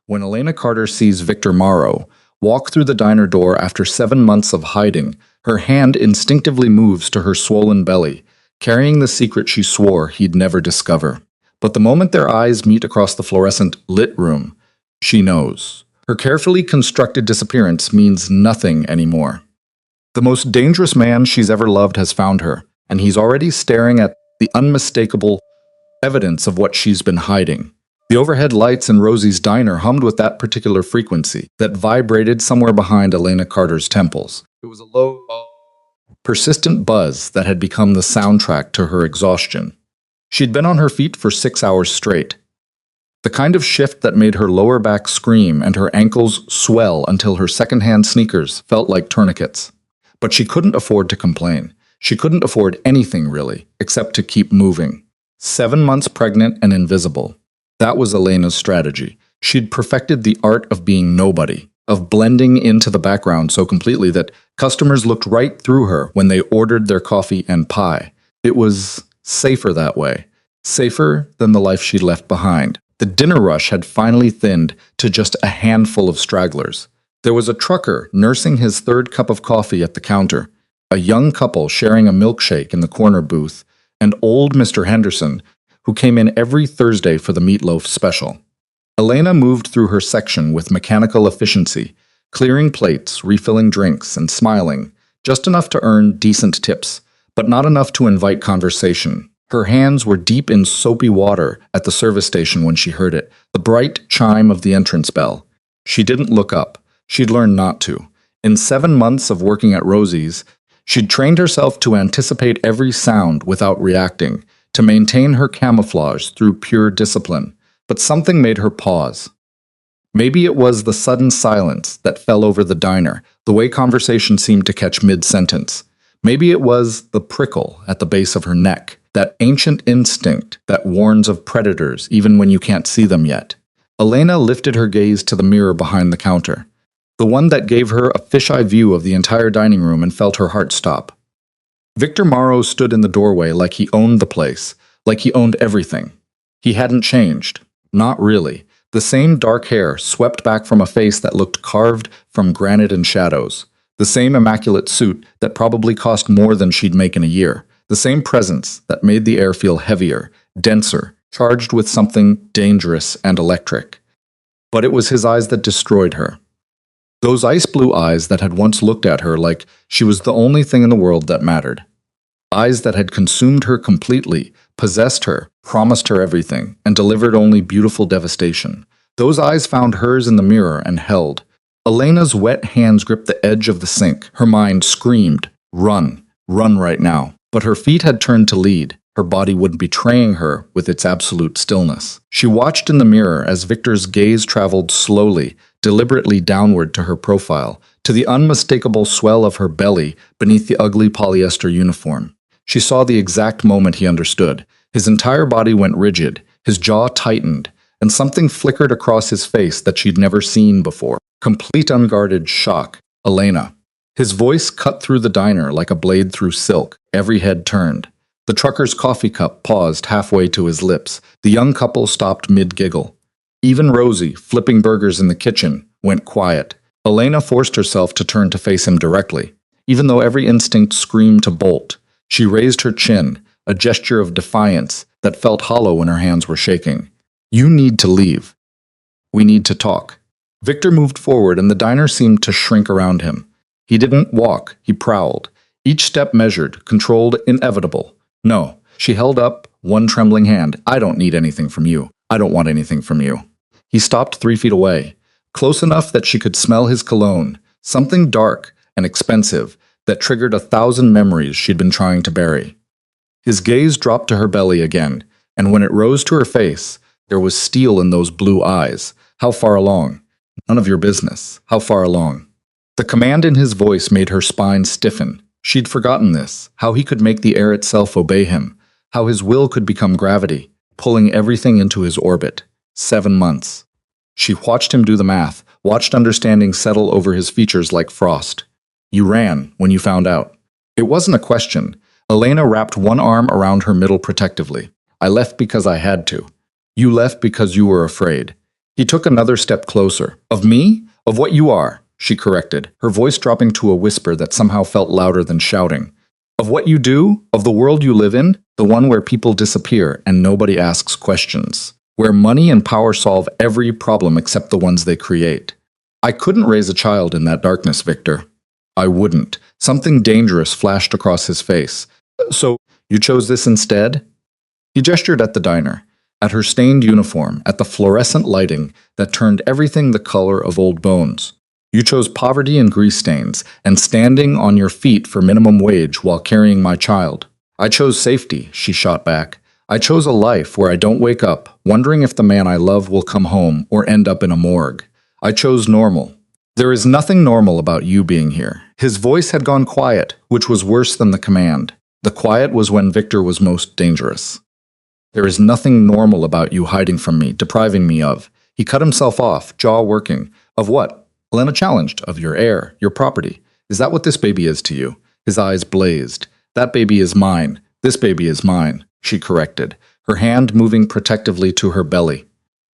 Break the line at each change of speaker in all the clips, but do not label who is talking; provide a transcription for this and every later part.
When Elena Carter sees Victor Morrow walk through the diner door after 7 months of hiding, her hand instinctively moves to her swollen belly, carrying the secret she swore he'd never discover. But the moment their eyes meet across the fluorescent lit room, she knows. Her carefully constructed disappearance means nothing anymore. The most dangerous man she's ever loved has found her, and he's already staring at the unmistakable evidence of what she's been hiding. The overhead lights in Rosie's diner hummed with that particular frequency that vibrated somewhere behind Elena Carter's temples. It was a low, persistent buzz that had become the soundtrack to her exhaustion. She'd been on her feet for 6 hours straight. The kind of shift that made her lower back scream and her ankles swell until her secondhand sneakers felt like tourniquets. But she couldn't afford to complain. She couldn't afford anything, really, except to keep moving. 7 months pregnant and invisible. That was Elena's strategy. She'd perfected the art of being nobody, of blending into the background so completely that customers looked right through her when they ordered their coffee and pie. It was safer that way. Safer than the life she'd left behind. The dinner rush had finally thinned to just a handful of stragglers. There was a trucker nursing his third cup of coffee at the counter, a young couple sharing a milkshake in the corner booth, and old Mr. Henderson, who came in every Thursday for the meatloaf special. Elena moved through her section with mechanical efficiency, clearing plates, refilling drinks, and smiling, just enough to earn decent tips, but not enough to invite conversation. Her hands were deep in soapy water at the service station when she heard it, the bright chime of the entrance bell. She didn't look up. She'd learned not to. In 7 months of working at Rosie's, she'd trained herself to anticipate every sound without reacting, to maintain her camouflage through pure discipline. But something made her pause. Maybe it was the sudden silence that fell over the diner, the way conversation seemed to catch mid-sentence. Maybe it was the prickle at the base of her neck, that ancient instinct that warns of predators even when you can't see them yet. Elena lifted her gaze to the mirror behind the counter, the one that gave her a fisheye view of the entire dining room, and felt her heart stop. Victor Morrow stood in the doorway like he owned the place, like he owned everything. He hadn't changed. Not really. The same dark hair swept back from a face that looked carved from granite and shadows. The same immaculate suit that probably cost more than she'd make in a year. The same presence that made the air feel heavier, denser, charged with something dangerous and electric. But it was his eyes that destroyed her. Those ice blue eyes that had once looked at her like she was the only thing in the world that mattered. Eyes that had consumed her completely, possessed her, promised her everything, and delivered only beautiful devastation. Those eyes found hers in the mirror and held. Elena's wet hands gripped the edge of the sink. Her mind screamed, "Run, run right now." But her feet had turned to lead. Her body would betraying her with its absolute stillness. She watched in the mirror as Victor's gaze traveled slowly, deliberately downward to her profile, to the unmistakable swell of her belly beneath the ugly polyester uniform. She saw the exact moment he understood. His entire body went rigid, his jaw tightened, and something flickered across his face that she'd never seen before. Complete unguarded shock. Elena. His voice cut through the diner like a blade through silk. Every head turned. The trucker's coffee cup paused halfway to his lips. The young couple stopped mid-giggle. Even Rosie, flipping burgers in the kitchen, went quiet. Elena forced herself to turn to face him directly. Even though every instinct screamed to bolt, she raised her chin, a gesture of defiance that felt hollow when her hands were shaking. "You need to leave. We need to talk." Victor moved forward and the diner seemed to shrink around him. He didn't walk, he prowled. Each step measured, controlled, inevitable. "No." She held up one trembling hand. "I don't need anything from you. I don't want anything from you." He stopped 3 feet away, close enough that she could smell his cologne, something dark and expensive that triggered 1,000 memories she'd been trying to bury. His gaze dropped to her belly again, and when it rose to her face, there was steel in those blue eyes. "How far along?" "None of your business. How far along?" The command in his voice made her spine stiffen. She'd forgotten this, how he could make the air itself obey him, how his will could become gravity, pulling everything into his orbit. 7 months. She watched him do the math, watched understanding settle over his features like frost. "You ran when you found out." It wasn't a question. Elena wrapped one arm around her middle protectively. "I left because I had to. You left because you were afraid." He took another step closer. Of me? Of what you are, she corrected, her voice dropping to a whisper that somehow felt louder than shouting. Of what you do? Of the world you live in? The one where people disappear and nobody asks questions. Where money and power solve every problem except the ones they create. I couldn't raise a child in that darkness, Victor. I wouldn't. Something dangerous flashed across his face. So, you chose this instead? He gestured at the diner, at her stained uniform, at the fluorescent lighting that turned everything the color of old bones. You chose poverty and grease stains, and standing on your feet for minimum wage while carrying my child. I chose safety, she shot back. I chose a life where I don't wake up, wondering if the man I love will come home or end up in a morgue. I chose normal. There is nothing normal about you being here. His voice had gone quiet, which was worse than the command. The quiet was when Victor was most dangerous. There is nothing normal about you hiding from me, depriving me of. He cut himself off, jaw working. Of what? Elena challenged. Of your heir, your property. Is that what this baby is to you? His eyes blazed. That baby is mine. This baby is mine, she corrected, her hand moving protectively to her belly.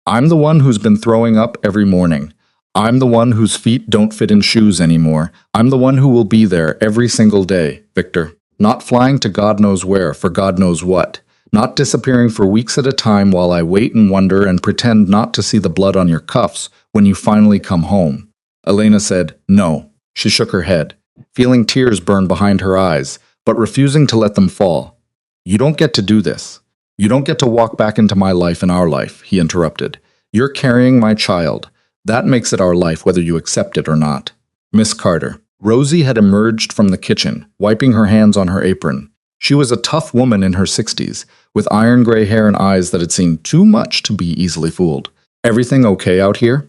I'm the one who's been throwing up every morning. I'm the one whose feet don't fit in shoes anymore. I'm the one who will be there every single day, Victor. Not flying to God knows where for God knows what. Not disappearing for weeks at a time while I wait and wonder and pretend not to see the blood on your cuffs when you finally come home. Elena said, no. She shook her head, feeling tears burn behind her eyes, but refusing to let them fall. You don't get to do this. You don't get to walk back into my life and our life, he interrupted. You're carrying my child. That makes it our life whether you accept it or not. Miss Carter. Rosie had emerged from the kitchen, wiping her hands on her apron. She was a tough woman in her 60s, with iron gray hair and eyes that had seen too much to be easily fooled. Everything okay out here?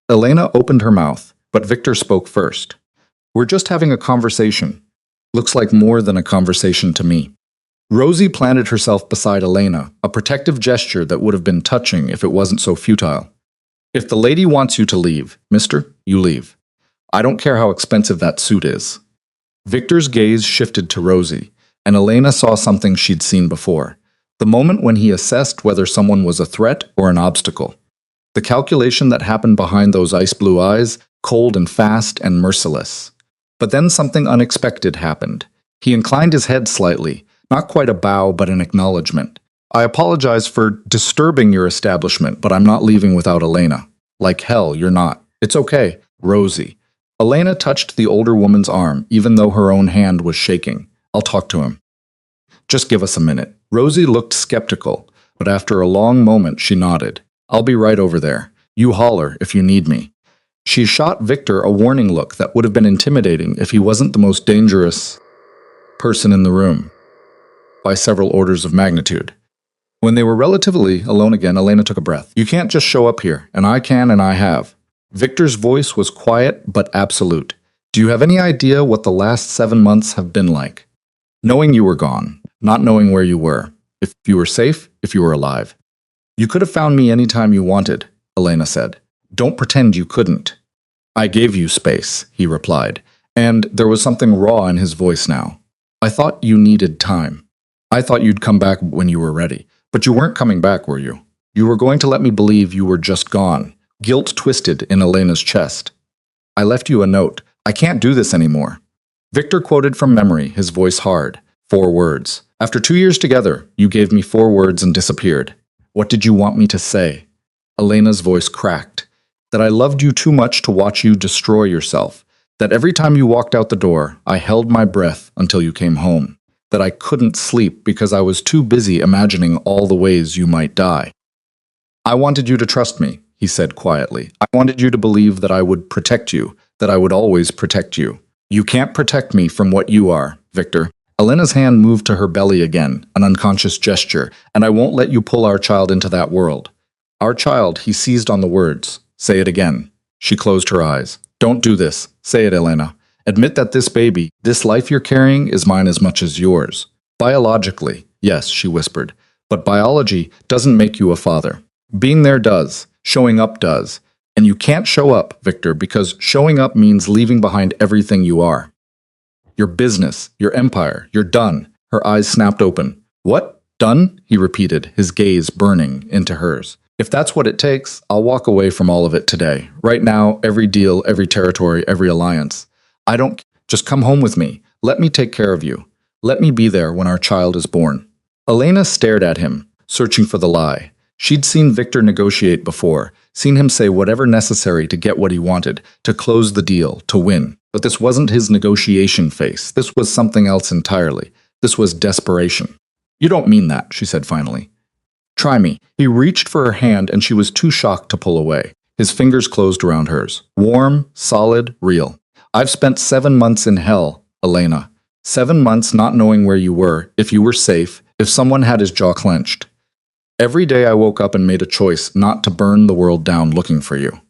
Elena opened her mouth, but Victor spoke first. We're just having a conversation. Looks like more than a conversation to me. Rosie planted herself beside Elena, a protective gesture that would have been touching if it wasn't so futile. If the lady wants you to leave, mister, you leave. I don't care how expensive that suit is. Victor's gaze shifted to Rosie, and Elena saw something she'd seen before. The moment when he assessed whether someone was a threat or an obstacle. The calculation that happened behind those ice blue eyes, cold and fast and merciless. But then something unexpected happened. He inclined his head slightly, not quite a bow but an acknowledgement. I apologize for disturbing your establishment, but I'm not leaving without Elena. Like hell, you're not. It's okay, Rosie. Elena touched the older woman's arm, even though her own hand was shaking. I'll talk to him. Just give us a minute. Rosie looked skeptical, but after a long moment she nodded. I'll be right over there. You holler if you need me. She shot Victor a warning look that would have been intimidating if he wasn't the most dangerous person in the room, by several orders of magnitude. When they were relatively alone again, Elena took a breath. You can't just show up here, and I can and I have. Victor's voice was quiet but absolute. Do you have any idea what the last 7 months have been like? Knowing you were gone, not knowing where you were, if you were safe, if you were alive. You could have found me anytime you wanted, Elena said. Don't pretend you couldn't. I gave you space, he replied, and there was something raw in his voice now. I thought you needed time. I thought you'd come back when you were ready, but you weren't coming back, were you? You were going to let me believe you were just gone. Guilt twisted in Elena's chest. I left you a note. I can't do this anymore. Victor quoted from memory, his voice hard. 4 words. After 2 years together, you gave me 4 words and disappeared. What did you want me to say? Elena's voice cracked. That I loved you too much to watch you destroy yourself. That every time you walked out the door, I held my breath until you came home. That I couldn't sleep because I was too busy imagining all the ways you might die. I wanted you to trust me, he said quietly. I wanted you to believe that I would protect you, that I would always protect you. You can't protect me from what you are, Victor. Elena's hand moved to her belly again, an unconscious gesture, and I won't let you pull our child into that world. Our child, he seized on the words. Say it again. She closed her eyes. Don't do this. Say it, Elena. Admit that this baby, this life you're carrying, is mine as much as yours. Biologically, yes, she whispered, but biology doesn't make you a father. Being there does. Showing up does. And you can't show up, Victor, because showing up means leaving behind everything you are. Your business, your empire, you're done. Her eyes snapped open. What? Done? He repeated, his gaze burning into hers. If that's what it takes, I'll walk away from all of it today. Right now, every deal, every territory, every alliance. I don't. Just come home with me. Let me take care of you. Let me be there when our child is born. Elena stared at him, searching for the lie. She'd seen Victor negotiate before, seen him say whatever necessary to get what he wanted, to close the deal, to win. But this wasn't his negotiation face. This was something else entirely. This was desperation. You don't mean that, she said finally. Try me. He reached for her hand and she was too shocked to pull away. His fingers closed around hers. Warm, solid, real. I've spent 7 months in hell, Elena. 7 months not knowing where you were, if you were safe, if someone had his jaw clenched. Every day I woke up and made a choice not to burn the world down looking for you.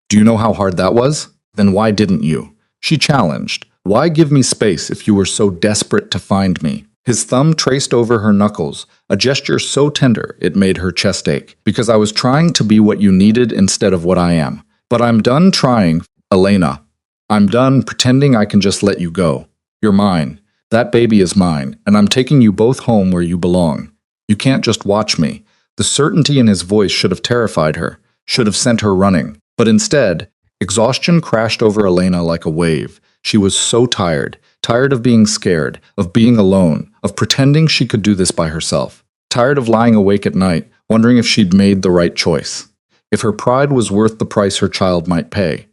Do you know how hard that was? Then why didn't you? She challenged. Why give me space if you were so desperate to find me? His thumb traced over her knuckles, a gesture so tender it made her chest ache. Because I was trying to be what you needed instead of what I am. But I'm done trying, Elena. I'm done pretending I can just let you go. You're mine. That baby is mine, and I'm taking you both home where you belong. You can't just watch me. The certainty in his voice should have terrified her, should have sent her running. But instead, exhaustion crashed over Elena like a wave. She was so tired, tired of being scared, of being alone, of pretending she could do this by herself. Tired of lying awake at night, wondering if she'd made the right choice. If her pride was worth the price her child might pay.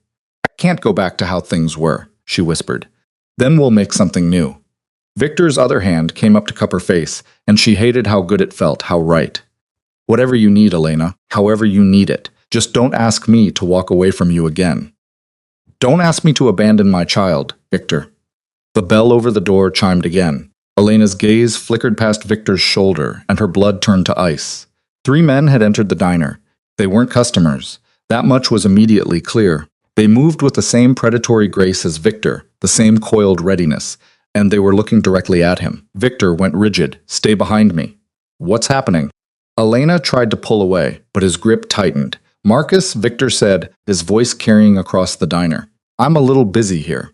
I can't go back to how things were, she whispered. Then we'll make something new. Victor's other hand came up to cup her face, and she hated how good it felt, how right. Whatever you need, Elena, however you need it, just don't ask me to walk away from you again. Don't ask me to abandon my child, Victor. The bell over the door chimed again. Elena's gaze flickered past Victor's shoulder, and her blood turned to ice. 3 men had entered the diner. They weren't customers. That much was immediately clear. They moved with the same predatory grace as Victor, the same coiled readiness, and they were looking directly at him. Victor went rigid. Stay behind me. What's happening? Elena tried to pull away, but his grip tightened. Marcus, Victor said, his voice carrying across the diner. I'm a little busy here.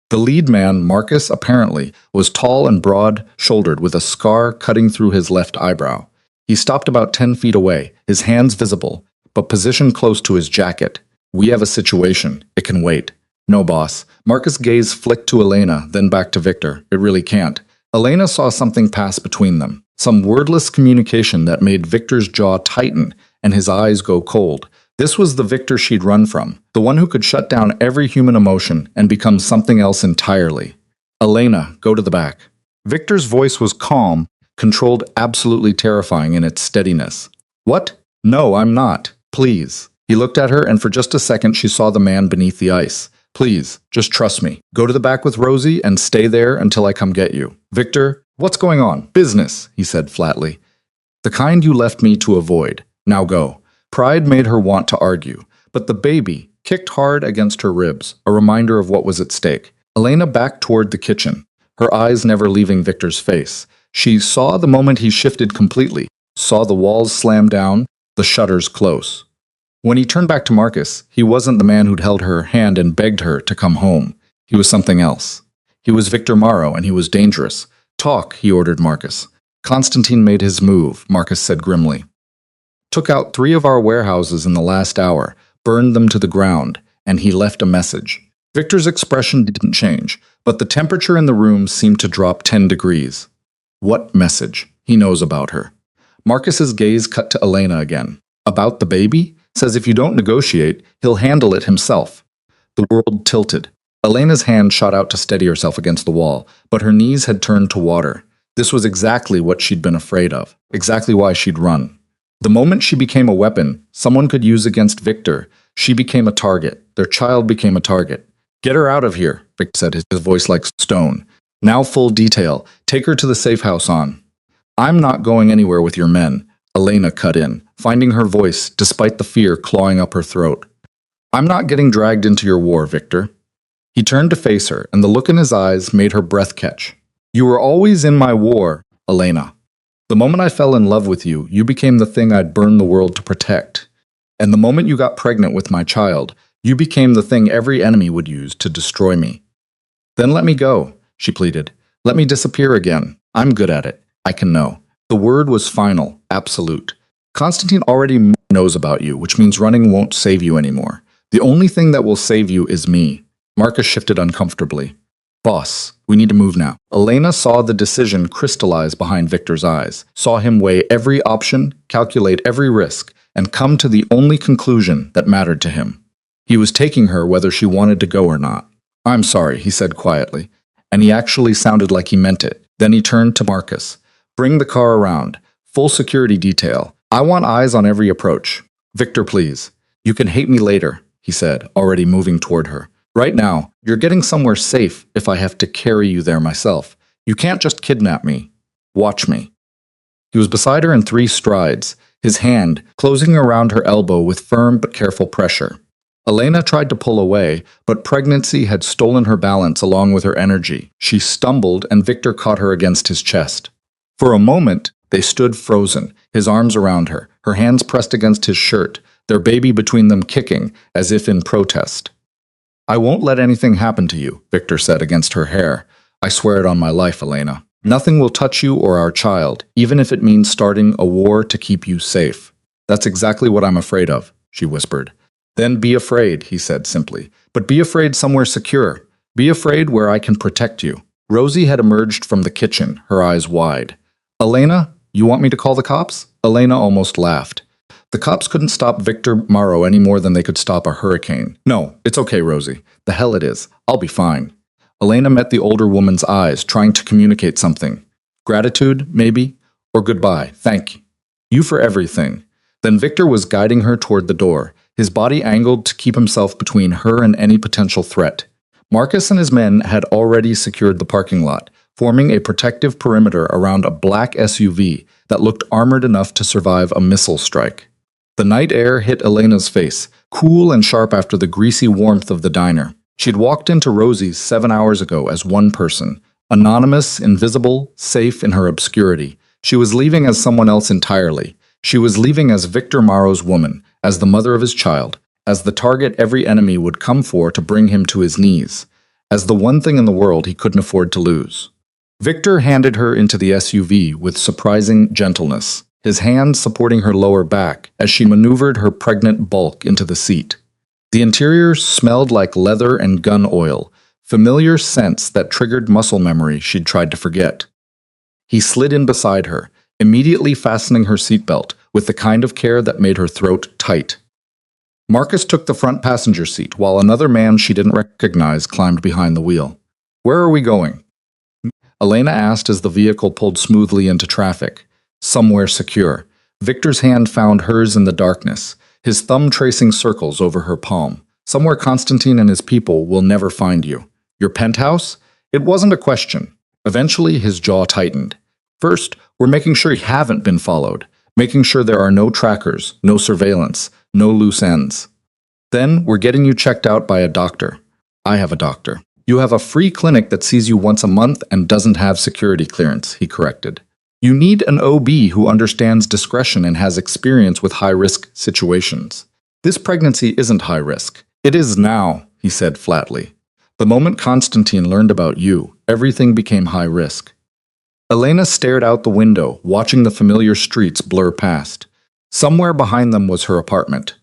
The lead man, Marcus, apparently, was tall and broad-shouldered with a scar cutting through his left eyebrow. He stopped about 10 feet away, his hands visible, but positioned close to his jacket. We have a situation. It can wait. No, boss. Marcus' gaze flicked to Elena, then back to Victor. It really can't. Elena saw something pass between them. Some wordless communication that made Victor's jaw tighten and his eyes go cold. This was the Victor she'd run from, the one who could shut down every human emotion and become something else entirely. Elena, go to the back. Victor's voice was calm, controlled, absolutely terrifying in its steadiness. What? No, I'm not. Please. He looked at her, and for just a second she saw the man beneath the ice. Please, just trust me. Go to the back with Rosie and stay there until I come get you. Victor, what's going on? Business, he said flatly. The kind you left me to avoid. Now go. Pride made her want to argue, but the baby kicked hard against her ribs, a reminder of what was at stake. Elena backed toward the kitchen, her eyes never leaving Victor's face. She saw the moment he shifted completely, saw the walls slam down, the shutters close. When he turned back to Marcus, he wasn't the man who'd held her hand and begged her to come home. He was something else. He was Victor Morrow, and he was dangerous. Talk, he ordered Marcus. Constantine made his move, Marcus said grimly. Took out 3 of our warehouses in the last hour, burned them to the ground, and he left a message. Victor's expression didn't change, but the temperature in the room seemed to drop 10 degrees. What message? He knows about her. Marcus's gaze cut to Elena again. About the baby? Says if you don't negotiate, he'll handle it himself. The world tilted. Elena's hand shot out to steady herself against the wall, but her knees had turned to water. This was exactly what she'd been afraid of, exactly why she'd run. The moment she became a weapon someone could use against Victor, she became a target. Their child became a target. Get her out of here, Victor said, his voice like stone. Now full detail. Take her to the safe house on. I'm not going anywhere with your men, Elena cut in, finding her voice despite the fear clawing up her throat. I'm not getting dragged into your war, Victor. He turned to face her, and the look in his eyes made her breath catch. You were always in my war, Elena. The moment I fell in love with you, you became the thing I'd burn the world to protect. And the moment you got pregnant with my child, you became the thing every enemy would use to destroy me. Then let me go, she pleaded. Let me disappear again. I'm good at it. I can know. The word was final, absolute. Constantine already knows about you, which means running won't save you anymore. The only thing that will save you is me. Marcus shifted uncomfortably. Boss, we need to move now. Elena saw the decision crystallize behind Victor's eyes, saw him weigh every option, calculate every risk, and come to the only conclusion that mattered to him. He was taking her whether she wanted to go or not. I'm sorry, he said quietly, and he actually sounded like he meant it. Then he turned to Marcus. Bring the car around. Full security detail. I want eyes on every approach. Victor, please. You can hate me later, he said, already moving toward her. Right now, you're getting somewhere safe if I have to carry you there myself. You can't just kidnap me. Watch me. He was beside her in 3 strides, his hand closing around her elbow with firm but careful pressure. Elena tried to pull away, but pregnancy had stolen her balance along with her energy. She stumbled, and Victor caught her against his chest. For a moment, they stood frozen, his arms around her, her hands pressed against his shirt, their baby between them kicking, as if in protest. I won't let anything happen to you, Victor said against her hair. I swear it on my life, Elena. Nothing will touch you or our child, even if it means starting a war to keep you safe. That's exactly what I'm afraid of, she whispered. Then be afraid, he said simply. But be afraid somewhere secure. Be afraid where I can protect you. Rosie had emerged from the kitchen, her eyes wide. Elena, you want me to call the cops? Elena almost laughed. The cops couldn't stop Victor Morrow any more than they could stop a hurricane. No, it's okay, Rosie. The hell it is. I'll be fine. Elena met the older woman's eyes, trying to communicate something. Gratitude, maybe? Or goodbye, thank you. You for everything. Then Victor was guiding her toward the door, his body angled to keep himself between her and any potential threat. Marcus and his men had already secured the parking lot, forming a protective perimeter around a black SUV that looked armored enough to survive a missile strike. The night air hit Elena's face, cool and sharp after the greasy warmth of the diner. She'd walked into Rosie's 7 hours ago as one person, anonymous, invisible, safe in her obscurity. She was leaving as someone else entirely. She was leaving as Victor Morrow's woman, as the mother of his child, as the target every enemy would come for to bring him to his knees, as the one thing in the world he couldn't afford to lose. Victor handed her into the SUV with surprising gentleness, his hand supporting her lower back as she maneuvered her pregnant bulk into the seat. The interior smelled like leather and gun oil, familiar scents that triggered muscle memory she'd tried to forget. He slid in beside her, immediately fastening her seatbelt with the kind of care that made her throat tight. Marcus took the front passenger seat while another man she didn't recognize climbed behind the wheel. Where are we going? Elena asked as the vehicle pulled smoothly into traffic. Somewhere secure. Victor's hand found hers in the darkness, his thumb tracing circles over her palm. Somewhere Constantine and his people will never find you. Your penthouse? It wasn't a question. Eventually, his jaw tightened. First, we're making sure you haven't been followed, making sure there are no trackers, no surveillance, no loose ends. Then, we're getting you checked out by a doctor. I have a doctor. You have a free clinic that sees you once a month and doesn't have security clearance, he corrected. You need an OB who understands discretion and has experience with high-risk situations. This pregnancy isn't high risk. It is now, he said flatly. The moment Constantine learned about you, everything became high risk. Elena stared out the window, watching the familiar streets blur past. Somewhere behind them was her apartment.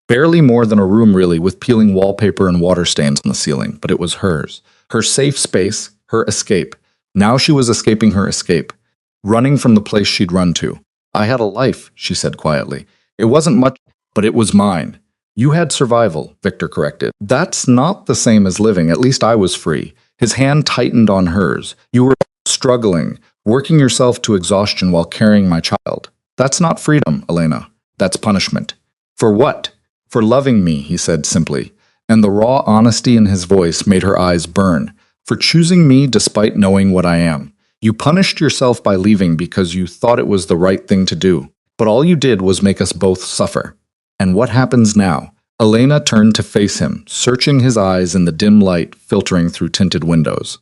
Barely more than a room really, with peeling wallpaper and water stains on the ceiling, but it was hers. Her safe space, her escape. Now she was escaping her escape, running from the place she'd run to. I had a life, she said quietly. It wasn't much, but it was mine. You had survival, Victor corrected. That's not the same as living, at least I was free. His hand tightened on hers. You were struggling, working yourself to exhaustion while carrying my child. That's not freedom, Elena. That's punishment. For what? For loving me, he said simply, and the raw honesty in his voice made her eyes burn. For choosing me despite knowing what I am. You punished yourself by leaving because you thought it was the right thing to do, but all you did was make us both suffer. And what happens now? Elena turned to face him, searching his eyes in the dim light filtering through tinted windows.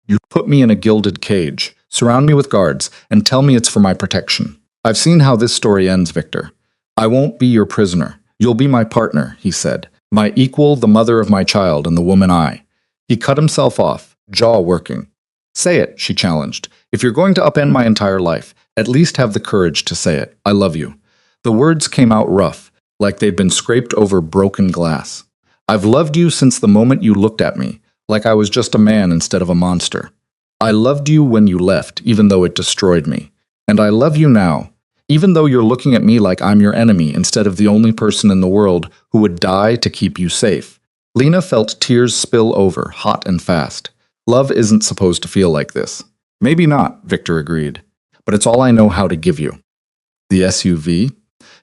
You put me in a gilded cage, surround me with guards, and tell me it's for my protection. I've seen how this story ends, Victor. I won't be your prisoner. You'll be my partner, he said. My equal, the mother of my child, and the woman I. He cut himself off, jaw working. Say it, she challenged. If you're going to upend my entire life, at least have the courage to say it. I love you. The words came out rough, like they'd been scraped over broken glass. I've loved you since the moment you looked at me, like I was just a man instead of a monster. I loved you when you left, even though it destroyed me. And I love you now, even though you're looking at me like I'm your enemy instead of the only person in the world who would die to keep you safe. Lena felt tears spill over, hot and fast. Love isn't supposed to feel like this. Maybe not, Victor agreed. But it's all I know how to give you. The SUV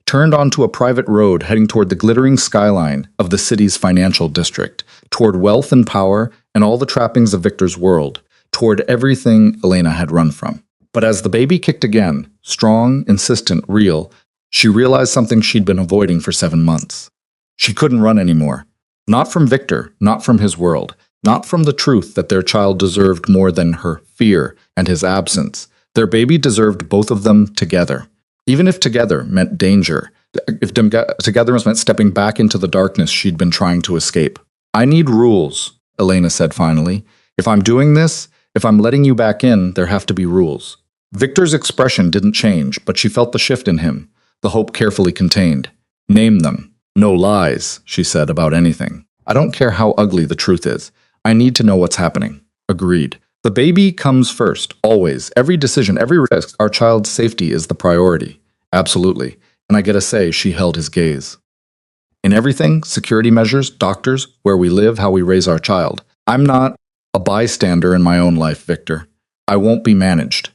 turned onto a private road heading toward the glittering skyline of the city's financial district, toward wealth and power and all the trappings of Victor's world, toward everything Elena had run from. But as the baby kicked again, strong, insistent, real, she realized something she'd been avoiding for 7 months. She couldn't run anymore. Not from Victor, not from his world, not from the truth that their child deserved more than her fear and his absence. Their baby deserved both of them together. Even if together meant danger, if togetherness meant stepping back into the darkness she'd been trying to escape. I need rules, Elena said finally. If I'm doing this, if I'm letting you back in, there have to be rules. Victor's expression didn't change, but she felt the shift in him, the hope carefully contained. Name them. No lies, she said, about anything. I don't care how ugly the truth is. I need to know what's happening. Agreed. The baby comes first, always. Every decision, every risk, our child's safety is the priority. Absolutely. And I gotta say, she held his gaze. In everything, security measures, doctors, where we live, how we raise our child. I'm not a bystander in my own life, Victor. I won't be managed.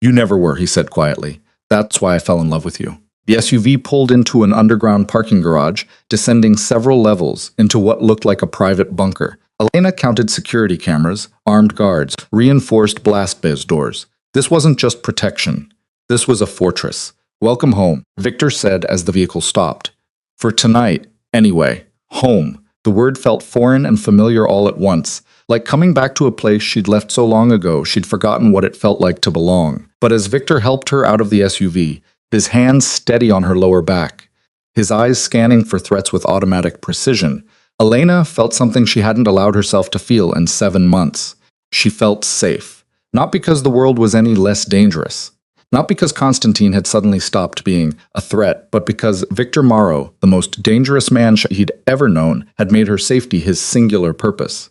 You never were, he said quietly. That's why I fell in love with you. The SUV pulled into an underground parking garage, descending several levels into what looked like a private bunker. Elena counted security cameras, armed guards, reinforced blast-biz doors. This wasn't just protection. This was a fortress. Welcome home, Victor said as the vehicle stopped. For tonight, anyway. Home. The word felt foreign and familiar all at once, like coming back to a place she'd left so long ago she'd forgotten what it felt like to belong. But as Victor helped her out of the SUV, his hands steady on her lower back, his eyes scanning for threats with automatic precision, Elena felt something she hadn't allowed herself to feel in 7 months. She felt safe. Not because the world was any less dangerous. Not because Constantine had suddenly stopped being a threat, but because Victor Morrow, the most dangerous man he'd ever known, had made her safety his singular purpose.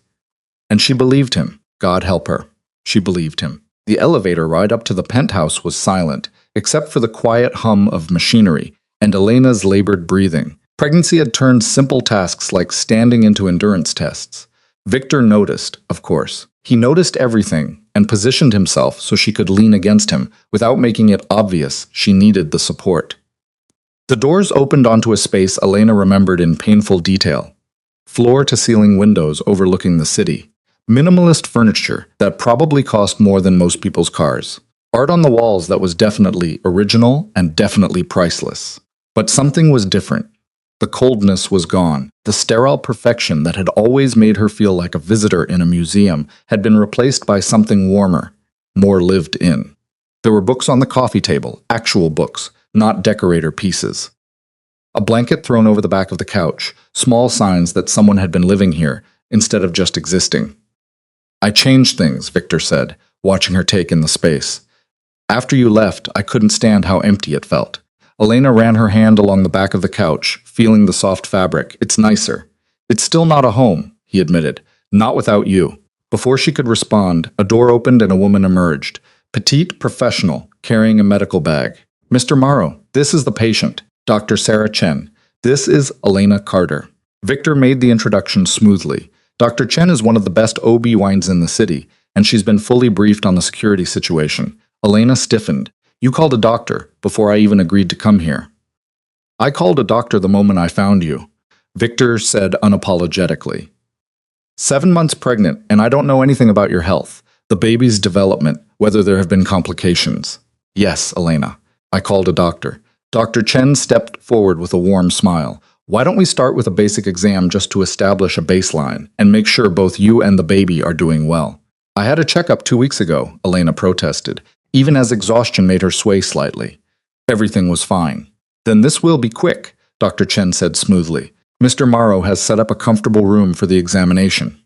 And she believed him. God help her. She believed him. The elevator ride up to the penthouse was silent, except for the quiet hum of machinery and Elena's labored breathing. Pregnancy had turned simple tasks like standing into endurance tests. Victor noticed, of course. He noticed everything and positioned himself so she could lean against him without making it obvious she needed the support. The doors opened onto a space Elena remembered in painful detail. Floor-to-ceiling windows overlooking the city. Minimalist furniture that probably cost more than most people's cars. Art on the walls that was definitely original and definitely priceless. But something was different. The coldness was gone. The sterile perfection that had always made her feel like a visitor in a museum had been replaced by something warmer, more lived in. There were books on the coffee table, actual books, not decorator pieces. A blanket thrown over the back of the couch, small signs that someone had been living here instead of just existing. I changed things, Victor said, watching her take in the space. After you left, I couldn't stand how empty it felt. Elena ran her hand along the back of the couch, feeling the soft fabric. It's nicer. It's still not a home, he admitted. Not without you. Before she could respond, a door opened and a woman emerged. Petite professional, carrying a medical bag. Mr. Morrow, this is the patient, Dr. Sarah Chen. This is Elena Carter. Victor made the introduction smoothly. Dr. Chen is one of the best OB-GYNs in the city, and she's been fully briefed on the security situation. Elena stiffened. You called a doctor before I even agreed to come here. I called a doctor the moment I found you, Victor said unapologetically. 7 months pregnant, and I don't know anything about your health, the baby's development, whether there have been complications. Yes, Elena. I called a doctor. Dr. Chen stepped forward with a warm smile. Why don't we start with a basic exam just to establish a baseline and make sure both you and the baby are doing well? I had a checkup 2 weeks ago, Elena protested, even as exhaustion made her sway slightly. Everything was fine. Then this will be quick, Dr. Chen said smoothly. Mr. Morrow has set up a comfortable room for the examination.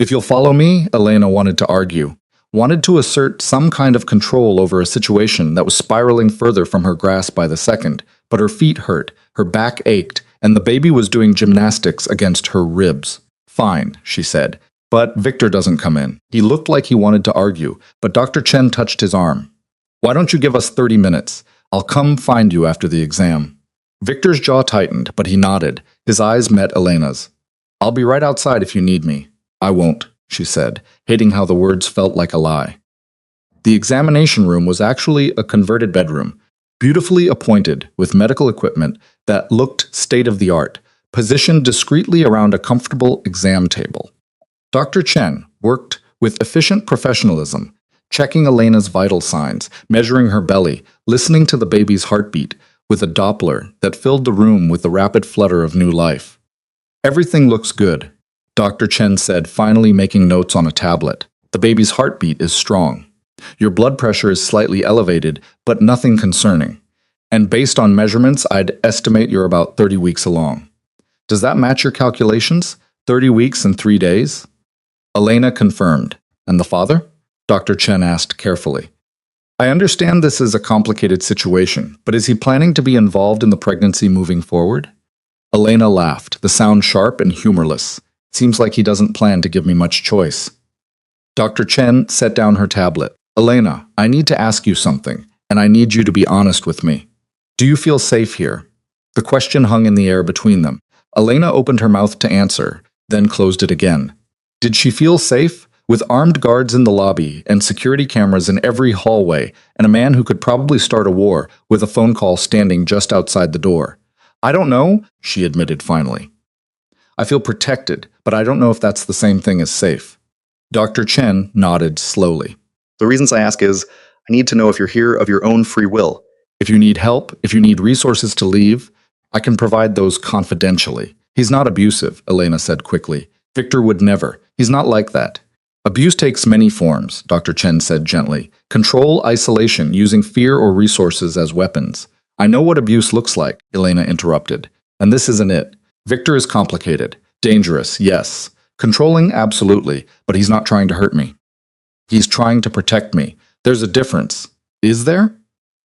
If you'll follow me, Elena wanted to argue, wanted to assert some kind of control over a situation that was spiraling further from her grasp by the second, but her feet hurt, her back ached, and the baby was doing gymnastics against her ribs. "Fine," she said, but Victor doesn't come in. He looked like he wanted to argue, but Dr. Chen touched his arm. "Why don't you give us 30 minutes? I'll come find you after the exam." Victor's jaw tightened, but he nodded. His eyes met Elena's. "I'll be right outside if you need me." "I won't," she said, hating how the words felt like a lie. The examination room was actually a converted bedroom, beautifully appointed with medical equipment that looked state-of-the-art, positioned discreetly around a comfortable exam table. Dr. Chen worked with efficient professionalism, checking Elena's vital signs, measuring her belly, listening to the baby's heartbeat with a Doppler that filled the room with the rapid flutter of new life. "Everything looks good," Dr. Chen said, finally making notes on a tablet. "The baby's heartbeat is strong. Your blood pressure is slightly elevated, but nothing concerning. And based on measurements, I'd estimate you're about 30 weeks along. Does that match your calculations? 30 weeks and 3 days?" Elena confirmed. "And the father?" Dr. Chen asked carefully. "I understand this is a complicated situation, but is he planning to be involved in the pregnancy moving forward?" Elena laughed, the sound sharp and humorless. "Seems like he doesn't plan to give me much choice." Dr. Chen set down her tablet. "Elena, I need to ask you something, and I need you to be honest with me. Do you feel safe here?" The question hung in the air between them. Elena opened her mouth to answer, then closed it again. Did she feel safe? With armed guards in the lobby and security cameras in every hallway, and a man who could probably start a war with a phone call standing just outside the door. "I don't know," she admitted finally. "I feel protected, but I don't know if that's the same thing as safe." Dr. Chen nodded slowly. "The reasons I ask is, I need to know if you're here of your own free will. If you need help, if you need resources to leave, I can provide those confidentially." "He's not abusive," Elena said quickly. "Victor would never. He's not like that." "Abuse takes many forms," Dr. Chen said gently. "Control, isolation, using fear or resources as weapons." "I know what abuse looks like," Elena interrupted. "And this isn't it. Victor is complicated. Dangerous, yes. Controlling, absolutely, but he's not trying to hurt me. He's trying to protect me. There's a difference." "Is there?"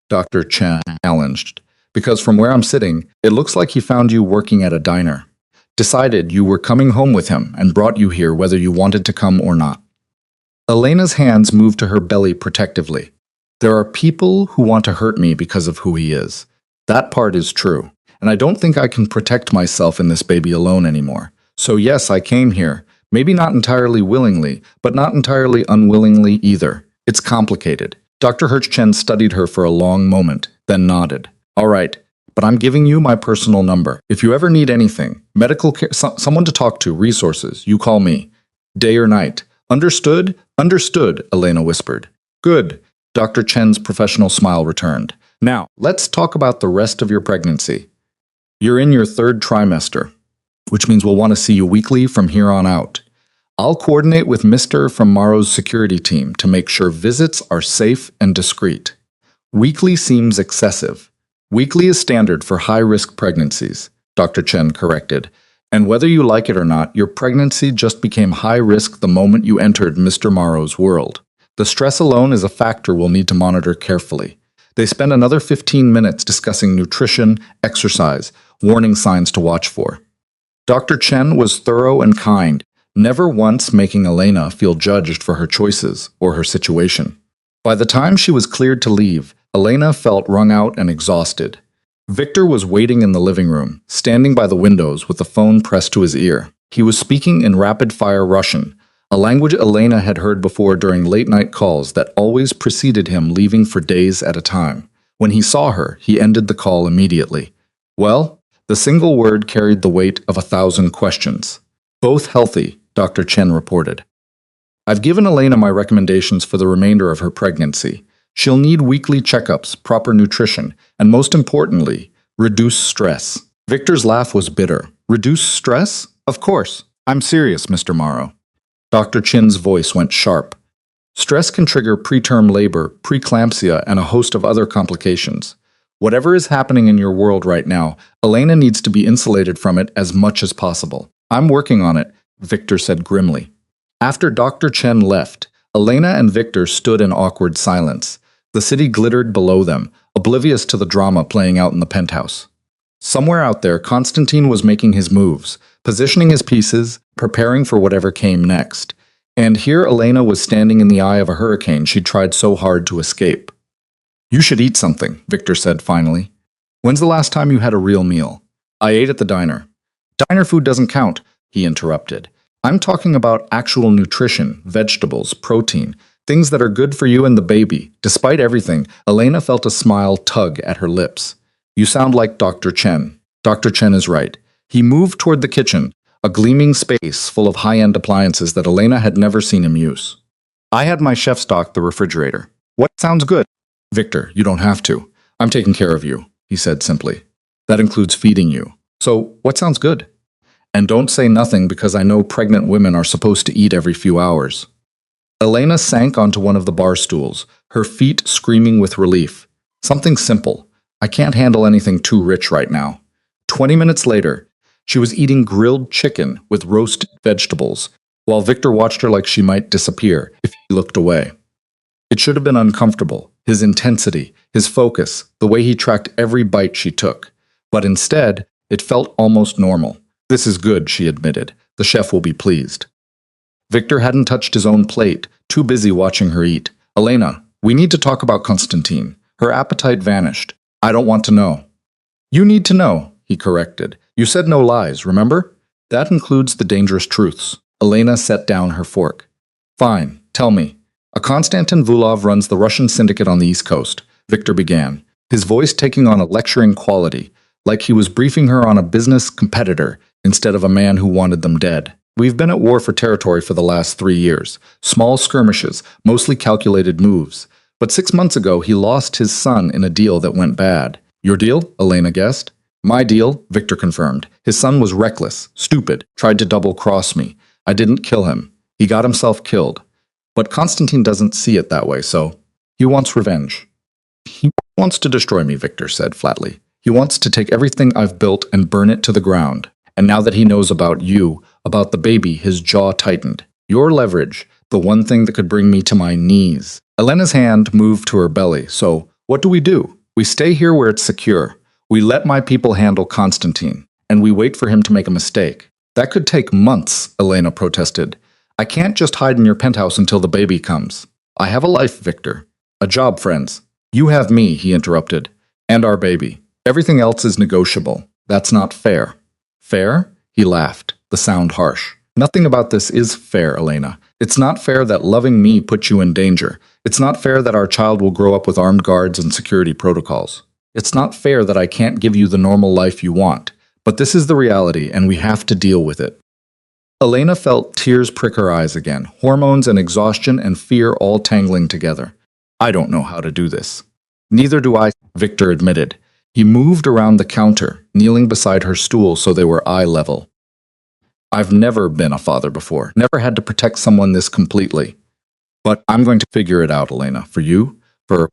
Dr. Chen challenged. "Because from where I'm sitting, it looks like he found you working at a diner. Decided you were coming home with him and brought you here whether you wanted to come or not." Elena's hands moved to her belly protectively. "There are people who want to hurt me because of who he is. That part is true. And I don't think I can protect myself and this baby alone anymore. So yes, I came here. Maybe not entirely willingly, but not entirely unwillingly either. It's complicated." Dr. Hirschchen studied her for a long moment, then nodded. "All right, but I'm giving you my personal number. If you ever need anything, medical care, someone to talk to, resources, you call me. Day or night. Understood?" "Understood," Elena whispered. "Good." Dr. Chen's professional smile returned. "Now, let's talk about the rest of your pregnancy. You're in your 3rd trimester, which means we'll want to see you weekly from here on out. I'll coordinate with Mr. from Morrow's security team to make sure visits are safe and discreet. Weekly seems excessive. Weekly is standard for high-risk pregnancies," Dr. Chen corrected. "And whether you like it or not, your pregnancy just became high-risk the moment you entered Mr. Morrow's world. The stress alone is a factor we'll need to monitor carefully." They spent another 15 minutes discussing nutrition, exercise, warning signs to watch for. Dr. Chen was thorough and kind, never once making Elena feel judged for her choices or her situation. By the time she was cleared to leave, Elena felt wrung out and exhausted. Victor was waiting in the living room, standing by the windows with the phone pressed to his ear. He was speaking in rapid-fire Russian, a language Elena had heard before during late-night calls that always preceded him leaving for days at a time. When he saw her, he ended the call immediately. "Well?" The single word carried the weight of 1,000 questions. "Both healthy," Dr. Chen reported. "I've given Elena my recommendations for the remainder of her pregnancy. She'll need weekly checkups, proper nutrition, and most importantly, reduce stress." Victor's laugh was bitter. "Reduce stress? Of course. I'm serious, Mr. Morrow." Dr. Chen's voice went sharp. "Stress can trigger preterm labor, preeclampsia, and a host of other complications. Whatever is happening in your world right now, Elena needs to be insulated from it as much as possible." "I'm working on it," Victor said grimly. After Dr. Chen left, Elena and Victor stood in awkward silence. The city glittered below them, oblivious to the drama playing out in the penthouse. Somewhere out there, Constantine was making his moves, positioning his pieces, preparing for whatever came next. And here Elena was standing in the eye of a hurricane she'd tried so hard to escape. "You should eat something," Victor said finally. "When's the last time you had a real meal?" "I ate at the diner." "Diner food doesn't count," he interrupted. "I'm talking about actual nutrition, vegetables, protein, things that are good for you and the baby." Despite everything, Elena felt a smile tug at her lips. "You sound like Dr. Chen." Dr. Chen is right. He moved toward the kitchen, a gleaming space full of high-end appliances that Elena had never seen him use. "I had my chef stock the refrigerator." "What sounds good?" "Victor, you don't have to. I'm taking care of you," he said simply. "That includes feeding you. So, what sounds good? And don't say nothing because I know pregnant women are supposed to eat every few hours." Elena sank onto one of the bar stools, her feet screaming with relief. "Something simple. I can't handle anything too rich right now." 20 minutes later, she was eating grilled chicken with roasted vegetables, while Victor watched her like she might disappear if he looked away. It should have been uncomfortable, his intensity, his focus, the way he tracked every bite she took. But instead, it felt almost normal. "This is good," she admitted. "The chef will be pleased." Victor hadn't touched his own plate, too busy watching her eat. "Elena, we need to talk about Constantine." Her appetite vanished. "I don't want to know." "You need to know," he corrected. "You said no lies, remember? That includes the dangerous truths." Elena set down her fork. "Fine, tell me." "A Konstantin Vulov runs the Russian syndicate on the East Coast," Victor began, his voice taking on a lecturing quality, like he was briefing her on a business competitor instead of a man who wanted them dead. "We've been at war for territory for the last 3 years. Small skirmishes, mostly calculated moves. But 6 months ago, he lost his son in a deal that went bad." "Your deal?" Elena guessed. "My deal," Victor confirmed. "His son was reckless, stupid, tried to double-cross me. I didn't kill him. He got himself killed. But Constantine doesn't see it that way, so he wants revenge." "He wants to destroy me," Victor said flatly. "He wants to take everything I've built and burn it to the ground. And now that he knows about you, about the baby, his jaw tightened. Your leverage, the one thing that could bring me to my knees." Elena's hand moved to her belly. "So, what do? We stay here where it's secure. We let my people handle Constantine, and we wait for him to make a mistake." "That could take months," Elena protested. "I can't just hide in your penthouse until the baby comes. I have a life, Victor. A job, friends." "You have me," he interrupted. "And our baby. Everything else is negotiable. That's not fair." "Fair?" He laughed, the sound harsh. "Nothing about this is fair, Elena. It's not fair that loving me puts you in danger. It's not fair that our child will grow up with armed guards and security protocols. It's not fair that I can't give you the normal life you want. But this is the reality, and we have to deal with it." Elena felt tears prick her eyes again, hormones and exhaustion and fear all tangling together. "I don't know how to do this." "Neither do I," Victor admitted. He moved around the counter, kneeling beside her stool so they were eye level. "I've never been a father before, never had to protect someone this completely. But I'm going to figure it out, Elena, for you, for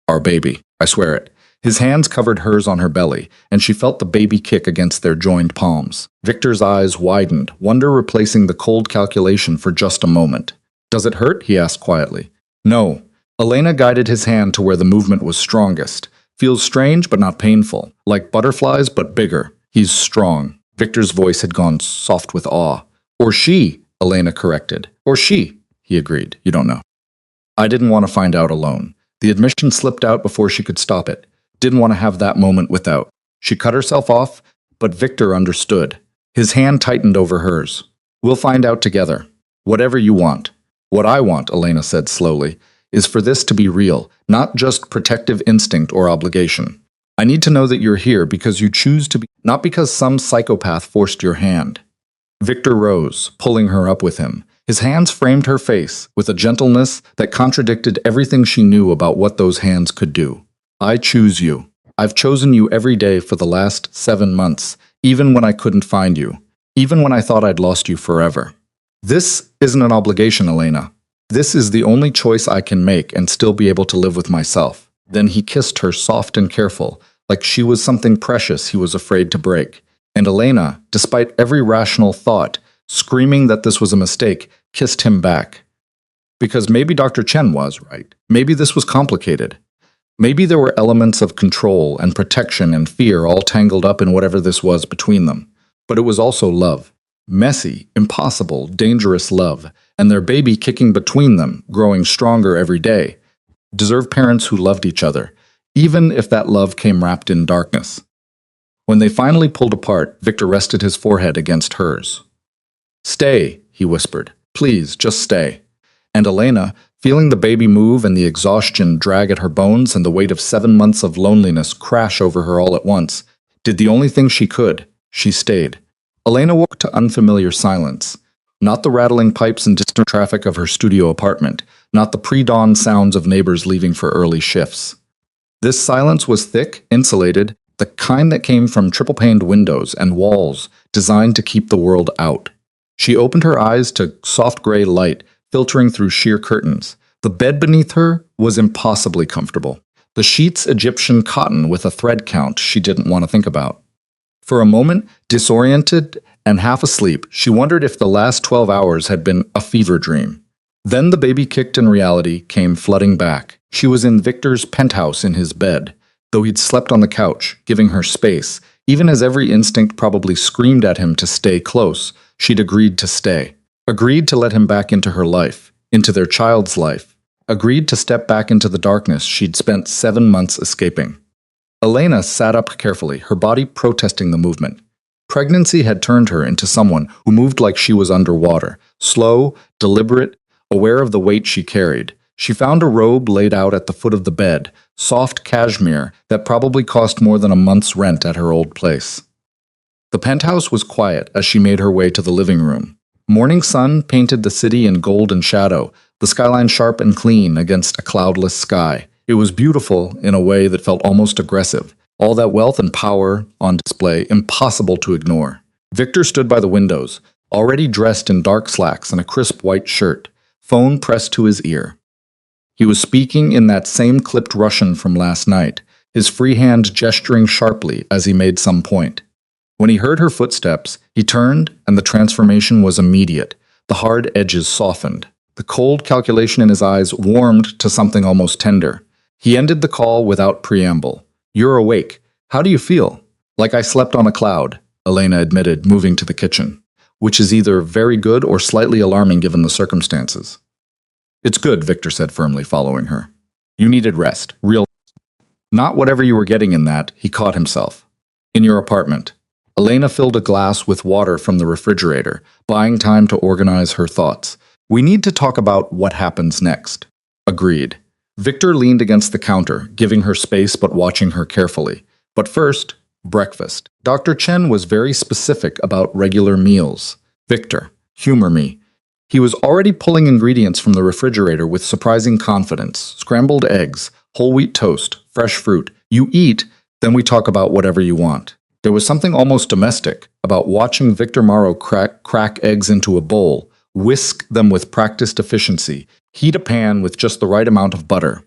our baby. I swear it." His hands covered hers on her belly, and she felt the baby kick against their joined palms. Victor's eyes widened, wonder replacing the cold calculation for just a moment. "Does it hurt?" he asked quietly. "No." Elena guided his hand to where the movement was strongest. "Feels strange but not painful. Like butterflies but bigger. He's strong." Victor's voice had gone soft with awe. "Or she," Elena corrected. "Or she," he agreed. "You don't know." "I didn't want to find out alone." The admission slipped out before she could stop it. Didn't want to have that moment without. She cut herself off, but Victor understood. His hand tightened over hers. "We'll find out together. Whatever you want." "What I want," Elena said slowly, "is for this to be real, not just protective instinct or obligation. I need to know that you're here because you choose to be, not because some psychopath forced your hand." Victor rose, pulling her up with him. His hands framed her face with a gentleness that contradicted everything she knew about what those hands could do. "I choose you. I've chosen you every day for the last 7 months, even when I couldn't find you, even when I thought I'd lost you forever. This isn't an obligation, Elena. This is the only choice I can make and still be able to live with myself." Then he kissed her soft and careful, like she was something precious he was afraid to break. And Elena, despite every rational thought, screaming that this was a mistake, kissed him back. Because maybe Dr. Chen was right. Maybe this was complicated. Maybe there were elements of control and protection and fear all tangled up in whatever this was between them. But it was also love. Messy, impossible, dangerous love, and their baby kicking between them, growing stronger every day. Deserve parents who loved each other, even if that love came wrapped in darkness. When they finally pulled apart, Victor rested his forehead against hers. "Stay," he whispered. "Please, just stay." And Elena, feeling the baby move and the exhaustion drag at her bones and the weight of 7 months of loneliness crash over her all at once, did the only thing she could. She stayed. Elena woke to unfamiliar silence. Not the rattling pipes and distant traffic of her studio apartment, not the pre-dawn sounds of neighbors leaving for early shifts. This silence was thick, insulated, the kind that came from triple-paned windows and walls designed to keep the world out. She opened her eyes to soft gray light filtering through sheer curtains. The bed beneath her was impossibly comfortable. The sheets Egyptian cotton with a thread count she didn't want to think about. For a moment, disoriented and half asleep, she wondered if the last 12 hours had been a fever dream. Then the baby kicked and reality came flooding back. She was in Victor's penthouse in his bed, though he'd slept on the couch, giving her space. Even as every instinct probably screamed at him to stay close, she'd agreed to stay. Agreed to let him back into her life, into their child's life. Agreed to step back into the darkness she'd spent 7 months escaping. Elena sat up carefully, her body protesting the movement. Pregnancy had turned her into someone who moved like she was underwater, slow, deliberate, aware of the weight she carried. She found a robe laid out at the foot of the bed, soft cashmere that probably cost more than a month's rent at her old place. The penthouse was quiet as she made her way to the living room. Morning sun painted the city in gold and shadow, the skyline sharp and clean against a cloudless sky. It was beautiful in a way that felt almost aggressive. All that wealth and power on display, impossible to ignore. Victor stood by the windows, already dressed in dark slacks and a crisp white shirt, phone pressed to his ear. He was speaking in that same clipped Russian from last night, his free hand gesturing sharply as he made some point. When he heard her footsteps, he turned, and the transformation was immediate. The hard edges softened. The cold calculation in his eyes warmed to something almost tender. He ended the call without preamble. "You're awake. How do you feel?" "Like I slept on a cloud," Elena admitted, moving to the kitchen, which is either very good or slightly alarming given the circumstances. "It's good," Victor said firmly, following her. "You needed rest. Real." Not whatever you were getting in that, he caught himself. "In your apartment." Elena filled a glass with water from the refrigerator, buying time to organize her thoughts. "We need to talk about what happens next." "Agreed." Victor leaned against the counter, giving her space but watching her carefully. "But first, breakfast." Dr. Chen was very specific about regular meals. "Victor, humor me." He was already pulling ingredients from the refrigerator with surprising confidence. Scrambled eggs, whole wheat toast, fresh fruit. "You eat, then we talk about whatever you want." There was something almost domestic about watching Victor Morrow crack eggs into a bowl, whisk them with practiced efficiency, heat a pan with just the right amount of butter.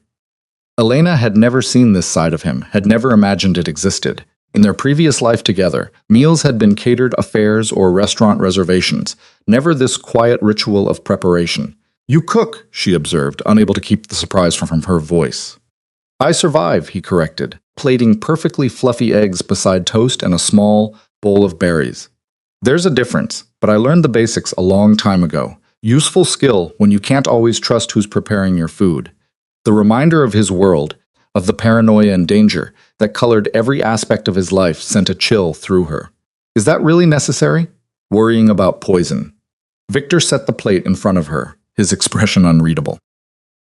Elena had never seen this side of him, had never imagined it existed. In their previous life together, meals had been catered affairs or restaurant reservations, never this quiet ritual of preparation. "You cook," she observed, unable to keep the surprise from her voice. "I survive," he corrected, plating perfectly fluffy eggs beside toast and a small bowl of berries. "There's a difference, but I learned the basics a long time ago. Useful skill when you can't always trust who's preparing your food." The reminder of his world, of the paranoia and danger that colored every aspect of his life, sent a chill through her. "Is that really necessary?" Worrying about poison. Victor set the plate in front of her, his expression unreadable.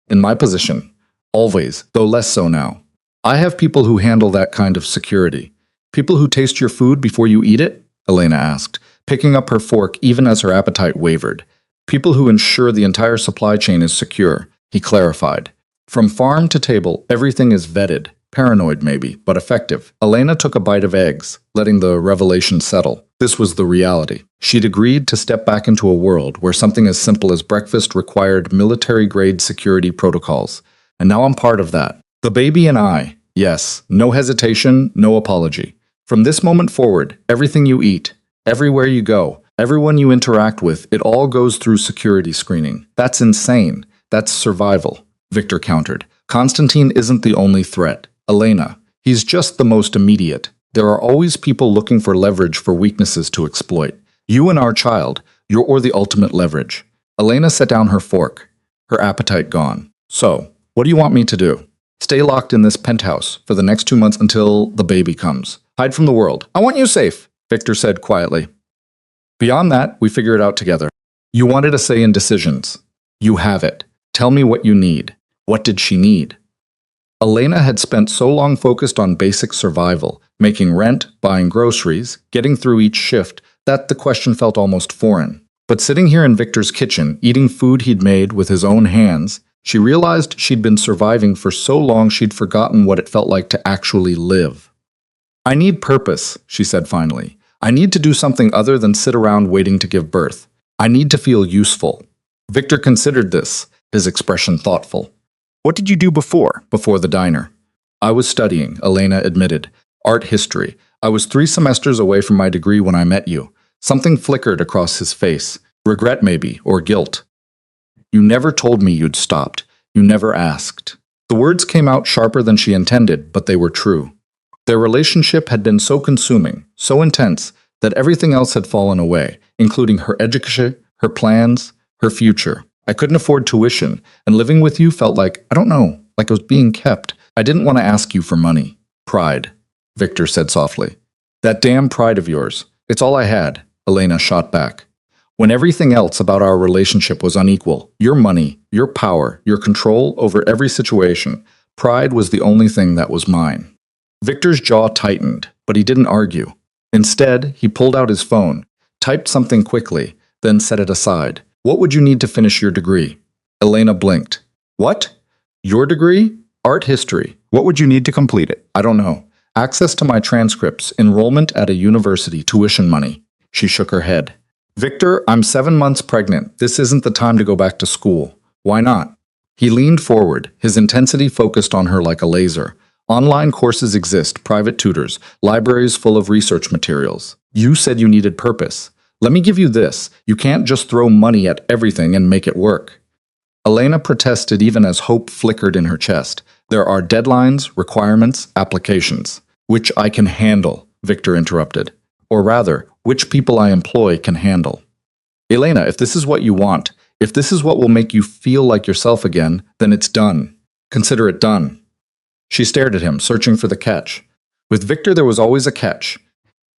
"In my position, always, though less so now. I have people who handle that kind of security." "People who taste your food before you eat it?" Elena asked, picking up her fork even as her appetite wavered. "People who ensure the entire supply chain is secure," he clarified. "From farm to table, everything is vetted. Paranoid maybe, but effective." Elena took a bite of eggs, letting the revelation settle. This was the reality. She'd agreed to step back into a world where something as simple as breakfast required military-grade security protocols. And now I'm part of that. The baby and I. Yes, no hesitation, no apology. From this moment forward, everything you eat, everywhere you go, everyone you interact with, it all goes through security screening. That's insane. That's survival," Victor countered, Constantine isn't the only threat. Elena, he's just the most immediate. There are always people looking for leverage for weaknesses to exploit. You and our child, you're the ultimate leverage. Elena set down her fork, her appetite gone. So, what do you want me to do? Stay locked in this penthouse for the next 2 months until the baby comes. Hide from the world. I want you safe, Victor said quietly. Beyond that, we figure it out together. You wanted a say in decisions. You have it. Tell me what you need. What did she need? Elena had spent so long focused on basic survival, making rent, buying groceries, getting through each shift, that the question felt almost foreign. But sitting here in Victor's kitchen, eating food he'd made with his own hands, she realized she'd been surviving for so long she'd forgotten what it felt like to actually live. I need purpose, she said finally. I need to do something other than sit around waiting to give birth. I need to feel useful. Victor considered this, his expression thoughtful. What did you do before the diner? I was studying, Elena admitted. Art history. I was 3 semesters away from my degree when I met you. Something flickered across his face. Regret maybe, or guilt. You never told me you'd stopped. You never asked. The words came out sharper than she intended, but they were true. Their relationship had been so consuming, so intense, that everything else had fallen away, including her education, her plans, her future. I couldn't afford tuition, and living with you felt like, I don't know, like I was being kept. I didn't want to ask you for money. Pride, Victor said softly. That damn pride of yours. It's all I had, Elena shot back. When everything else about our relationship was unequal, your money, your power, your control over every situation, pride was the only thing that was mine. Victor's jaw tightened, but he didn't argue. Instead, he pulled out his phone, typed something quickly, then set it aside. What would you need to finish your degree? Elena blinked. What? Your degree? Art history. What would you need to complete it? I don't know. Access to my transcripts, enrollment at a university, tuition money. She shook her head. Victor, I'm 7 months pregnant. This isn't the time to go back to school. Why not? He leaned forward, his intensity focused on her like a laser. Online courses exist, private tutors, libraries full of research materials. You said you needed purpose. Let me give you this. You can't just throw money at everything and make it work. Elena protested even as hope flickered in her chest. There are deadlines, requirements, applications. Which I can handle, Victor interrupted. Or rather, which people I employ can handle. Elena, if this is what you want, if this is what will make you feel like yourself again, then it's done. Consider it done. She stared at him, searching for the catch. With Victor, there was always a catch.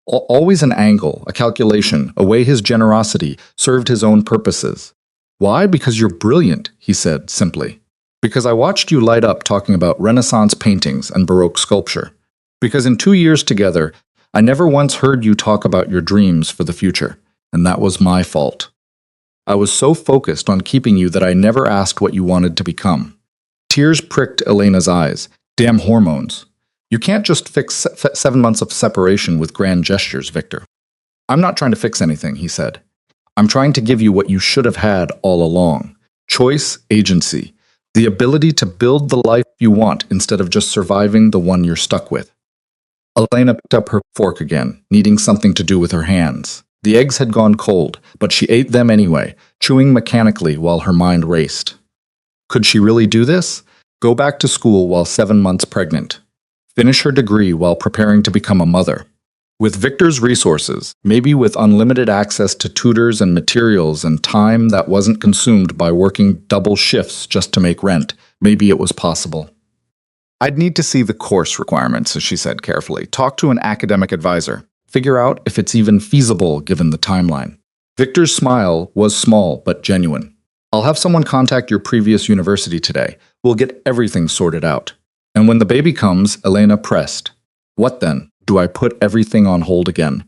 Always an angle, a calculation, a way his generosity served his own purposes. Why? Because you're brilliant, he said simply. Because I watched you light up talking about Renaissance paintings and Baroque sculpture. Because in 2 years together, I never once heard you talk about your dreams for the future, and that was my fault. I was so focused on keeping you that I never asked what you wanted to become. Tears pricked Elena's eyes. Damn hormones. You can't just fix 7 months of separation with grand gestures, Victor. I'm not trying to fix anything, he said. I'm trying to give you what you should have had all along. Choice, agency. The ability to build the life you want instead of just surviving the one you're stuck with. Elena picked up her fork again, needing something to do with her hands. The eggs had gone cold, but she ate them anyway, chewing mechanically while her mind raced. Could she really do this? Go back to school while 7 months pregnant. Finish her degree while preparing to become a mother. With Victor's resources, maybe with unlimited access to tutors and materials and time that wasn't consumed by working double shifts just to make rent, maybe it was possible. I'd need to see the course requirements, as she said carefully. Talk to an academic advisor. Figure out if it's even feasible given the timeline. Victor's smile was small but genuine. I'll have someone contact your previous university today. We'll get everything sorted out. And when the baby comes, Elena pressed. What then? Do I put everything on hold again?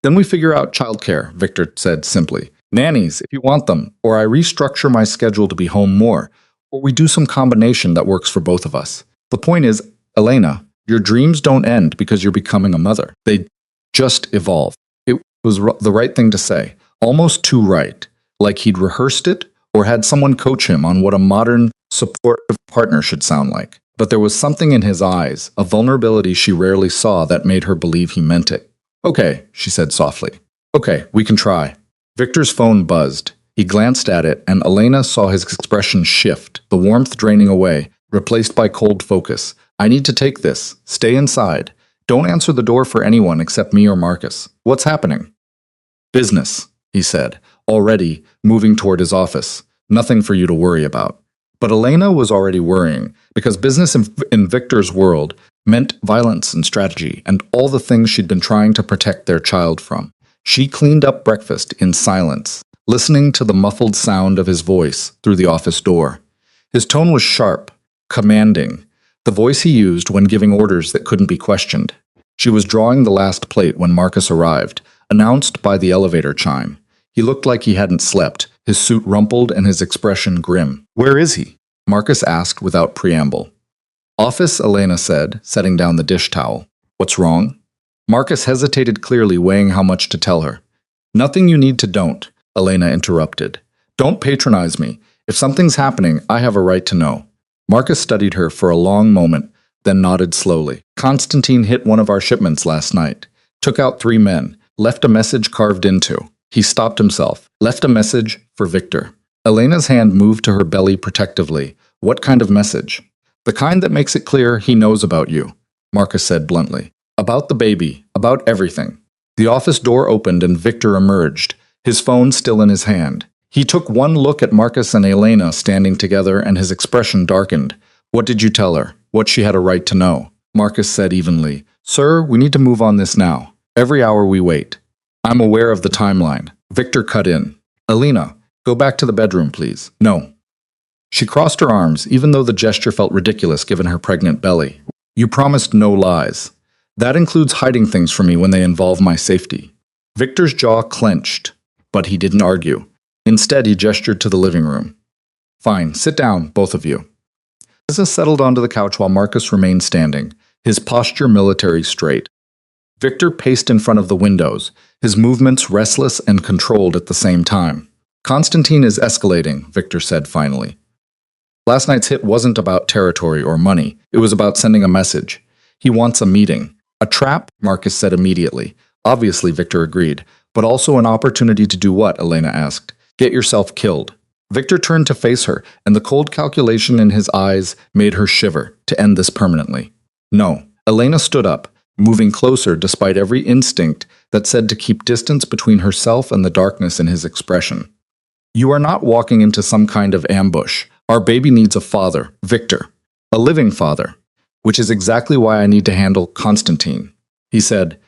Then we figure out childcare, Victor said simply. Nannies, if you want them, or I restructure my schedule to be home more, or we do some combination that works for both of us. The point is, Elena, your dreams don't end because you're becoming a mother. They just evolve. It was the right thing to say, almost too right, like he'd rehearsed it or had someone coach him on what a modern, supportive partner should sound like. But there was something in his eyes, a vulnerability she rarely saw that made her believe he meant it. Okay, she said softly. Okay, we can try. Victor's phone buzzed. He glanced at it, and Elena saw his expression shift, the warmth draining away, replaced by cold focus. I need to take this. Stay inside. Don't answer the door for anyone except me or Marcus. What's happening? Business, he said, already moving toward his office. Nothing for you to worry about. But Elena was already worrying, because business in Victor's world meant violence and strategy and all the things she'd been trying to protect their child from. She cleaned up breakfast in silence, listening to the muffled sound of his voice through the office door. His tone was sharp, commanding, the voice he used when giving orders that couldn't be questioned. She was drawing the last plate when Marcus arrived, announced by the elevator chime. He looked like he hadn't slept, his suit rumpled and his expression grim. Where is he? Marcus asked without preamble. Office, Elena said, setting down the dish towel. What's wrong? Marcus hesitated, clearly weighing how much to tell her. Nothing you need to don't, Elena interrupted. Don't patronize me. If something's happening, I have a right to know. Marcus studied her for a long moment, then nodded slowly. Constantine hit one of our shipments last night. Took out 3 men. Left a message carved into. He stopped himself. Left a message for Victor. Elena's hand moved to her belly protectively. What kind of message? The kind that makes it clear he knows about you, Marcus said bluntly. About the baby. About everything. The office door opened and Victor emerged, his phone still in his hand. He took one look at Marcus and Elena standing together and his expression darkened. What did you tell her? What she had a right to know? Marcus said evenly. Sir, we need to move on this now. Every hour we wait. I'm aware of the timeline. Victor cut in. Elena, go back to the bedroom, please. No. She crossed her arms, even though the gesture felt ridiculous given her pregnant belly. You promised no lies. That includes hiding things from me when they involve my safety. Victor's jaw clenched, but he didn't argue. Instead, he gestured to the living room. Fine, sit down, both of you. Liza settled onto the couch while Marcus remained standing, his posture military straight. Victor paced in front of the windows, his movements restless and controlled at the same time. Constantine is escalating, Victor said finally. Last night's hit wasn't about territory or money, it was about sending a message. He wants a meeting. A trap, Marcus said immediately. Obviously, Victor agreed, but also an opportunity to do what, Elena asked. Get yourself killed. Victor turned to face her, and the cold calculation in his eyes made her shiver, to end this permanently. No. Elena stood up, moving closer despite every instinct that said to keep distance between herself and the darkness in his expression. You are not walking into some kind of ambush. Our baby needs a father, Victor. A living father. Which is exactly why I need to handle Constantine. He said,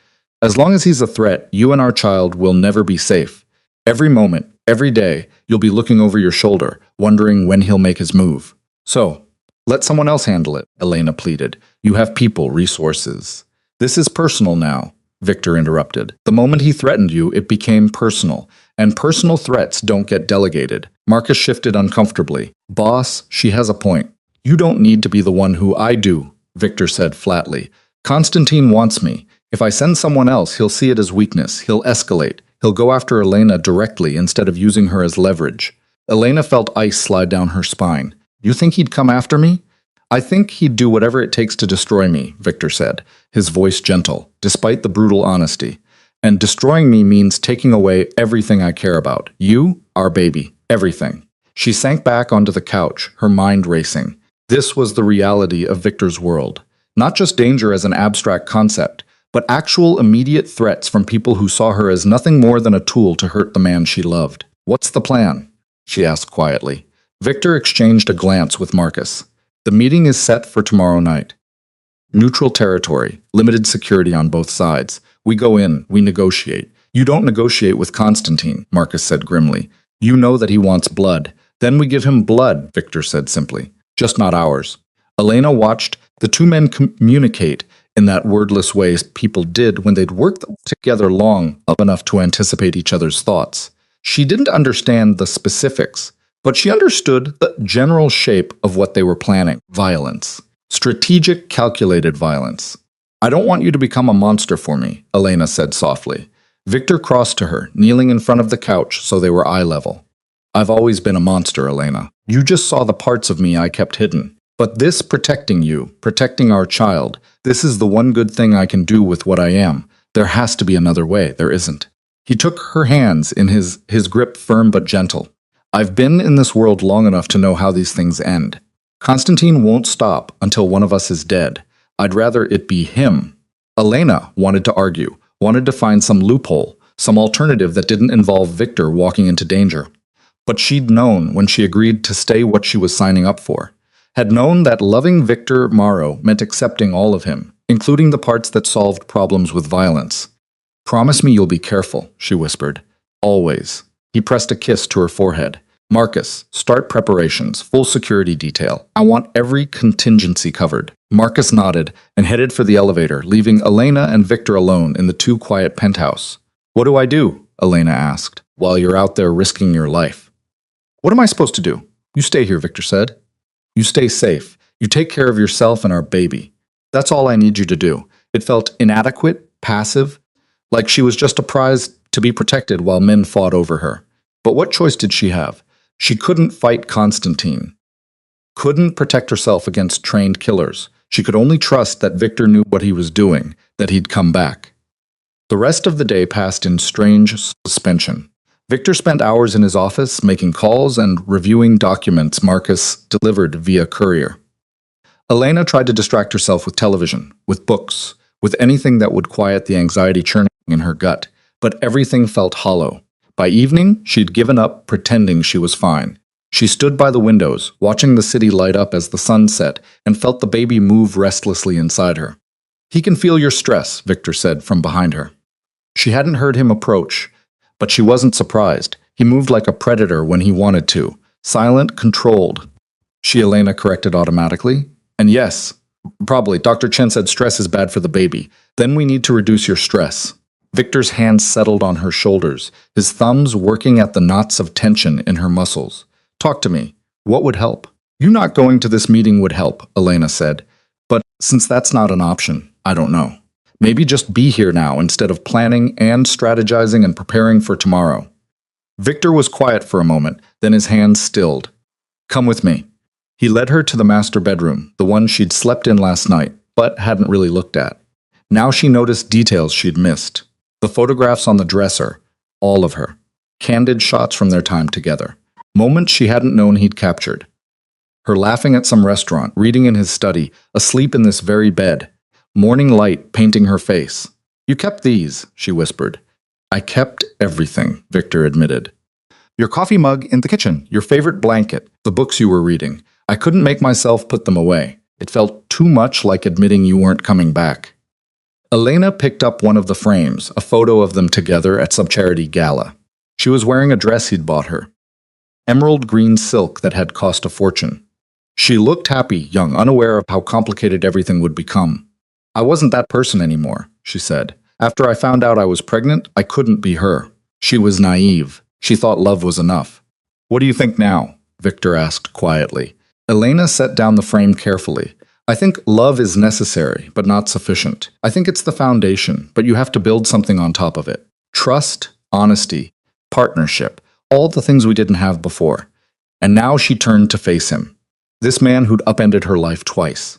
as long as he's a threat, you and our child will never be safe. Every moment, every day, you'll be looking over your shoulder, wondering when he'll make his move. So, let someone else handle it, Elena pleaded. You have people, resources. This is personal now, Victor interrupted. The moment he threatened you, it became personal, and personal threats don't get delegated. Marcus shifted uncomfortably. Boss, she has a point. You don't need to be the one who I do, Victor said flatly. Constantine wants me. If I send someone else, he'll see it as weakness. He'll escalate. He'll go after Elena directly instead of using her as leverage. Elena felt ice slide down her spine. You think he'd come after me? I think he'd do whatever it takes to destroy me, Victor said, his voice gentle, despite the brutal honesty. And destroying me means taking away everything I care about. You, our baby, everything. She sank back onto the couch, her mind racing. This was the reality of Victor's world. Not just danger as an abstract concept, but actual immediate threats from people who saw her as nothing more than a tool to hurt the man she loved. What's the plan? She asked quietly. Victor exchanged a glance with Marcus. The meeting is set for tomorrow night. Neutral territory, limited security on both sides. We go in, we negotiate. You don't negotiate with Constantine, Marcus said grimly. You know that he wants blood. Then we give him blood, Victor said simply. Just not ours. Elena watched the two men communicate in that wordless way people did when they'd worked together long enough to anticipate each other's thoughts. She didn't understand the specifics, but she understood the general shape of what they were planning. Violence. Strategic, calculated violence. I don't want you to become a monster for me, Elena said softly. Victor crossed to her, kneeling in front of the couch so they were eye level. I've always been a monster, Elena. You just saw the parts of me I kept hidden. But this protecting you, protecting our child, this is the one good thing I can do with what I am. There has to be another way. There isn't. He took her hands in his grip firm but gentle. I've been in this world long enough to know how these things end. Constantine won't stop until one of us is dead. I'd rather it be him. Elena wanted to argue, wanted to find some loophole, some alternative that didn't involve Victor walking into danger. But she'd known when she agreed to stay what she was signing up for. Had known that loving Victor Morrow meant accepting all of him, including the parts that solved problems with violence. "Promise me you'll be careful," she whispered. "Always." He pressed a kiss to her forehead. "Marcus, start preparations, full security detail. I want every contingency covered." Marcus nodded and headed for the elevator, leaving Elena and Victor alone in the too quiet penthouse. "What do I do?" Elena asked, "while you're out there risking your life?" "What am I supposed to do?" "You stay here," Victor said. "You stay safe. You take care of yourself and our baby. That's all I need you to do." It felt inadequate, passive, like she was just a prize to be protected while men fought over her. But what choice did she have? She couldn't fight Constantine. Couldn't protect herself against trained killers. She could only trust that Victor knew what he was doing, that he'd come back. The rest of the day passed in strange suspension. Victor spent hours in his office making calls and reviewing documents Marcus delivered via courier. Elena tried to distract herself with television, with books, with anything that would quiet the anxiety churning in her gut, but everything felt hollow. By evening, she'd given up pretending she was fine. She stood by the windows, watching the city light up as the sun set, and felt the baby move restlessly inside her. "He can feel your stress," Victor said from behind her. She hadn't heard him approach, but she wasn't surprised. He moved like a predator when he wanted to. Silent, controlled. Elena corrected automatically. "And yes, probably, Dr. Chen said stress is bad for the baby. Then we need to reduce your stress." Victor's hands settled on her shoulders, his thumbs working at the knots of tension in her muscles. "Talk to me. What would help?" "You not going to this meeting would help," Elena said. "But since that's not an option, I don't know. Maybe just be here now instead of planning and strategizing and preparing for tomorrow." Victor was quiet for a moment, then his hands stilled. "Come with me." He led her to the master bedroom, the one she'd slept in last night, but hadn't really looked at. Now she noticed details she'd missed. The photographs on the dresser, all of her. Candid shots from their time together. Moments she hadn't known he'd captured. Her laughing at some restaurant, reading in his study, asleep in this very bed. Morning light painting her face. "You kept these," she whispered. "I kept everything," Victor admitted. "Your coffee mug in the kitchen, your favorite blanket, the books you were reading. I couldn't make myself put them away. It felt too much like admitting you weren't coming back." Elena picked up one of the frames, a photo of them together at some charity gala. She was wearing a dress he'd bought her. Emerald green silk that had cost a fortune. She looked happy, young, unaware of how complicated everything would become. "I wasn't that person anymore," she said. "After I found out I was pregnant, I couldn't be her." She was naive. She thought love was enough. "What do you think now?" Victor asked quietly. Elena set down the frame carefully. "I think love is necessary, but not sufficient. I think it's the foundation, but you have to build something on top of it. Trust, honesty, partnership, all the things we didn't have before." And now she turned to face him. This man who'd upended her life twice.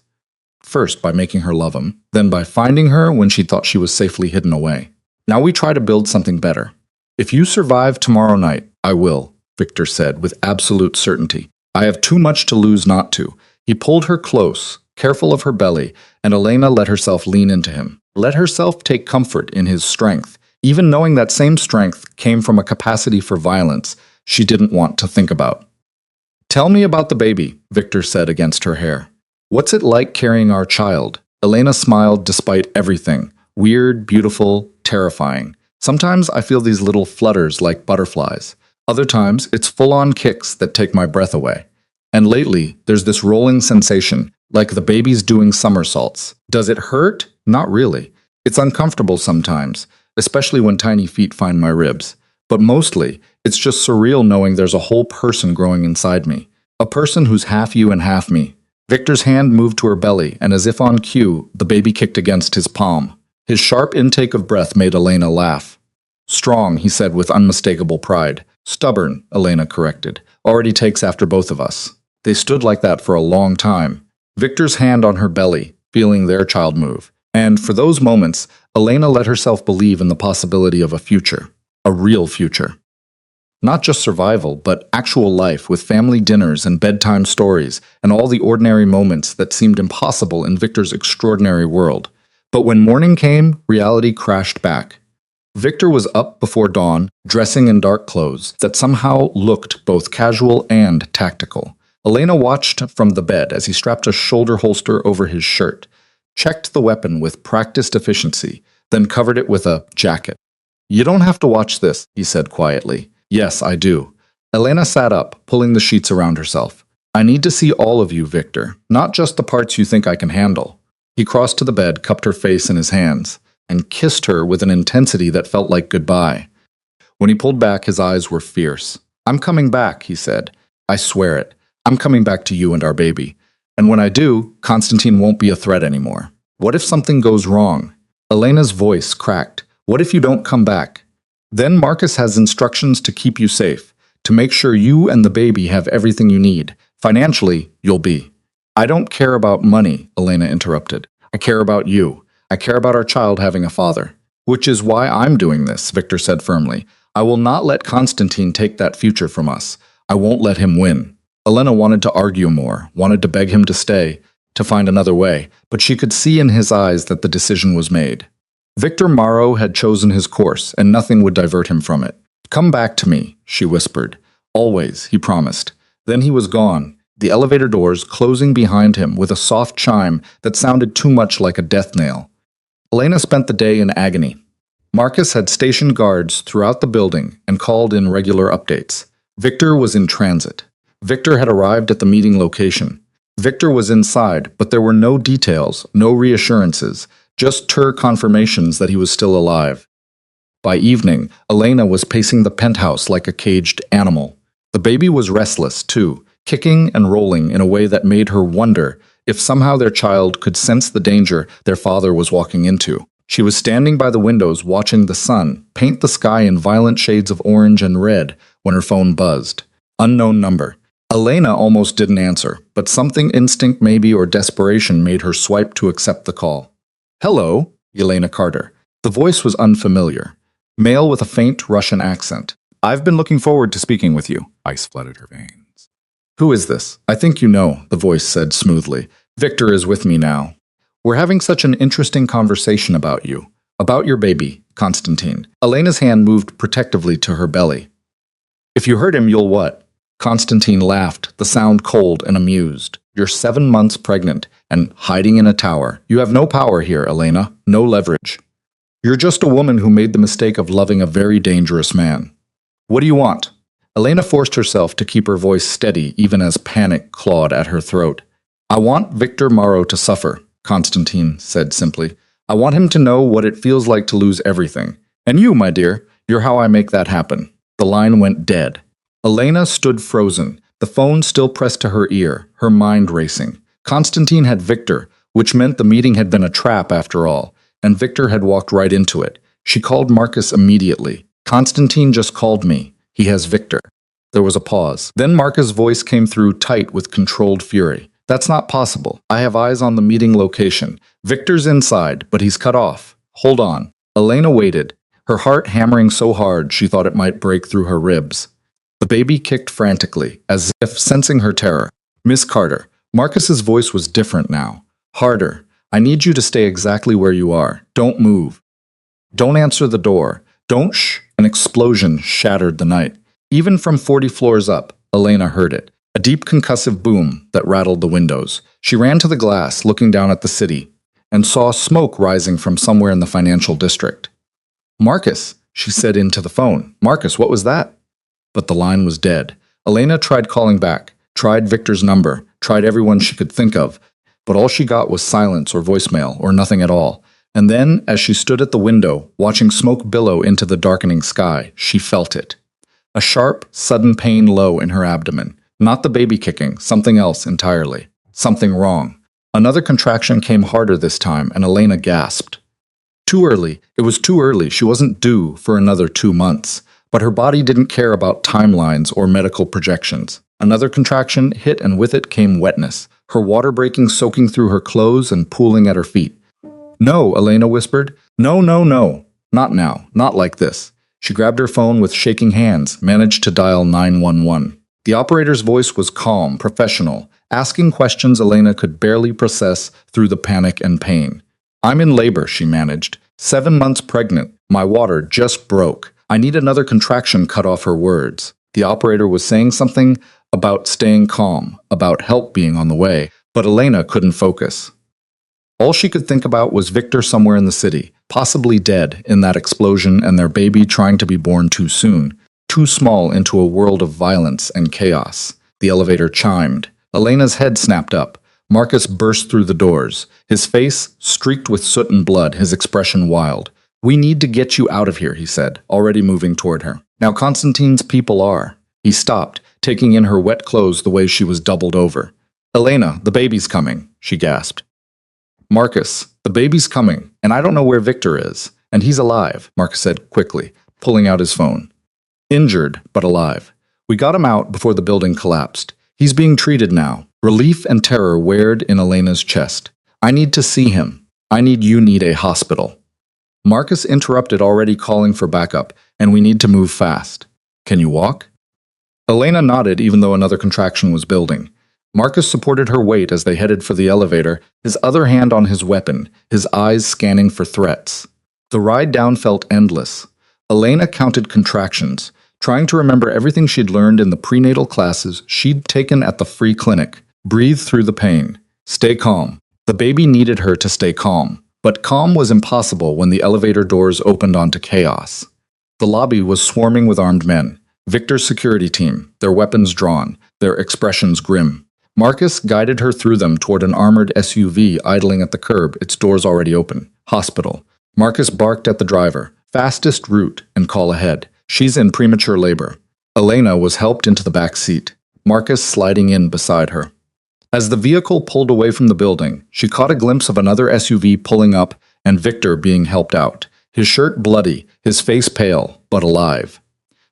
First by making her love him, then by finding her when she thought she was safely hidden away. "Now we try to build something better. If you survive tomorrow night, I will," Victor said with absolute certainty. "I have too much to lose not to." He pulled her close, careful of her belly, and Elena let herself lean into him. Let herself take comfort in his strength, even knowing that same strength came from a capacity for violence she didn't want to think about. "Tell me about the baby," Victor said against her hair. "What's it like carrying our child?" Elena smiled despite everything. Weird, beautiful, terrifying. "Sometimes I feel these little flutters like butterflies. Other times, it's full-on kicks that take my breath away. And lately, there's this rolling sensation, like the baby's doing somersaults. Does it hurt? Not really. It's uncomfortable sometimes, especially when tiny feet find my ribs. But mostly, it's just surreal knowing there's a whole person growing inside me. A person who's half you and half me." Victor's hand moved to her belly, and as if on cue, the baby kicked against his palm. His sharp intake of breath made Elena laugh. "Strong," he said with unmistakable pride. "Stubborn," Elena corrected. "Already takes after both of us." They stood like that for a long time. Victor's hand on her belly, feeling their child move. And for those moments, Elena let herself believe in the possibility of a future. A real future. Not just survival, but actual life with family dinners and bedtime stories and all the ordinary moments that seemed impossible in Victor's extraordinary world. But when morning came, reality crashed back. Victor was up before dawn, dressing in dark clothes that somehow looked both casual and tactical. Elena watched from the bed as he strapped a shoulder holster over his shirt, checked the weapon with practiced efficiency, then covered it with a jacket. "You don't have to watch this," he said quietly. "Yes, I do." Elena sat up, pulling the sheets around herself. "I need to see all of you, Victor, not just the parts you think I can handle." He crossed to the bed, cupped her face in his hands, and kissed her with an intensity that felt like goodbye. When he pulled back, his eyes were fierce. "I'm coming back," he said. "I swear it. I'm coming back to you and our baby. And when I do, Constantine won't be a threat anymore. What if something goes wrong?" Elena's voice cracked. "What if you don't come back? Then Marcus has instructions to keep you safe, to make sure you and the baby have everything you need. Financially, you'll be." "I don't care about money," Elena interrupted. "I care about you. I care about our child having a father." "Which is why I'm doing this," Victor said firmly. "I will not let Constantine take that future from us. I won't let him win." Elena wanted to argue more, wanted to beg him to stay, to find another way, but she could see in his eyes that the decision was made. Victor Morrow had chosen his course, and nothing would divert him from it. "Come back to me," she whispered. "Always," he promised. Then he was gone, the elevator doors closing behind him with a soft chime that sounded too much like a death knell. Elena spent the day in agony. Marcus had stationed guards throughout the building and called in regular updates. Victor was in transit. Victor had arrived at the meeting location. Victor was inside, but there were no details, no reassurances, just confirmations that he was still alive. By evening, Elena was pacing the penthouse like a caged animal. The baby was restless, too, kicking and rolling in a way that made her wonder if somehow their child could sense the danger their father was walking into. She was standing by the windows watching the sun paint the sky in violent shades of orange and red when her phone buzzed. Unknown number. Elena almost didn't answer, but something instinct maybe or desperation made her swipe to accept the call. "Hello," Elena Carter. The voice was unfamiliar. Male with a faint Russian accent. "I've been looking forward to speaking with you." Ice flooded her veins. "Who is this?" "I think you know," the voice said smoothly. "Victor is with me now. We're having such an interesting conversation about you. About your baby, Constantine." Elena's hand moved protectively to her belly. "If you hurt him, you'll what?" Constantine laughed, the sound cold and amused. "You're 7 months pregnant and hiding in a tower. You have no power here, Elena, no leverage. You're just a woman who made the mistake of loving a very dangerous man. What do you want?" Elena forced herself to keep her voice steady even as panic clawed at her throat. "I want Victor Morrow to suffer," Constantine said simply. "I want him to know what it feels like to lose everything. And you, my dear, you're how I make that happen." The line went dead. Elena stood frozen, the phone still pressed to her ear, her mind racing. Constantine had Victor, which meant the meeting had been a trap after all, and Victor had walked right into it. She called Marcus immediately. "Constantine just called me. He has Victor." There was a pause. Then Marcus' voice came through tight with controlled fury. "That's not possible. I have eyes on the meeting location. Victor's inside, but he's cut off. Hold on." Elena waited, her heart hammering so hard she thought it might break through her ribs. The baby kicked frantically, as if sensing her terror. "Miss Carter." Marcus's voice was different now. Harder. "I need you to stay exactly where you are. Don't move. Don't answer the door. Don't shh." An explosion shattered the night. Even from 40 floors up, Elena heard it. A deep concussive boom that rattled the windows. She ran to the glass, looking down at the city, and saw smoke rising from somewhere in the financial district. "Marcus," she said into the phone. "Marcus, what was that?" But the line was dead. Elena tried calling back, tried Victor's number, tried everyone she could think of, but all she got was silence or voicemail or nothing at all. And then, as she stood at the window, watching smoke billow into the darkening sky, she felt it. A sharp, sudden pain low in her abdomen. Not the baby kicking, something else entirely. Something wrong. Another contraction came harder this time, and Elena gasped. Too early. It was too early. She wasn't due for another 2 months. But her body didn't care about timelines or medical projections. Another contraction hit, and with it came wetness, her water breaking, soaking through her clothes and pooling at her feet. "No," Elena whispered. "No, no, no. Not now. Not like this. She grabbed her phone with shaking hands, managed to dial 911. The operator's voice was calm, professional, asking questions Elena could barely process through the panic and pain. "I'm in labor," she managed. 7 months pregnant. My water just broke. I need another contraction cut off her words. The operator was saying something about staying calm, about help being on the way, but Elena couldn't focus. All she could think about was Victor somewhere in the city, possibly dead in that explosion, and their baby trying to be born too soon, too small into a world of violence and chaos. The elevator chimed. Elena's head snapped up. Marcus burst through the doors, his face streaked with soot and blood, his expression wild. "We need to get you out of here," he said, already moving toward her. "Now Constantine's people are." He stopped, taking in her wet clothes the way she was doubled over. "Elena, the baby's coming," she gasped. "Marcus, the baby's coming, and I don't know where Victor is. And he's alive," Marcus said quickly, pulling out his phone. "Injured, but alive. We got him out before the building collapsed. He's being treated now." Relief and terror wared in Elena's chest. "I need to see him. You need a hospital." Marcus interrupted, already calling for backup, "And we need to move fast. Can you walk?" Elena nodded, even though another contraction was building. Marcus supported her weight as they headed for the elevator, his other hand on his weapon, his eyes scanning for threats. The ride down felt endless. Elena counted contractions, trying to remember everything she'd learned in the prenatal classes she'd taken at the free clinic. Breathe through the pain. Stay calm. The baby needed her to stay calm. But calm was impossible when the elevator doors opened onto chaos. The lobby was swarming with armed men. Victor's security team, their weapons drawn, their expressions grim. Marcus guided her through them toward an armored SUV idling at the curb, its doors already open. Hospital. Marcus barked at the driver. "Fastest route, and call ahead. She's in premature labor." Elena was helped into the back seat, Marcus sliding in beside her. As the vehicle pulled away from the building, she caught a glimpse of another SUV pulling up and Victor being helped out, his shirt bloody, his face pale, but alive.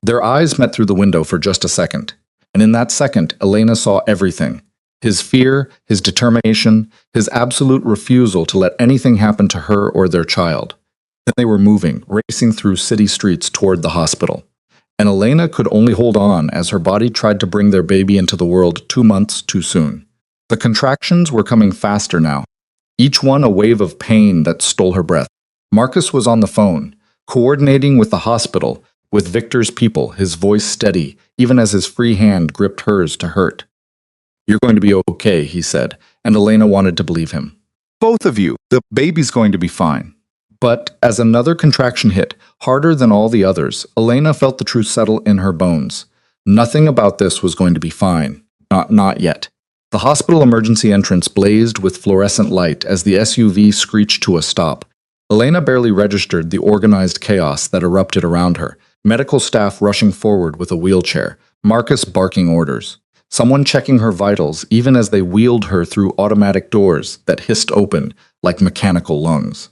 Their eyes met through the window for just a second, and in that second, Elena saw everything. His fear, his determination, his absolute refusal to let anything happen to her or their child. Then they were moving, racing through city streets toward the hospital. And Elena could only hold on as her body tried to bring their baby into the world 2 months too soon. The contractions were coming faster now, each one a wave of pain that stole her breath. Marcus was on the phone, coordinating with the hospital, with Victor's people, his voice steady, even as his free hand gripped hers to hurt. "You're going to be okay," he said, and Elena wanted to believe him. "Both of you, the baby's going to be fine." But as another contraction hit, harder than all the others, Elena felt the truth settle in her bones. Nothing about this was going to be fine. Not yet. The hospital emergency entrance blazed with fluorescent light as the SUV screeched to a stop. Elena barely registered the organized chaos that erupted around her. Medical staff rushing forward with a wheelchair, Marcus barking orders. Someone checking her vitals even as they wheeled her through automatic doors that hissed open like mechanical lungs.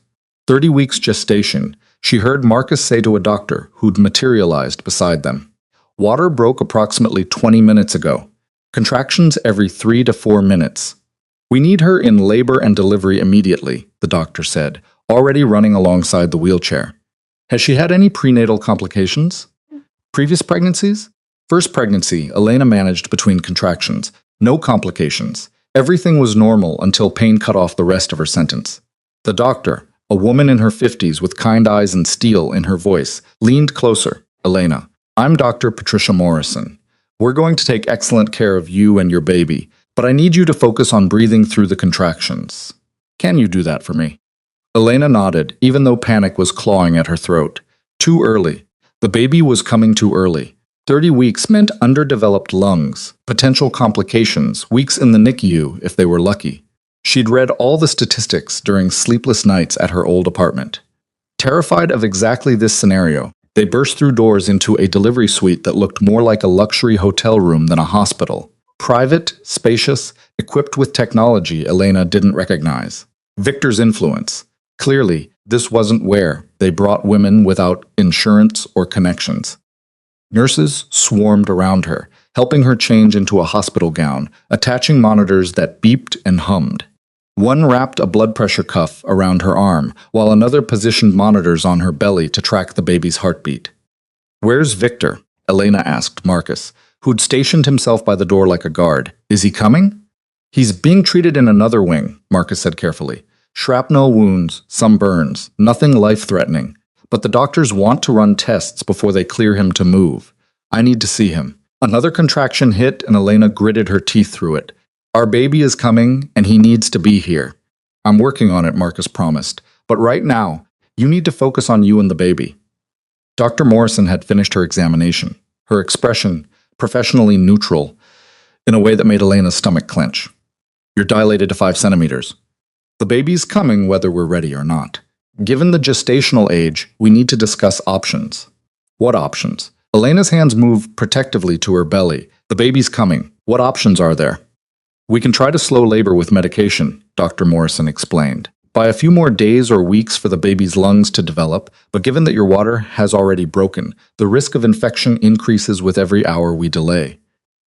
30 weeks gestation, she heard Marcus say to a doctor who'd materialized beside them. "Water broke approximately 20 minutes ago. Contractions every 3 to 4 minutes. We need her in labor and delivery immediately," the doctor said, already running alongside the wheelchair. "Has she had any prenatal complications? Previous pregnancies?" First pregnancy, Elena managed between contractions. No complications. Everything was normal until pain cut off the rest of her sentence. The doctor, a woman in her 50s with kind eyes and steel in her voice, leaned closer. "Elena, I'm Dr. Patricia Morrison. We're going to take excellent care of you and your baby, but I need you to focus on breathing through the contractions. Can you do that for me?" Elena nodded, even though panic was clawing at her throat. Too early. The baby was coming too early. 30 weeks meant underdeveloped lungs, potential complications, weeks in the NICU if they were lucky. She'd read all the statistics during sleepless nights at her old apartment. Terrified of exactly this scenario, they burst through doors into a delivery suite that looked more like a luxury hotel room than a hospital. Private, spacious, equipped with technology Elena didn't recognize. Victor's influence. Clearly, this wasn't where they brought women without insurance or connections. Nurses swarmed around her, helping her change into a hospital gown, attaching monitors that beeped and hummed. One wrapped a blood pressure cuff around her arm, while another positioned monitors on her belly to track the baby's heartbeat. Where's Victor? Elena asked Marcus, who'd stationed himself by the door like a guard. Is he coming? He's being treated in another wing, Marcus said carefully. Shrapnel wounds, some burns, nothing life-threatening. But the doctors want to run tests before they clear him to move. I need to see him. Another contraction hit and Elena gritted her teeth through it. Our baby is coming and he needs to be here. I'm working on it, Marcus promised. But right now, you need to focus on you and the baby. Dr. Morrison had finished her examination, her expression professionally neutral, in a way that made Elena's stomach clench. You're dilated to 5 centimeters. The baby's coming whether we're ready or not. Given the gestational age, we need to discuss options. What options? Elena's hands moved protectively to her belly. The baby's coming. What options are there? We can try to slow labor with medication, Dr. Morrison explained. By a few more days or weeks for the baby's lungs to develop, but given that your water has already broken, the risk of infection increases with every hour we delay.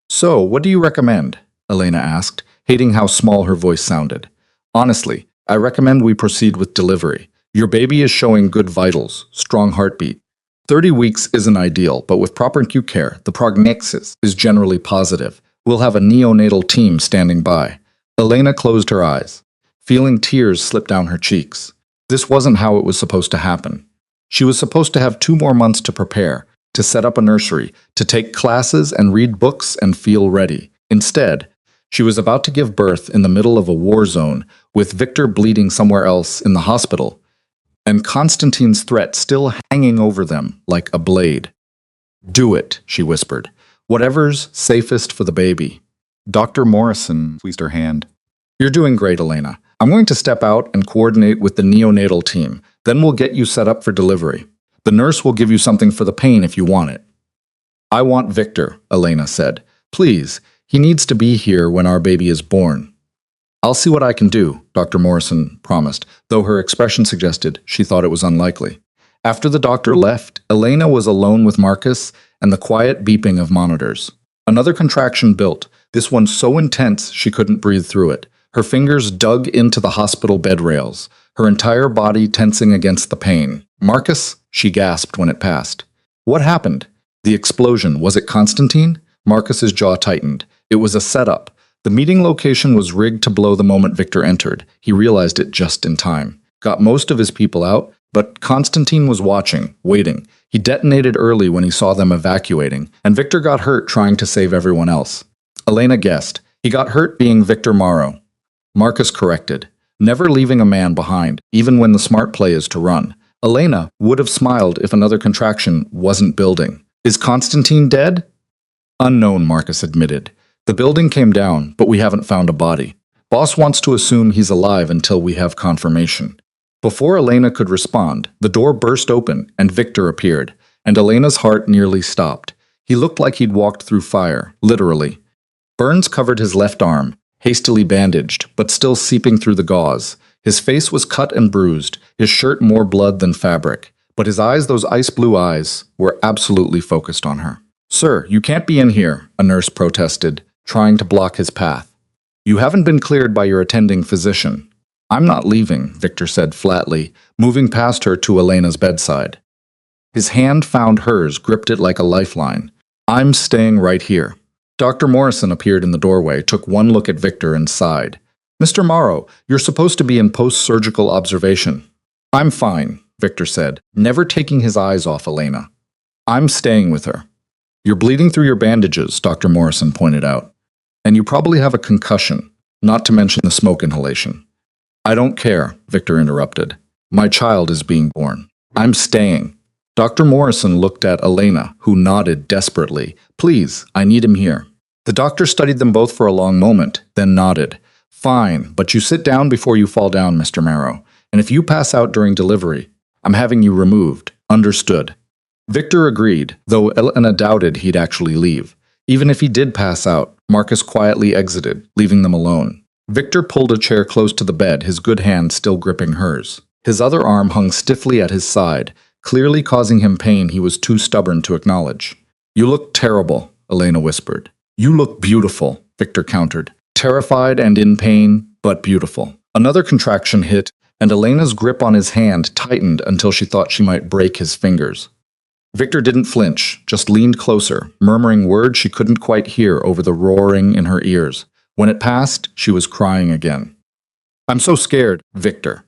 So, what do you recommend? Elena asked, hating how small her voice sounded. Honestly, I recommend we proceed with delivery. Your baby is showing good vitals, strong heartbeat. 30 weeks isn't ideal, but with proper acute care, the prognosis is generally positive. We'll have a neonatal team standing by. Elena closed her eyes, feeling tears slip down her cheeks. This wasn't how it was supposed to happen. She was supposed to have 2 more months to prepare, to set up a nursery, to take classes and read books and feel ready. Instead, she was about to give birth in the middle of a war zone, with Victor bleeding somewhere else in the hospital, and Constantine's threat still hanging over them like a blade. Do it, she whispered. Whatever's safest for the baby. Dr. Morrison squeezed her hand. You're doing great, Elena. I'm going to step out and coordinate with the neonatal team. Then we'll get you set up for delivery. The nurse will give you something for the pain if you want it. I want Victor, Elena said. Please, he needs to be here when our baby is born. I'll see what I can do, Dr. Morrison promised, though her expression suggested she thought it was unlikely. After the doctor left, Elena was alone with Marcus and the quiet beeping of monitors. Another contraction built, this one so intense she couldn't breathe through it. Her fingers dug into the hospital bed rails, her entire body tensing against the pain. Marcus, she gasped when it passed. What happened? The explosion, was it Constantine? Marcus's jaw tightened. It was a setup. The meeting location was rigged to blow the moment Victor entered. He realized it just in time. Got most of his people out, but Constantine was watching, waiting. He detonated early when he saw them evacuating, and Victor got hurt trying to save everyone else. Elena guessed. He got hurt being Victor Morrow. Marcus corrected, never leaving a man behind, even when the smart play is to run. Elena would have smiled if another contraction wasn't building. Is Constantine dead? Unknown, Marcus admitted. The building came down, but we haven't found a body. Boss wants to assume he's alive until we have confirmation. Before Elena could respond, the door burst open and Victor appeared, and Elena's heart nearly stopped. He looked like he'd walked through fire, literally. Burns covered his left arm, hastily bandaged, but still seeping through the gauze. His face was cut and bruised, his shirt more blood than fabric, but his eyes, those ice-blue eyes, were absolutely focused on her. Sir, you can't be in here, a nurse protested, trying to block his path. You haven't been cleared by your attending physician. I'm not leaving, Victor said flatly, moving past her to Elena's bedside. His hand found hers, gripped it like a lifeline. I'm staying right here. Dr. Morrison appeared in the doorway, took one look at Victor and sighed. Mr. Morrow, you're supposed to be in post-surgical observation. I'm fine, Victor said, never taking his eyes off Elena. I'm staying with her. You're bleeding through your bandages, Dr. Morrison pointed out. And you probably have a concussion, not to mention the smoke inhalation. I don't care, Victor interrupted. My child is being born. I'm staying. Dr. Morrison looked at Elena, who nodded desperately. Please, I need him here. The doctor studied them both for a long moment, then nodded. Fine, but you sit down before you fall down, Mr. Morrow. And if you pass out during delivery, I'm having you removed. Understood. Victor agreed, though Elena doubted he'd actually leave. Even if he did pass out, Marcus quietly exited, leaving them alone. Victor pulled a chair close to the bed, his good hand still gripping hers. His other arm hung stiffly at his side, clearly causing him pain he was too stubborn to acknowledge. You look terrible, Elena whispered. You look beautiful, Victor countered. Terrified and in pain, but beautiful. Another contraction hit, and Elena's grip on his hand tightened until she thought she might break his fingers. Victor didn't flinch, just leaned closer, murmuring words she couldn't quite hear over the roaring in her ears. When it passed, she was crying again. I'm so scared, Victor.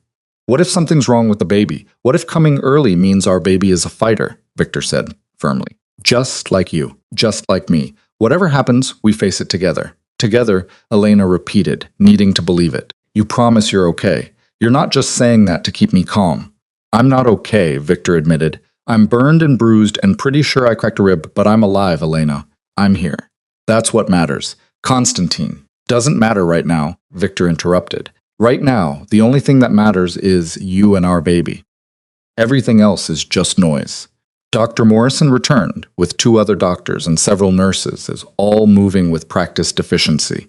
What if something's wrong with the baby? What if coming early means our baby is a fighter? Victor said, firmly. Just like you, just like me. Whatever happens, we face it together. Together, Elena repeated, needing to believe it. You promise you're okay. You're not just saying that to keep me calm. I'm not okay, Victor admitted. I'm burned and bruised and pretty sure I cracked a rib, but I'm alive, Elena. I'm here. That's what matters. Constantine. Doesn't matter right now, Victor interrupted. Right now, the only thing that matters is you and our baby. Everything else is just noise. Dr. Morrison returned, with 2 other doctors and several nurses, as all moving with practiced efficiency.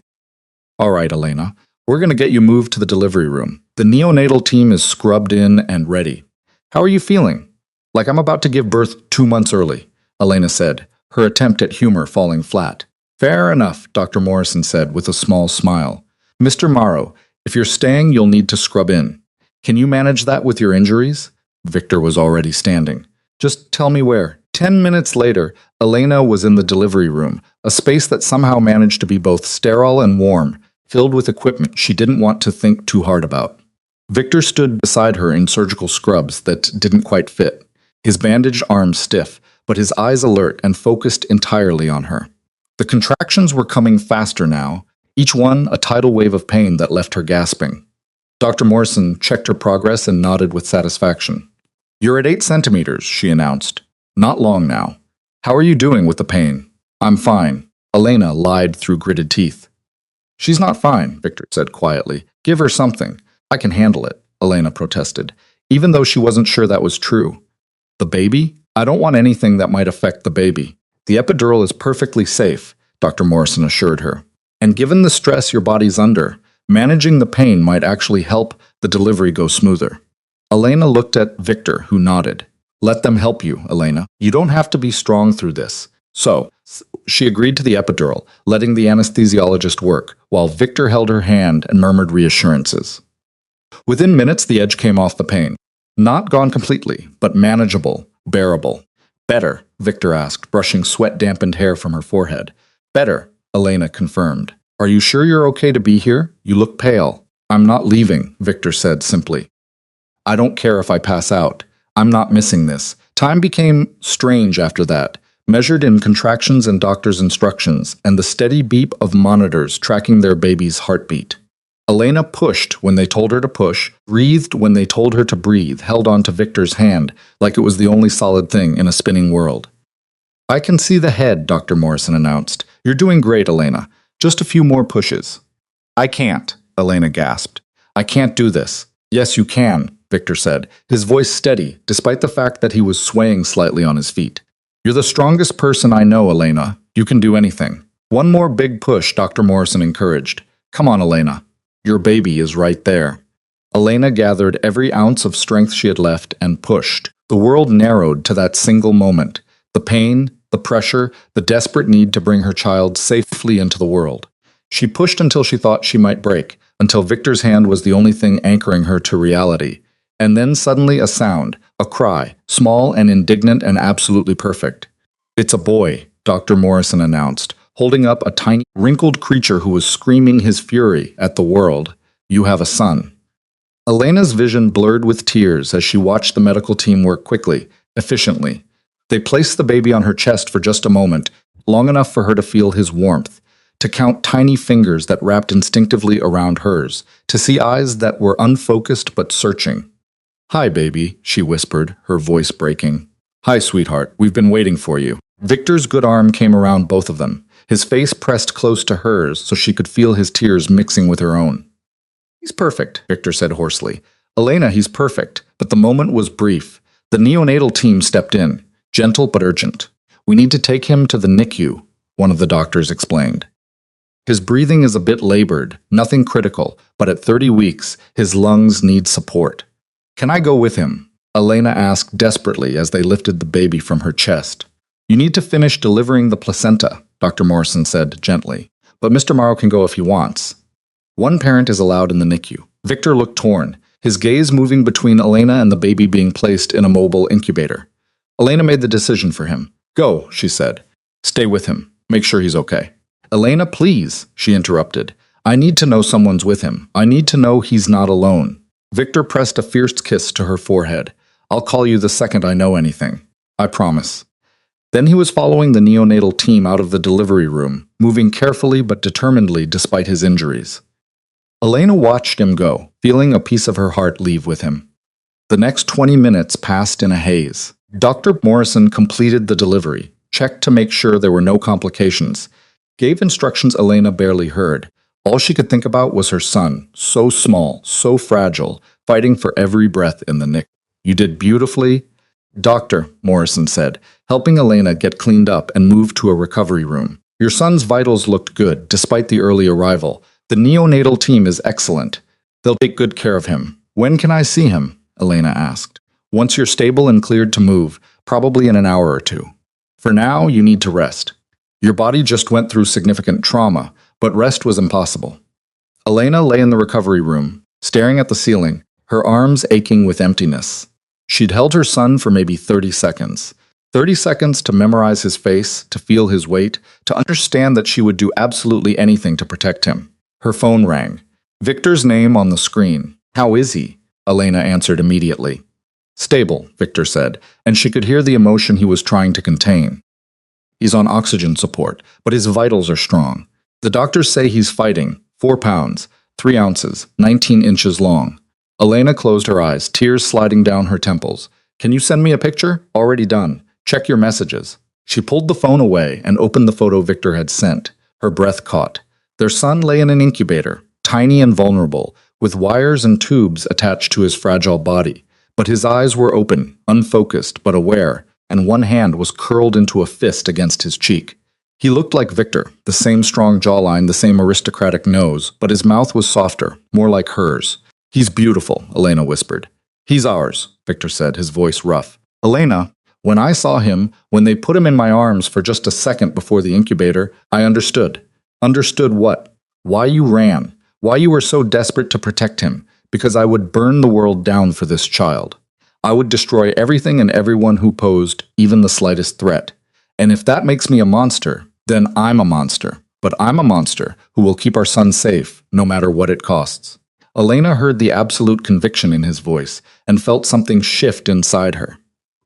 All right, Elena, we're going to get you moved to the delivery room. The neonatal team is scrubbed in and ready. How are you feeling? Like I'm about to give birth 2 months early, Elena said, her attempt at humor falling flat. Fair enough, Dr. Morrison said with a small smile. Mr. Morrow, if you're staying, you'll need to scrub in. Can you manage that with your injuries? Victor was already standing. Just tell me where. 10 minutes later, Elena was in the delivery room, a space that somehow managed to be both sterile and warm, filled with equipment she didn't want to think too hard about. Victor stood beside her in surgical scrubs that didn't quite fit, his bandaged arms stiff, but his eyes alert and focused entirely on her. The contractions were coming faster now, each one a tidal wave of pain that left her gasping. Dr. Morrison checked her progress and nodded with satisfaction. You're at 8 centimeters, she announced. Not long now. How are you doing with the pain? I'm fine. Elena lied through gritted teeth. She's not fine, Victor said quietly. Give her something. I can handle it, Elena protested, even though she wasn't sure that was true. The baby? I don't want anything that might affect the baby. The epidural is perfectly safe, Dr. Morrison assured her. And given the stress your body's under, managing the pain might actually help the delivery go smoother. Elena looked at Victor, who nodded. Let them help you, Elena. You don't have to be strong through this. So, she agreed to the epidural, letting the anesthesiologist work, while Victor held her hand and murmured reassurances. Within minutes, the edge came off the pain. Not gone completely, but manageable, bearable. Better, Victor asked, brushing sweat-dampened hair from her forehead. Better, Elena confirmed. Are you sure you're okay to be here? You look pale. I'm not leaving, Victor said simply. I don't care if I pass out. I'm not missing this. Time became strange after that, measured in contractions and doctor's instructions, and the steady beep of monitors tracking their baby's heartbeat. Elena pushed when they told her to push, breathed when they told her to breathe, held on to Victor's hand like it was the only solid thing in a spinning world. I can see the head, Dr. Morrison announced. You're doing great, Elena. Just a few more pushes. I can't, Elena gasped. I can't do this. Yes, you can, Victor said, his voice steady, despite the fact that he was swaying slightly on his feet. You're the strongest person I know, Elena. You can do anything. One more big push, Dr. Morrison encouraged. Come on, Elena. Your baby is right there. Elena gathered every ounce of strength she had left and pushed. The world narrowed to that single moment. The pain, the pressure, the desperate need to bring her child safely into the world. She pushed until she thought she might break, until Victor's hand was the only thing anchoring her to reality. And then suddenly a sound, a cry, small and indignant and absolutely perfect. It's a boy, Dr. Morrison announced, holding up a tiny, wrinkled creature who was screaming his fury at the world. You have a son. Elena's vision blurred with tears as she watched the medical team work quickly, efficiently. They placed the baby on her chest for just a moment, long enough for her to feel his warmth, to count tiny fingers that wrapped instinctively around hers, to see eyes that were unfocused but searching. Hi, baby, she whispered, her voice breaking. Hi, sweetheart, we've been waiting for you. Victor's good arm came around both of them, his face pressed close to hers so she could feel his tears mixing with her own. He's perfect, Victor said hoarsely. Elena, he's perfect, but the moment was brief. The neonatal team stepped in, gentle but urgent. We need to take him to the NICU, one of the doctors explained. His breathing is a bit labored, nothing critical, but at 30 weeks, his lungs need support. Can I go with him? Elena asked desperately as they lifted the baby from her chest. You need to finish delivering the placenta, Dr. Morrison said gently, but Mr. Morrow can go if he wants. One parent is allowed in the NICU. Victor looked torn, his gaze moving between Elena and the baby being placed in a mobile incubator. Elena made the decision for him. Go, she said. Stay with him. Make sure he's okay. Elena, please, she interrupted. I need to know someone's with him. I need to know he's not alone. Victor pressed a fierce kiss to her forehead. I'll call you the second I know anything. I promise. Then he was following the neonatal team out of the delivery room, moving carefully but determinedly despite his injuries. Elena watched him go, feeling a piece of her heart leave with him. The next 20 minutes passed in a haze. Dr. Morrison completed the delivery, checked to make sure there were no complications, gave instructions Elena barely heard. All she could think about was her son, so small, so fragile, fighting for every breath in the NICU. You did beautifully. Doctor, Morrison said, helping Elena get cleaned up and moved to a recovery room. Your son's vitals looked good, despite the early arrival. The neonatal team is excellent. They'll take good care of him. When can I see him? Elena asked. Once you're stable and cleared to move, probably in an hour or two. For now, you need to rest. Your body just went through significant trauma, but rest was impossible. Elena lay in the recovery room, staring at the ceiling, her arms aching with emptiness. She'd held her son for maybe 30 seconds. 30 seconds to memorize his face, to feel his weight, to understand that she would do absolutely anything to protect him. Her phone rang. Victor's name on the screen. How is he? Elena answered immediately. Stable, Victor said, and she could hear the emotion he was trying to contain. He's on oxygen support, but his vitals are strong. The doctors say he's fighting. 4 pounds, 3 ounces, 19 inches long. Elena closed her eyes, tears sliding down her temples. Can you send me a picture? Already done. Check your messages. She pulled the phone away and opened the photo Victor had sent. Her breath caught. Their son lay in an incubator, tiny and vulnerable, with wires and tubes attached to his fragile body. But his eyes were open, unfocused but aware, and one hand was curled into a fist against his cheek. He looked like Victor, the same strong jawline, the same aristocratic nose, but his mouth was softer, more like hers. He's beautiful, Elena whispered. He's ours, Victor said, his voice rough. Elena, when I saw him, when they put him in my arms for just a second before the incubator, I understood. Understood what? Why you ran. Why you were so desperate to protect him. Because I would burn the world down for this child. I would destroy everything and everyone who posed even the slightest threat. And if that makes me a monster, then I'm a monster. But I'm a monster who will keep our son safe, no matter what it costs. Elena heard the absolute conviction in his voice and felt something shift inside her.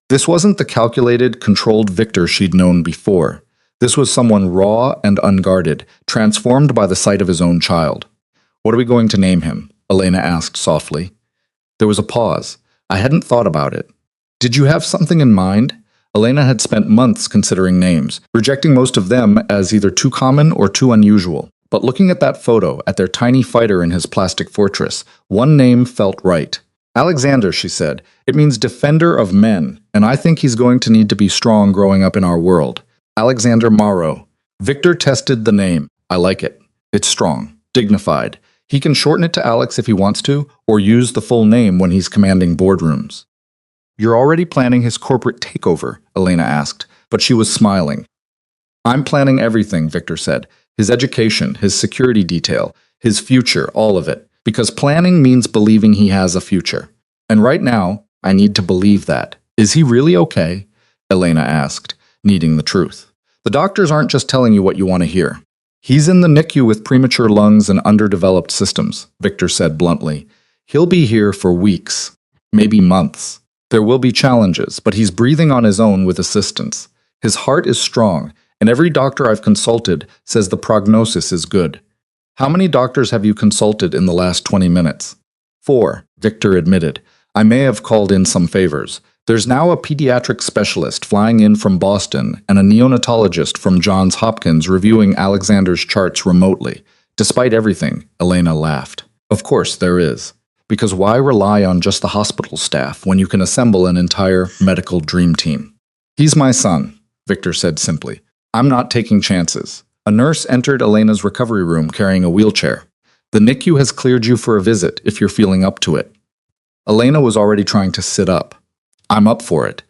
This wasn't the calculated, controlled Victor she'd known before. This was someone raw and unguarded, transformed by the sight of his own child. What are we going to name him? Elena asked softly. There was a pause. I hadn't thought about it. Did you have something in mind? Elena had spent months considering names, rejecting most of them as either too common or too unusual. But looking at that photo, at their tiny fighter in his plastic fortress, one name felt right. Alexander, she said. It means defender of men, and I think he's going to need to be strong growing up in our world. Alexander Morrow. Victor tested the name. I like it. It's strong, dignified. He can shorten it to Alex if he wants to, or use the full name when he's commanding boardrooms. You're already planning his corporate takeover, Elena asked, but she was smiling. I'm planning everything, Victor said. His education, his security detail, his future, all of it. Because planning means believing he has a future. And right now, I need to believe that. Is he really okay? Elena asked, needing the truth. The doctors aren't just telling you what you want to hear. He's in the NICU with premature lungs and underdeveloped systems, Victor said bluntly. He'll be here for weeks, maybe months. There will be challenges, but he's breathing on his own with assistance. His heart is strong, and every doctor I've consulted says the prognosis is good. How many doctors have you consulted in the last 20 minutes? 4, Victor admitted. I may have called in some favors. There's now a pediatric specialist flying in from Boston and a neonatologist from Johns Hopkins reviewing Alexander's charts remotely. Despite everything, Elena laughed. Of course there is. Because why rely on just the hospital staff when you can assemble an entire medical dream team? He's my son, Victor said simply. I'm not taking chances. A nurse entered Elena's recovery room carrying a wheelchair. The NICU has cleared you for a visit if you're feeling up to it. Elena was already trying to sit up. I'm up for it.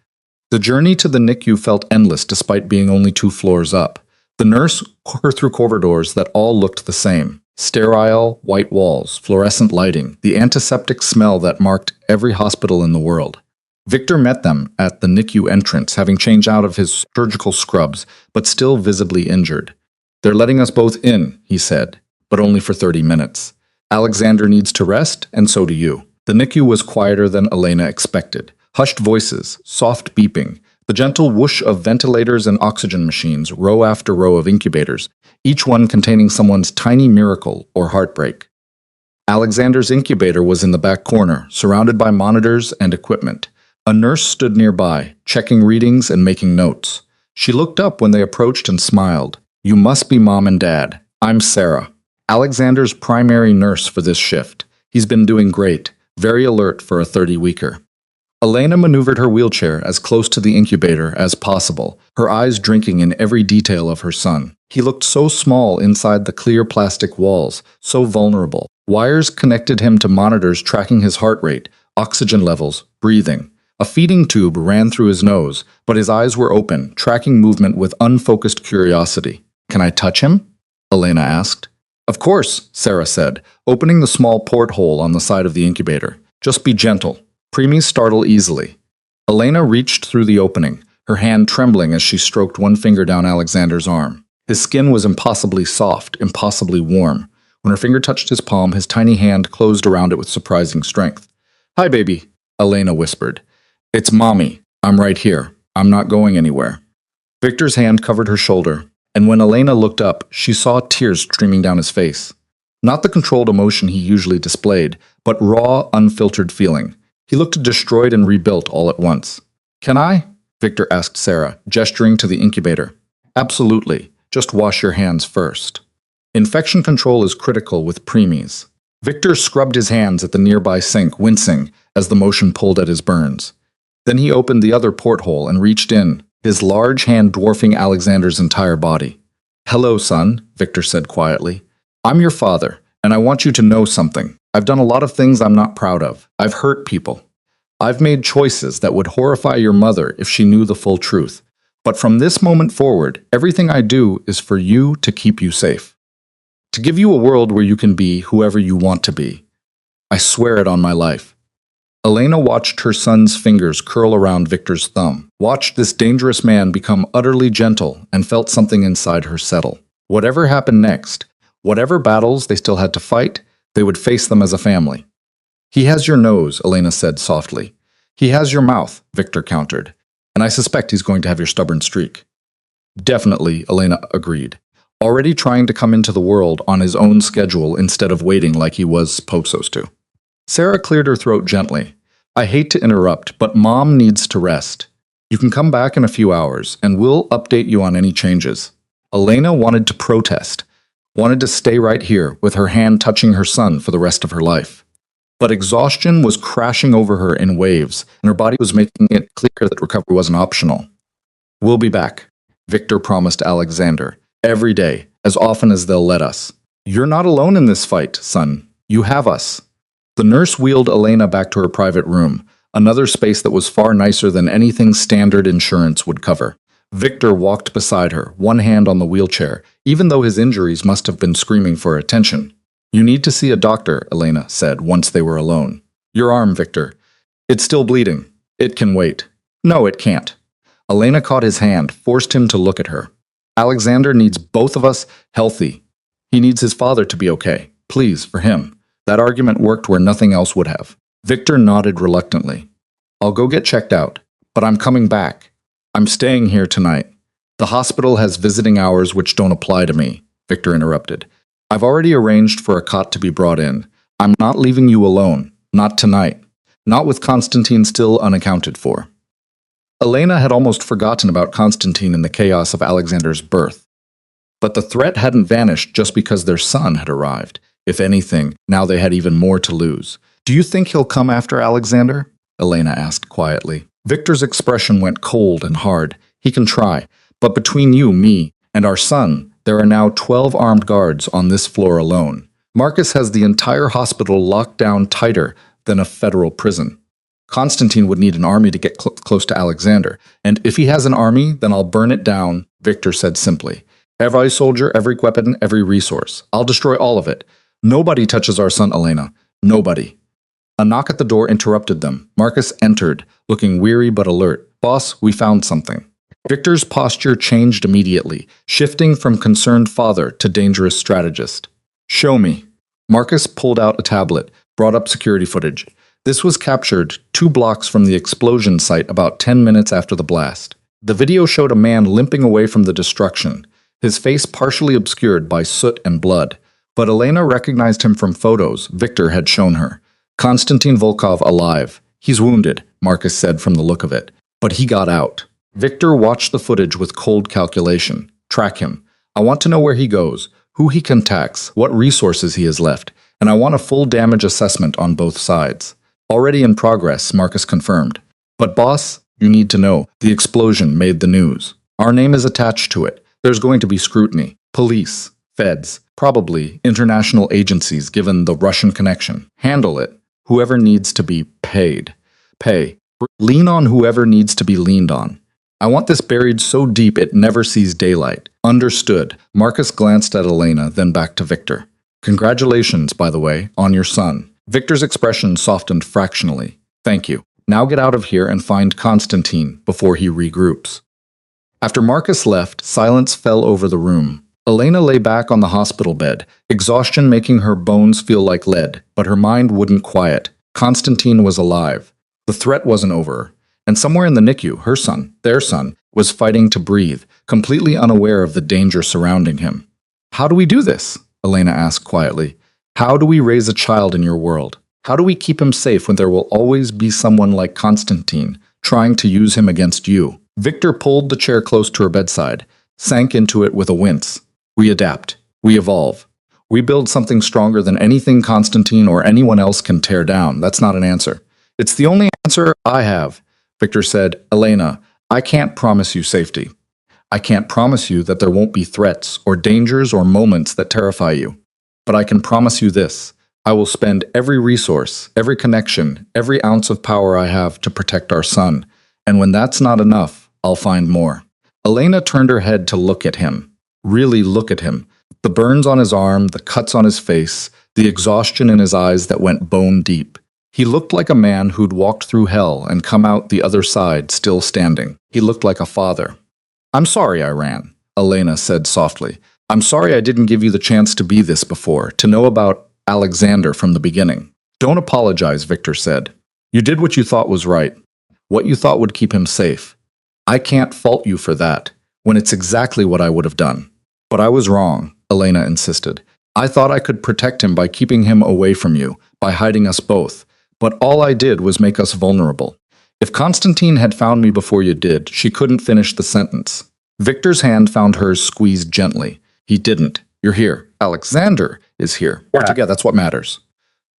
The journey to the NICU felt endless despite being only 2 floors up. The nurse took her through corridors that all looked the same. Sterile, white walls, fluorescent lighting, the antiseptic smell that marked every hospital in the world. Victor met them at the NICU entrance, having changed out of his surgical scrubs, but still visibly injured. "They're letting us both in," he said, "but only for 30 minutes. Alexander needs to rest, and so do you." The NICU was quieter than Elena expected. Hushed voices, soft beeping, the gentle whoosh of ventilators and oxygen machines, row after row of incubators, each one containing someone's tiny miracle or heartbreak. Alexander's incubator was in the back corner, surrounded by monitors and equipment. A nurse stood nearby, checking readings and making notes. She looked up when they approached and smiled. "You must be Mom and Dad. I'm Sarah, Alexander's primary nurse for this shift. He's been doing great, very alert for a 30-weeker. Elena maneuvered her wheelchair as close to the incubator as possible, her eyes drinking in every detail of her son. He looked so small inside the clear plastic walls, so vulnerable. Wires connected him to monitors tracking his heart rate, oxygen levels, breathing. A feeding tube ran through his nose, but his eyes were open, tracking movement with unfocused curiosity. "Can I touch him?" Elena asked. "Of course," Sarah said, opening the small porthole on the side of the incubator. "Just be gentle." Preemies startle easily. Elena reached through the opening, her hand trembling as she stroked one finger down Alexander's arm. His skin was impossibly soft, impossibly warm. When her finger touched his palm, his tiny hand closed around it with surprising strength. "Hi, baby," Elena whispered. "It's Mommy. I'm right here. I'm not going anywhere." Victor's hand covered her shoulder, and when Elena looked up, she saw tears streaming down his face. Not the controlled emotion he usually displayed, but raw, unfiltered feeling. He looked destroyed and rebuilt all at once. "Can I?" Victor asked Sarah, gesturing to the incubator. "Absolutely. Just wash your hands first." Infection control is critical with preemies. Victor scrubbed his hands at the nearby sink, wincing as the motion pulled at his burns. Then he opened the other porthole and reached in, his large hand dwarfing Alexander's entire body. "Hello, son," Victor said quietly. "I'm your father, and I want you to know something. I've done a lot of things I'm not proud of. I've hurt people. I've made choices that would horrify your mother if she knew the full truth. But from this moment forward, everything I do is for you to keep you safe. To give you a world where you can be whoever you want to be. I swear it on my life." Elena watched her son's fingers curl around Victor's thumb, watched this dangerous man become utterly gentle, and felt something inside her settle. Whatever happened next, whatever battles they still had to fight, they would face them as a family. "He has your nose," Elena said softly. "He has your mouth," Victor countered. "And I suspect he's going to have your stubborn streak." "Definitely," Elena agreed, already trying to come into the world on his own schedule instead of waiting like he was supposed to. Sarah cleared her throat gently. "I hate to interrupt, but Mom needs to rest. You can come back in a few hours, and we'll update you on any changes." Elena wanted to protest, wanted to stay right here with her hand touching her son for the rest of her life. But exhaustion was crashing over her in waves, and her body was making it clear that recovery wasn't optional. "We'll be back," Victor promised Alexander, "every day, as often as they'll let us. You're not alone in this fight, son. You have us." The nurse wheeled Elena back to her private room, another space that was far nicer than anything standard insurance would cover. Victor walked beside her, one hand on the wheelchair, even though his injuries must have been screaming for attention. "You need to see a doctor," Elena said once they were alone. "Your arm, Victor. It's still bleeding. It can wait." "No, it can't." Elena caught his hand, forced him to look at her. "Alexander needs both of us healthy. He needs his father to be okay. Please, for him." That argument worked where nothing else would have. Victor nodded reluctantly. "I'll go get checked out, but I'm coming back. I'm staying here tonight." "The hospital has visiting hours which don't apply to me," Victor interrupted. "I've already arranged for a cot to be brought in. I'm not leaving you alone. Not tonight. Not with Constantine still unaccounted for." Elena had almost forgotten about Constantine in the chaos of Alexander's birth. But the threat hadn't vanished just because their son had arrived. If anything, now they had even more to lose. "Do you think he'll come after Alexander?" Elena asked quietly. Victor's expression went cold and hard. "He can try. But between you, me, and our son, there are now 12 armed guards on this floor alone. Marcus has the entire hospital locked down tighter than a federal prison. Constantine would need an army to get close to Alexander. And if he has an army, then I'll burn it down," Victor said simply. "Every soldier, every weapon, every resource. I'll destroy all of it. Nobody touches our son, Elena. Nobody." A knock at the door interrupted them. Marcus entered, looking weary but alert. "Boss, we found something." Victor's posture changed immediately, shifting from concerned father to dangerous strategist. "Show me." Marcus pulled out a tablet, brought up security footage. This was captured 2 blocks from the explosion site about 10 minutes after the blast. The video showed a man limping away from the destruction, his face partially obscured by soot and blood. But Elena recognized him from photos Victor had shown her. Konstantin Volkov alive. "He's wounded," Marcus said from the look of it. "But he got out." Victor watched the footage with cold calculation. "Track him. I want to know where he goes, who he contacts, what resources he has left, and I want a full damage assessment on both sides." "Already in progress," Marcus confirmed. "But boss, you need to know, the explosion made the news. Our name is attached to it. There's going to be scrutiny. Police, feds, probably international agencies given the Russian connection. Handle it. Whoever needs to be paid. Pay. Lean on whoever needs to be leaned on. I want this buried so deep it never sees daylight." "Understood." Marcus glanced at Elena, then back to Victor. "Congratulations, by the way, on your son." Victor's expression softened fractionally. "Thank you. Now get out of here and find Konstantin before he regroups." After Marcus left, silence fell over the room. Elena lay back on the hospital bed, exhaustion making her bones feel like lead, but her mind wouldn't quiet. Konstantin was alive. The threat wasn't over. And somewhere in the NICU, her son, their son, was fighting to breathe, completely unaware of the danger surrounding him. "How do we do this?" Elena asked quietly. "How do we raise a child in your world? How do we keep him safe when there will always be someone like Konstantin trying to use him against you?" Victor pulled the chair close to her bedside, sank into it with a wince. "We adapt. We evolve. We build something stronger than anything Konstantin or anyone else can tear down." "That's not an answer." "It's the only answer I have." Victor said, "Elena, I can't promise you safety. I can't promise you that there won't be threats or dangers or moments that terrify you. But I can promise you this. I will spend every resource, every connection, every ounce of power I have to protect our son. And when that's not enough, I'll find more." Elena turned her head to look at him. Really look at him. The burns on his arm, the cuts on his face, the exhaustion in his eyes that went bone deep. He looked like a man who'd walked through hell and come out the other side still standing. He looked like a father. "I'm sorry I ran," Elena said softly. "I'm sorry I didn't give you the chance to be this before, to know about Alexander from the beginning." "Don't apologize," Victor said. "You did what you thought was right, what you thought would keep him safe. I can't fault you for that, when it's exactly what I would have done." "But I was wrong," Elena insisted. "I thought I could protect him by keeping him away from you, by hiding us both. But all I did was make us vulnerable. If Konstantin had found me before you did," she couldn't finish the sentence. Victor's hand found hers squeezed gently. "He didn't. You're here. Alexander is here. We're together. That's what matters."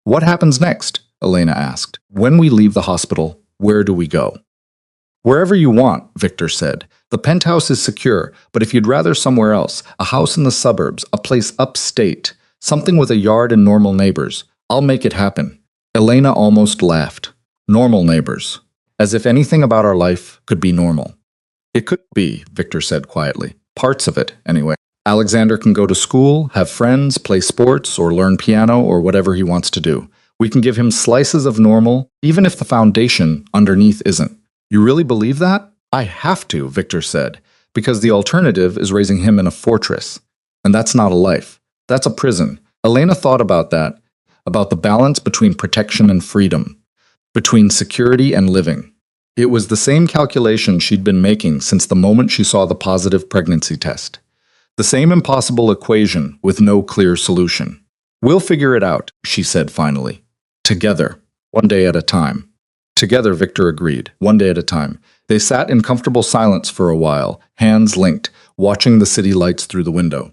"What happens next?" Elena asked. "When we leave the hospital, where do we go?" "Wherever you want," Victor said. "The penthouse is secure, but if you'd rather somewhere else, a house in the suburbs, a place upstate, something with a yard and normal neighbors, I'll make it happen." Elena almost laughed. "Normal neighbors. As if anything about our life could be normal." "It could be," Victor said quietly. "Parts of it, anyway. Alexander can go to school, have friends, play sports, or learn piano, or whatever he wants to do. We can give him slices of normal, even if the foundation underneath isn't." "You really believe that?" "I have to," Victor said, "because the alternative is raising him in a fortress. And that's not a life. That's a prison." Elena thought about that, about the balance between protection and freedom, between security and living. It was the same calculation she'd been making since the moment she saw the positive pregnancy test. The same impossible equation with no clear solution. "We'll figure it out," she said finally. "Together, one day at a time." "Together," Victor agreed, "one day at a time." They sat in comfortable silence for a while, hands linked, watching the city lights through the window.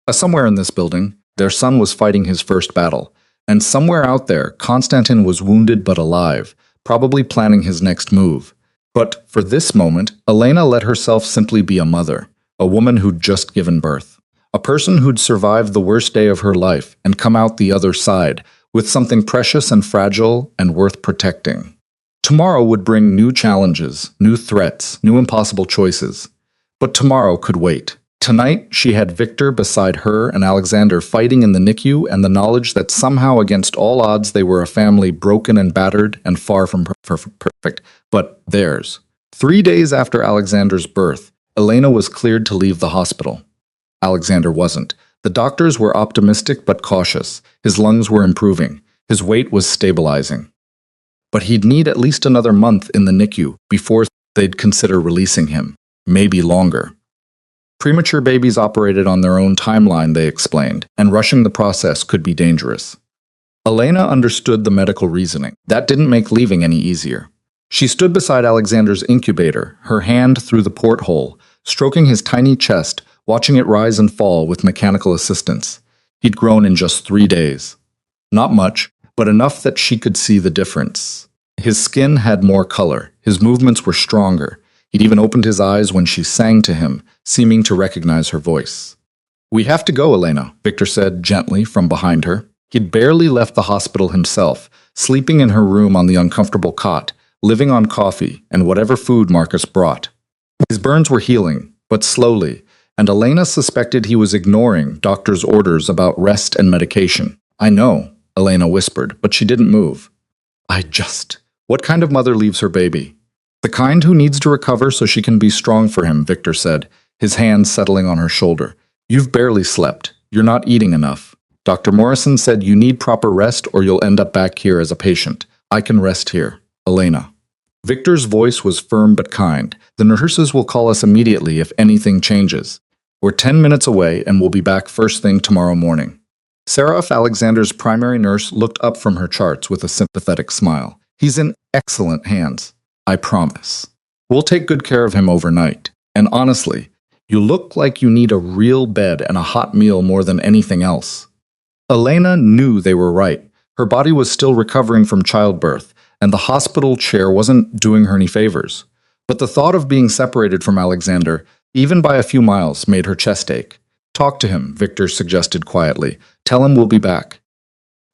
Somewhere in this building, their son was fighting his first battle. And somewhere out there, Konstantin was wounded but alive, probably planning his next move. But for this moment, Elena let herself simply be a mother, a woman who'd just given birth. A person who'd survived the worst day of her life and come out the other side with something precious and fragile and worth protecting. Tomorrow would bring new challenges, new threats, new impossible choices. But tomorrow could wait. Tonight, she had Victor beside her and Alexander fighting in the NICU, and the knowledge that somehow, against all odds, they were a family broken and battered and far from perfect, but theirs. 3 days after Alexander's birth, Elena was cleared to leave the hospital. Alexander wasn't. The doctors were optimistic but cautious. His lungs were improving. His weight was stabilizing. But he'd need at least another month in the NICU before they'd consider releasing him. Maybe longer. Premature babies operated on their own timeline, they explained, and rushing the process could be dangerous. Elena understood the medical reasoning. That didn't make leaving any easier. She stood beside Alexander's incubator, her hand through the porthole, stroking his tiny chest, watching it rise and fall with mechanical assistance. He'd grown in just 3 days. Not much, but enough that she could see the difference. His skin had more color, his movements were stronger. He'd even opened his eyes when she sang to him, seeming to recognize her voice. "We have to go, Elena," Victor said gently from behind her. He'd barely left the hospital himself, sleeping in her room on the uncomfortable cot, living on coffee and whatever food Marcus brought. His burns were healing, but slowly, and Elena suspected he was ignoring doctors' orders about rest and medication. "I know," Elena whispered, but she didn't move. What kind of mother leaves her baby?" "The kind who needs to recover so she can be strong for him," Victor said, his hand settling on her shoulder. "You've barely slept. You're not eating enough. Dr. Morrison said you need proper rest or you'll end up back here as a patient. I can rest here. Elena." Victor's voice was firm but kind. "The nurses will call us immediately if anything changes. We're 10 minutes away and we'll be back first thing tomorrow morning." Sarah, Alexander's primary nurse, looked up from her charts with a sympathetic smile. "He's in excellent hands. I promise. We'll take good care of him overnight. And honestly, you look like you need a real bed and a hot meal more than anything else." Elena knew they were right. Her body was still recovering from childbirth, and the hospital chair wasn't doing her any favors. But the thought of being separated from Alexander, even by a few miles, made her chest ache. "Talk to him," Victor suggested quietly. "Tell him we'll be back."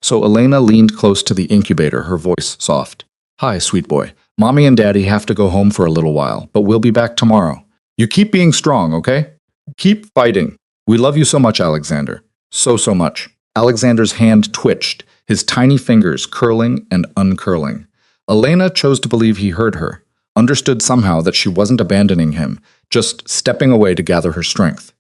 So Elena leaned close to the incubator, her voice soft. "Hi, sweet boy. Mommy and Daddy have to go home for a little while, but we'll be back tomorrow. You keep being strong, okay? Keep fighting. We love you so much, Alexander. So much." Alexander's hand twitched, his tiny fingers curling and uncurling. Elena chose to believe he heard her, understood somehow that she wasn't abandoning him, just stepping away to gather her strength.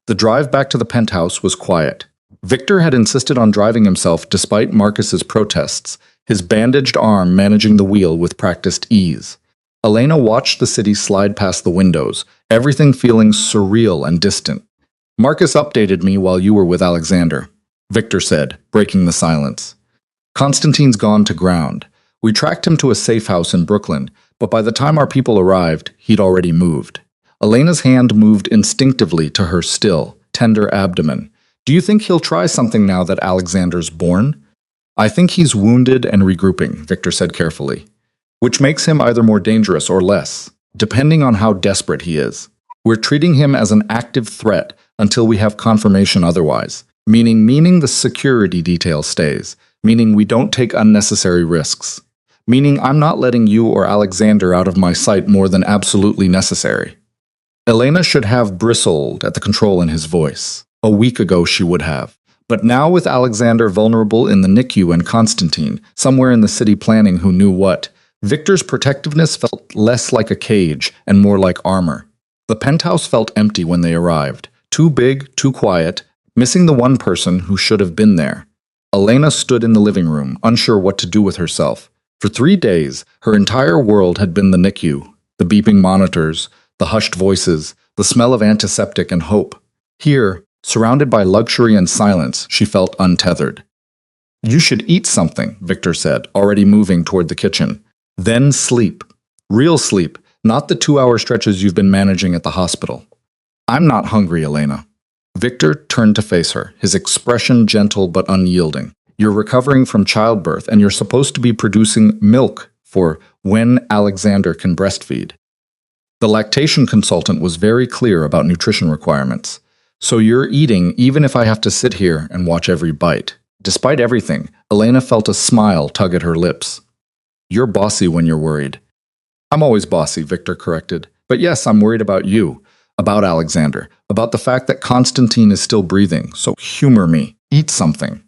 The drive back to the penthouse was quiet. Victor had insisted on driving himself despite Marcus's protests, his bandaged arm managing the wheel with practiced ease. Elena watched the city slide past the windows, everything feeling surreal and distant. "Marcus updated me while you were with Alexander," Victor said, breaking the silence. "Constantine's gone to ground. We tracked him to a safe house in Brooklyn, but by the time our people arrived, he'd already moved." Elena's hand moved instinctively to her still, tender abdomen. "Do you think he'll try something now that Alexander's born?" "I think he's wounded and regrouping," Victor said carefully, "which makes him either more dangerous or less, depending on how desperate he is. We're treating him as an active threat until we have confirmation otherwise, meaning the security detail stays, meaning we don't take unnecessary risks, meaning I'm not letting you or Alexander out of my sight more than absolutely necessary." Elena should have bristled at the control in his voice. A week ago she would have. But now with Alexander vulnerable in the NICU and Constantine, somewhere in the city planning who knew what, Victor's protectiveness felt less like a cage and more like armor. The penthouse felt empty when they arrived. Too big, too quiet, missing the one person who should have been there. Elena stood in the living room, unsure what to do with herself. For 3 days, her entire world had been the NICU, the beeping monitors, the hushed voices, the smell of antiseptic and hope. Here, surrounded by luxury and silence, she felt untethered. "You should eat something," Victor said, already moving toward the kitchen. "Then sleep. Real sleep, not the 2-hour stretches you've been managing at the hospital." "I'm not hungry, Elena." Victor turned to face her, his expression gentle but unyielding. "You're recovering from childbirth, and you're supposed to be producing milk for when Alexander can breastfeed." The lactation consultant was very clear about nutrition requirements. "So you're eating even if I have to sit here and watch every bite." Despite everything, Elena felt a smile tug at her lips. "You're bossy when you're worried." "I'm always bossy," Victor corrected. "But yes, I'm worried about you. About Alexander, about the fact that Constantine is still breathing, so humor me. Eat something.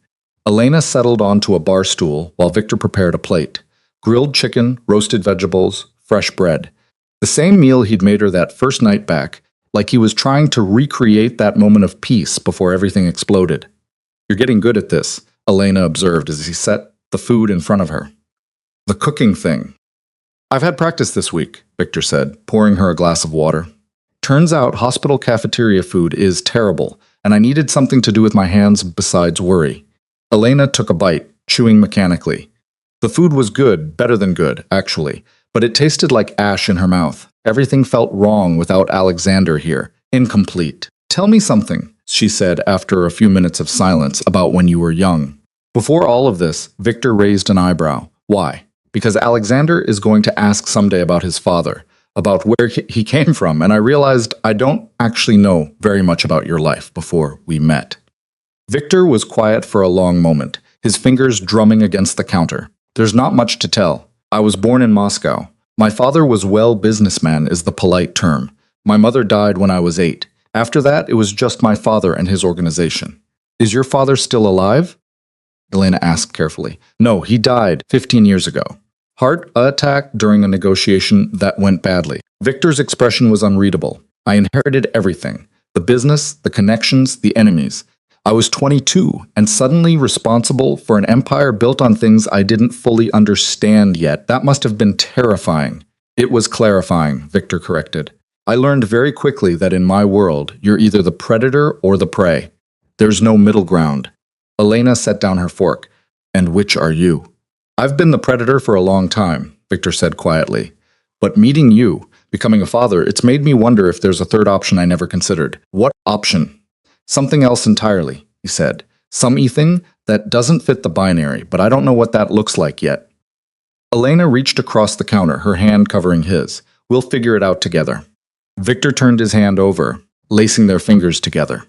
Elena settled onto a bar stool while Victor prepared a plate. Grilled chicken, roasted vegetables, fresh bread. The same meal he'd made her that first night back, like he was trying to recreate that moment of peace before everything exploded. You're getting good at this, Elena observed as he set the food in front of her. The cooking thing. I've had practice this week, Victor said, pouring her a glass of water. Turns out hospital cafeteria food is terrible, and I needed something to do with my hands besides worry. Elena took a bite, chewing mechanically. The food was good, better than good, actually, but it tasted like ash in her mouth. Everything felt wrong without Alexander here, incomplete. Tell me something, she said after a few minutes of silence, about when you were young. Before all of this, Victor raised an eyebrow. Why? Because Alexander is going to ask someday about his father, about where he came from, and I realized I don't actually know very much about your life before we met. Victor was quiet for a long moment, his fingers drumming against the counter. There's not much to tell. I was born in Moscow. My father was businessman is the polite term. My mother died when I was 8. After that, it was just my father and his organization. Is your father still alive? Elena asked carefully. No, he died 15 years ago. Heart attack during a negotiation that went badly. Victor's expression was unreadable. I inherited everything. The business, the connections, the enemies. I was 22 and suddenly responsible for an empire built on things I didn't fully understand yet. That must have been terrifying. It was clarifying, Victor corrected. I learned very quickly that in my world, you're either the predator or the prey. There's no middle ground. Elena set down her fork. And which are you? I've been the predator for a long time, Victor said quietly. But meeting you, becoming a father, it's made me wonder if there's a third option I never considered. What option? Something else entirely, he said. Something that doesn't fit the binary, but I don't know what that looks like yet. Elena reached across the counter, her hand covering his. We'll figure it out together. Victor turned his hand over, lacing their fingers together.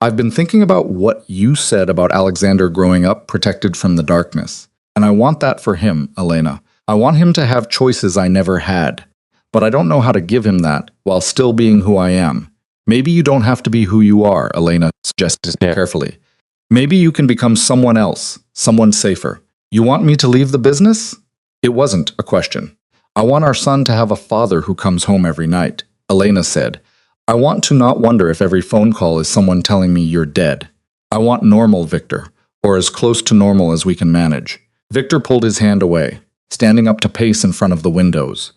I've been thinking about what you said about Alexander growing up protected from the darkness. And I want that for him, Elena. I want him to have choices I never had. But I don't know how to give him that while still being who I am. Maybe you don't have to be who you are, Elena suggested carefully. Maybe you can become someone else, someone safer. You want me to leave the business? It wasn't a question. I want our son to have a father who comes home every night, Elena said. I want to not wonder if every phone call is someone telling me you're dead. I want normal, Victor, or as close to normal as we can manage. Victor pulled his hand away, standing up to pace in front of the windows.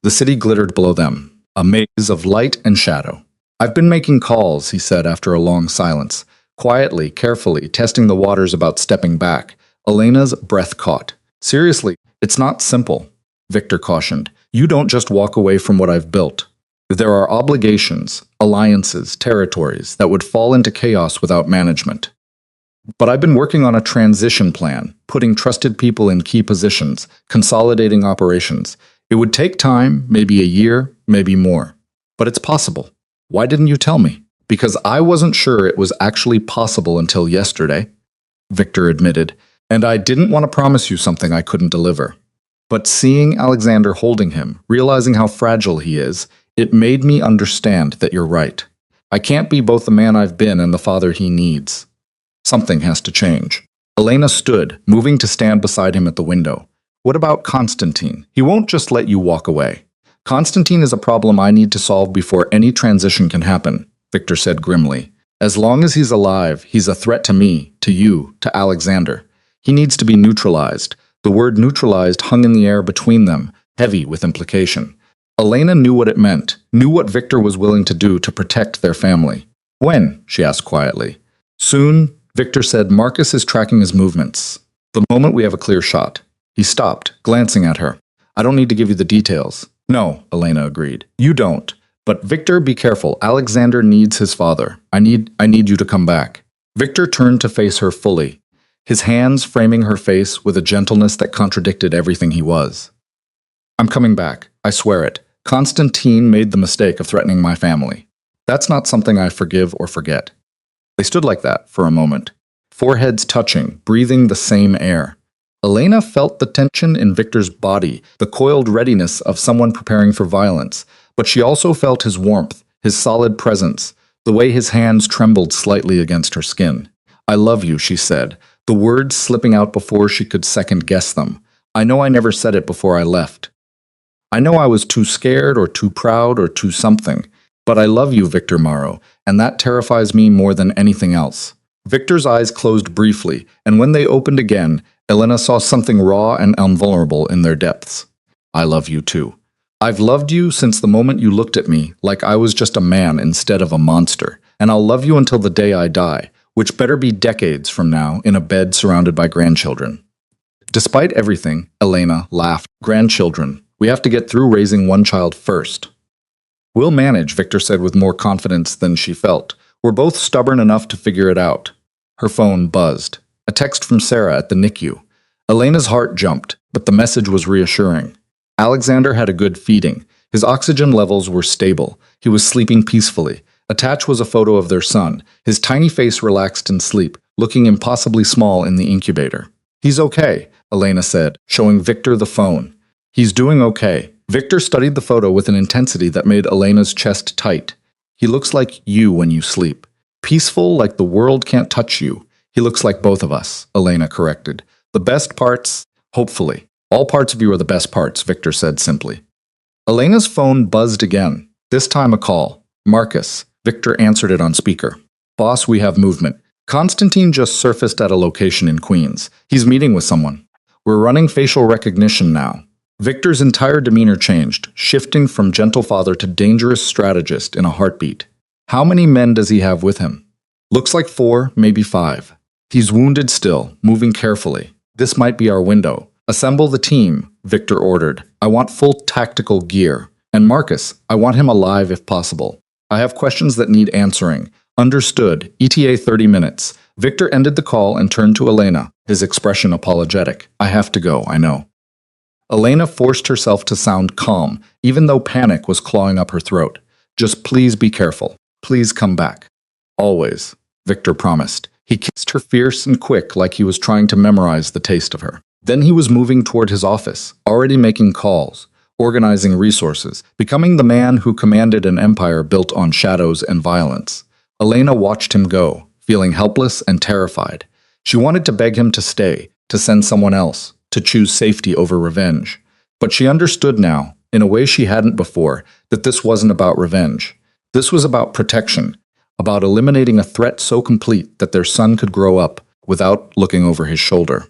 The city glittered below them, a maze of light and shadow. I've been making calls, he said after a long silence, quietly, carefully, testing the waters about stepping back. Elena's breath caught. Seriously, it's not simple, Victor cautioned. You don't just walk away from what I've built. There are obligations, alliances, territories that would fall into chaos without management. But I've been working on a transition plan, putting trusted people in key positions, consolidating operations. It would take time, maybe a year, maybe more. But it's possible. Why didn't you tell me? Because I wasn't sure it was actually possible until yesterday, Victor admitted, and I didn't want to promise you something I couldn't deliver. But seeing Alexander holding him, realizing how fragile he is, it made me understand that you're right. I can't be both the man I've been and the father he needs. Something has to change. Elena stood, moving to stand beside him at the window. What about Constantine? He won't just let you walk away. Constantine is a problem I need to solve before any transition can happen, Victor said grimly. As long as he's alive, he's a threat to me, to you, to Alexander. He needs to be neutralized. The word neutralized hung in the air between them, heavy with implication. Elena knew what it meant, knew what Victor was willing to do to protect their family. When? She asked quietly. Soon, Victor said. Marcus is tracking his movements. The moment we have a clear shot. He stopped, glancing at her. I don't need to give you the details. No, Elena agreed. You don't. But Victor, be careful. Alexander needs his father. I need you to come back. Victor turned to face her fully, his hands framing her face with a gentleness that contradicted everything he was. I'm coming back. I swear it. Constantine made the mistake of threatening my family. That's not something I forgive or forget. They stood like that for a moment, foreheads touching, breathing the same air. Elena felt the tension in Victor's body, the coiled readiness of someone preparing for violence, but she also felt his warmth, his solid presence, the way his hands trembled slightly against her skin. "I love you," she said, the words slipping out before she could second-guess them. "I know I never said it before I left. I know I was too scared or too proud or too something, but I love you, Victor Morrow, and that terrifies me more than anything else." Victor's eyes closed briefly, and when they opened again, Elena saw something raw and invulnerable in their depths. "I love you too. I've loved you since the moment you looked at me like I was just a man instead of a monster, and I'll love you until the day I die, which better be decades from now in a bed surrounded by grandchildren." Despite everything, Elena laughed. "Grandchildren. We have to get through raising one child first." "We'll manage," Victor said with more confidence than she felt. "We're both stubborn enough to figure it out." Her phone buzzed. A text from Sarah at the NICU. Elena's heart jumped, but the message was reassuring. Alexander had a good feeding. His oxygen levels were stable. He was sleeping peacefully. Attached was a photo of their son, his tiny face relaxed in sleep, looking impossibly small in the incubator. "He's okay," Elena said, showing Victor the phone. "He's doing okay." Victor studied the photo with an intensity that made Elena's chest tight. "He looks like you when you sleep. Peaceful, like the world can't touch you." "He looks like both of us," Elena corrected. "The best parts, hopefully. All parts of you are the best parts," Victor said simply. Elena's phone buzzed again, this time a call. "Marcus." Victor answered it on speaker. "Boss, we have movement. Constantine just surfaced at a location in Queens. He's meeting with someone. We're running facial recognition now." Victor's entire demeanor changed, shifting from gentle father to dangerous strategist in a heartbeat. "How many men does he have with him?" "Looks like 4, maybe 5. He's wounded still, moving carefully. This might be our window." "Assemble the team," Victor ordered. "I want full tactical gear. And Marcus, I want him alive if possible. I have questions that need answering." "Understood. ETA 30 minutes. Victor ended the call and turned to Elena, his expression apologetic. "I have to go, I know." Elena forced herself to sound calm, even though panic was clawing up her throat. "Just please be careful. Please come back." "Always," Victor promised. He kissed her fierce and quick like he was trying to memorize the taste of her. Then he was moving toward his office, already making calls, organizing resources, becoming the man who commanded an empire built on shadows and violence. Elena watched him go, feeling helpless and terrified. She wanted to beg him to stay, to send someone else, to choose safety over revenge. But she understood now, in a way she hadn't before, that this wasn't about revenge. This was about protection, about eliminating a threat so complete that their son could grow up without looking over his shoulder.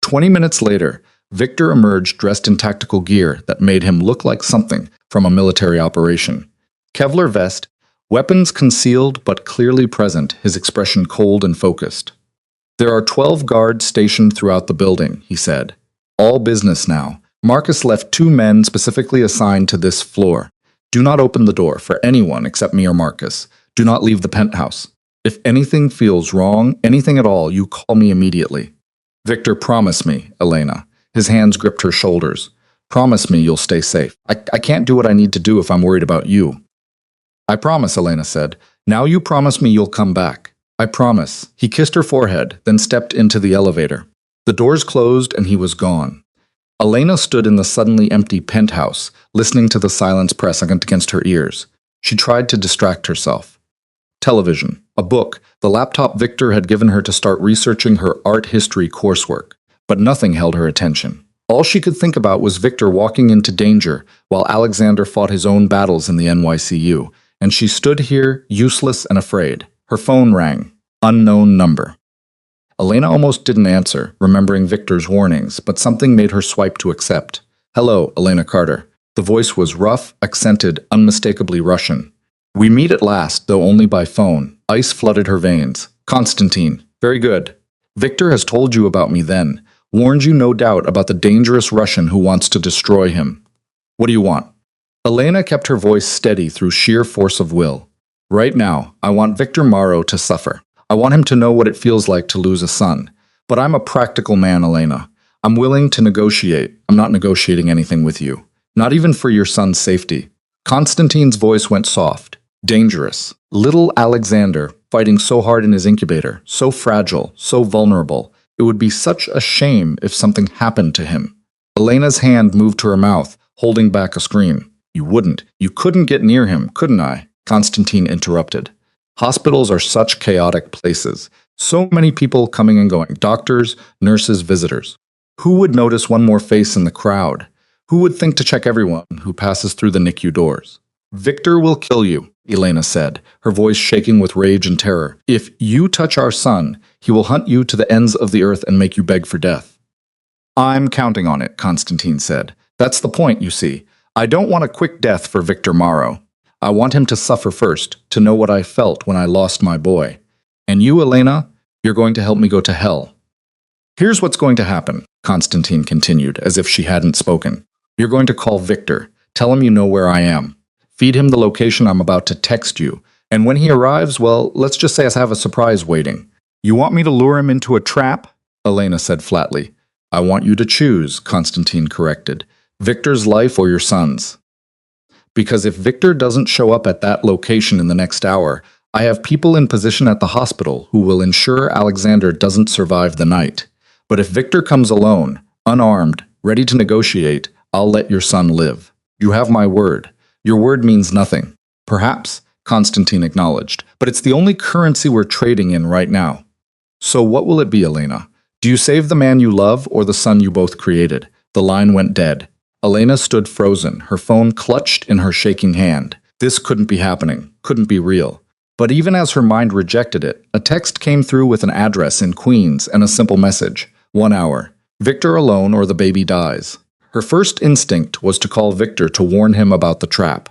20 minutes later, Victor emerged dressed in tactical gear that made him look like something from a military operation. Kevlar vest, weapons concealed but clearly present, his expression cold and focused. "There are 12 guards stationed throughout the building," he said. "All business now." Marcus left 2 men specifically assigned to this floor. "Do not open the door for anyone except me or Marcus. Do not leave the penthouse. If anything feels wrong, anything at all, you call me immediately." "Victor, promise me," Elena. His hands gripped her shoulders. "Promise me you'll stay safe. I can't do what I need to do if I'm worried about you." "I promise," Elena said. "Now you promise me you'll come back." "I promise." He kissed her forehead, then stepped into the elevator. The doors closed and he was gone. Elena stood in the suddenly empty penthouse, listening to the silence press against her ears. She tried to distract herself. Television, a book, the laptop Victor had given her to start researching her art history coursework. But nothing held her attention. All she could think about was Victor walking into danger while Alexander fought his own battles in the NYCU, and she stood here, useless and afraid. Her phone rang. Unknown number. Elena almost didn't answer, remembering Victor's warnings, but something made her swipe to accept. "Hello, Elena Carter." The voice was rough, accented, unmistakably Russian. "We meet at last, though only by phone." Ice flooded her veins. "Constantine. Very good. Victor has told you about me then. Warned you no doubt about the dangerous Russian who wants to destroy him. What do you want?" Elena kept her voice steady through sheer force of will. "Right now, I want Victor Morrow to suffer. I want him to know what it feels like to lose a son. But I'm a practical man, Elena. I'm willing to negotiate. I'm not negotiating anything with you. Not even for your son's safety." Constantine's voice went soft. "Dangerous. Little Alexander, fighting so hard in his incubator, so fragile, so vulnerable. It would be such a shame if something happened to him." Elena's hand moved to her mouth, holding back a scream. "You wouldn't. You couldn't get near him, couldn't I?" Constantine interrupted. Hospitals are such chaotic places. So many people coming and going. Doctors, nurses, visitors. Who would notice one more face in the crowd? Who would think to check everyone who passes through the NICU doors? Victor will kill you, Elena said, her voice shaking with rage and terror. If you touch our son, he will hunt you to the ends of the earth and make you beg for death. I'm counting on it, Constantine said. That's the point, you see. I don't want a quick death for Victor Morrow. I want him to suffer first, to know what I felt when I lost my boy. And you, Elena, you're going to help me go to hell. Here's what's going to happen, Constantine continued, as if she hadn't spoken. You're going to call Victor, tell him you know where I am. Feed him the location I'm about to text you, and when he arrives, well, let's just say I have a surprise waiting. You want me to lure him into a trap? Elena said flatly. I want you to choose, Constantine corrected. Victor's life or your son's. Because if Victor doesn't show up at that location in the next hour, I have people in position at the hospital who will ensure Alexander doesn't survive the night. But if Victor comes alone, unarmed, ready to negotiate, I'll let your son live. You have my word. Your word means nothing. Perhaps, Constantine acknowledged, but it's the only currency we're trading in right now. So what will it be, Elena? Do you save the man you love or the son you both created? The line went dead. Elena stood frozen, her phone clutched in her shaking hand. This couldn't be happening, couldn't be real. But even as her mind rejected it, a text came through with an address in Queens and a simple message. 1 hour. Victor alone or the baby dies. Her first instinct was to call Victor to warn him about the trap.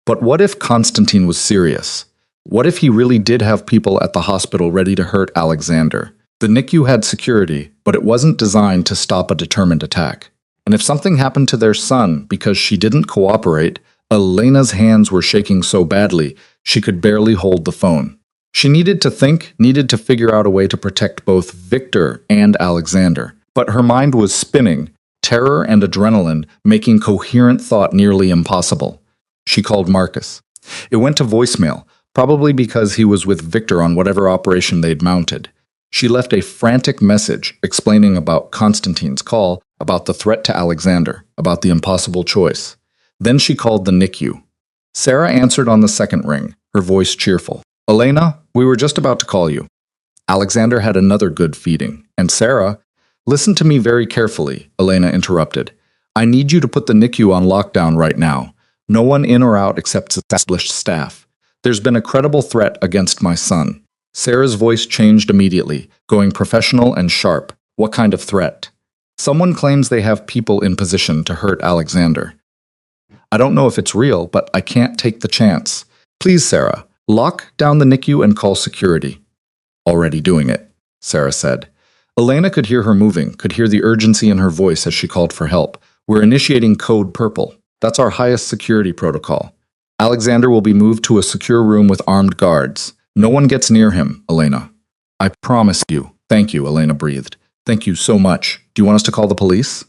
But what if Constantine was serious? What if he really did have people at the hospital ready to hurt Alexander? The NICU had security, but it wasn't designed to stop a determined attack. And if something happened to their son because she didn't cooperate, Elena's hands were shaking so badly she could barely hold the phone. She needed to think, needed to figure out a way to protect both Victor and Alexander. But her mind was spinning, terror and adrenaline making coherent thought nearly impossible. She called Marcus. It went to voicemail, probably because he was with Victor on whatever operation they'd mounted. She left a frantic message explaining about Constantine's call, about the threat to Alexander, about the impossible choice. Then she called the NICU. Sarah answered on the second ring, her voice cheerful. Elena, we were just about to call you. Alexander had another good feeding, and Sarah, listen to me very carefully, Elena interrupted. I need you to put the NICU on lockdown right now. No one in or out except established staff. There's been a credible threat against my son. Sarah's voice changed immediately, going professional and sharp. What kind of threat? Someone claims they have people in position to hurt Alexander. I don't know if it's real, but I can't take the chance. Please, Sarah, lock down the NICU and call security. Already doing it, Sarah said. Elena could hear her moving, could hear the urgency in her voice as she called for help. We're initiating Code Purple. That's our highest security protocol. Alexander will be moved to a secure room with armed guards. No one gets near him, Elena. I promise you. Thank you, Elena breathed. Thank you so much. Do you want us to call the police?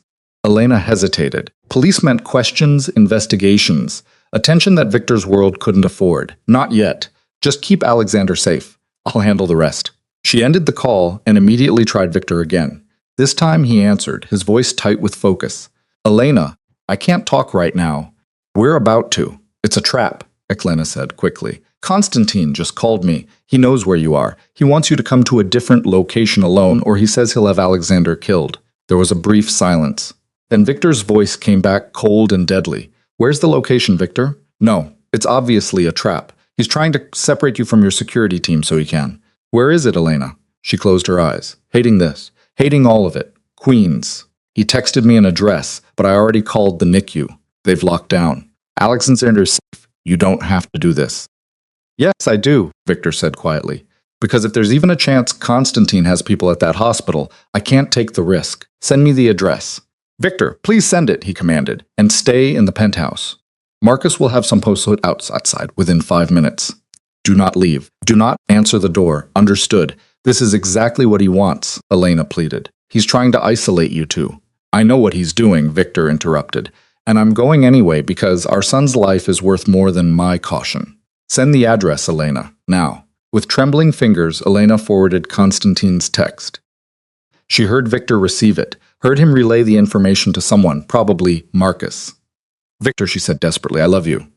Elena hesitated. Police meant questions, investigations, attention that Victor's world couldn't afford. Not yet. Just keep Alexander safe. I'll handle the rest. She ended the call and immediately tried Victor again. This time he answered, his voice tight with focus. Elena, I can't talk right now. We're about to. It's a trap, Elena said quickly. Constantine just called me. He knows where you are. He wants you to come to a different location alone, or he says he'll have Alexander killed. There was a brief silence. Then Victor's voice came back cold and deadly. Where's the location, Victor? No, it's obviously a trap. He's trying to separate you from your security team so he can. Where is it, Elena? She closed her eyes. Hating this. Hating all of it. Queens. He texted me an address, but I already called the NICU. They've locked down. Alexander's safe. You don't have to do this. Yes, I do, Victor said quietly. Because if there's even a chance Constantine has people at that hospital, I can't take the risk. Send me the address. Victor, please send it, he commanded, and stay in the penthouse. Marcus will have some posts outside within 5 minutes. Do not leave. Do not answer the door. Understood. This is exactly what he wants, Elena pleaded. He's trying to isolate you two. I know what he's doing, Victor interrupted. And I'm going anyway because our son's life is worth more than my caution. Send the address, Elena, now. With trembling fingers, Elena forwarded Constantine's text. She heard Victor receive it, heard him relay the information to someone, probably Marcus. Victor, she said desperately, I love you.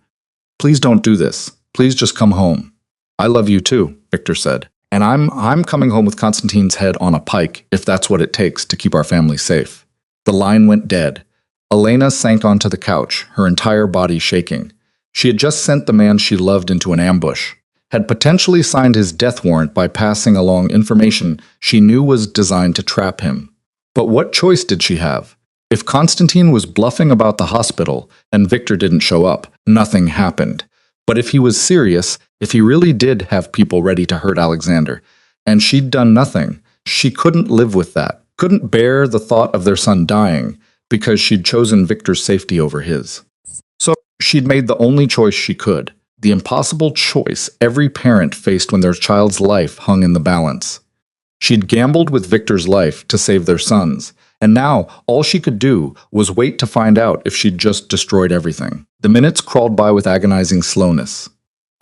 Please don't do this. Please just come home. I love you too, Victor said. And I'm coming home with Constantine's head on a pike if that's what it takes to keep our family safe. The line went dead. Elena sank onto the couch, her entire body shaking. She had just sent the man she loved into an ambush, had potentially signed his death warrant by passing along information she knew was designed to trap him. But what choice did she have? If Constantine was bluffing about the hospital and Victor didn't show up, nothing happened. But if he was serious, if he really did have people ready to hurt Alexander, and she'd done nothing, she couldn't live with that, couldn't bear the thought of their son dying because she'd chosen Victor's safety over his. So she'd made the only choice she could, the impossible choice every parent faced when their child's life hung in the balance. She'd gambled with Victor's life to save their son's, and now all she could do was wait to find out if she'd just destroyed everything. The minutes crawled by with agonizing slowness.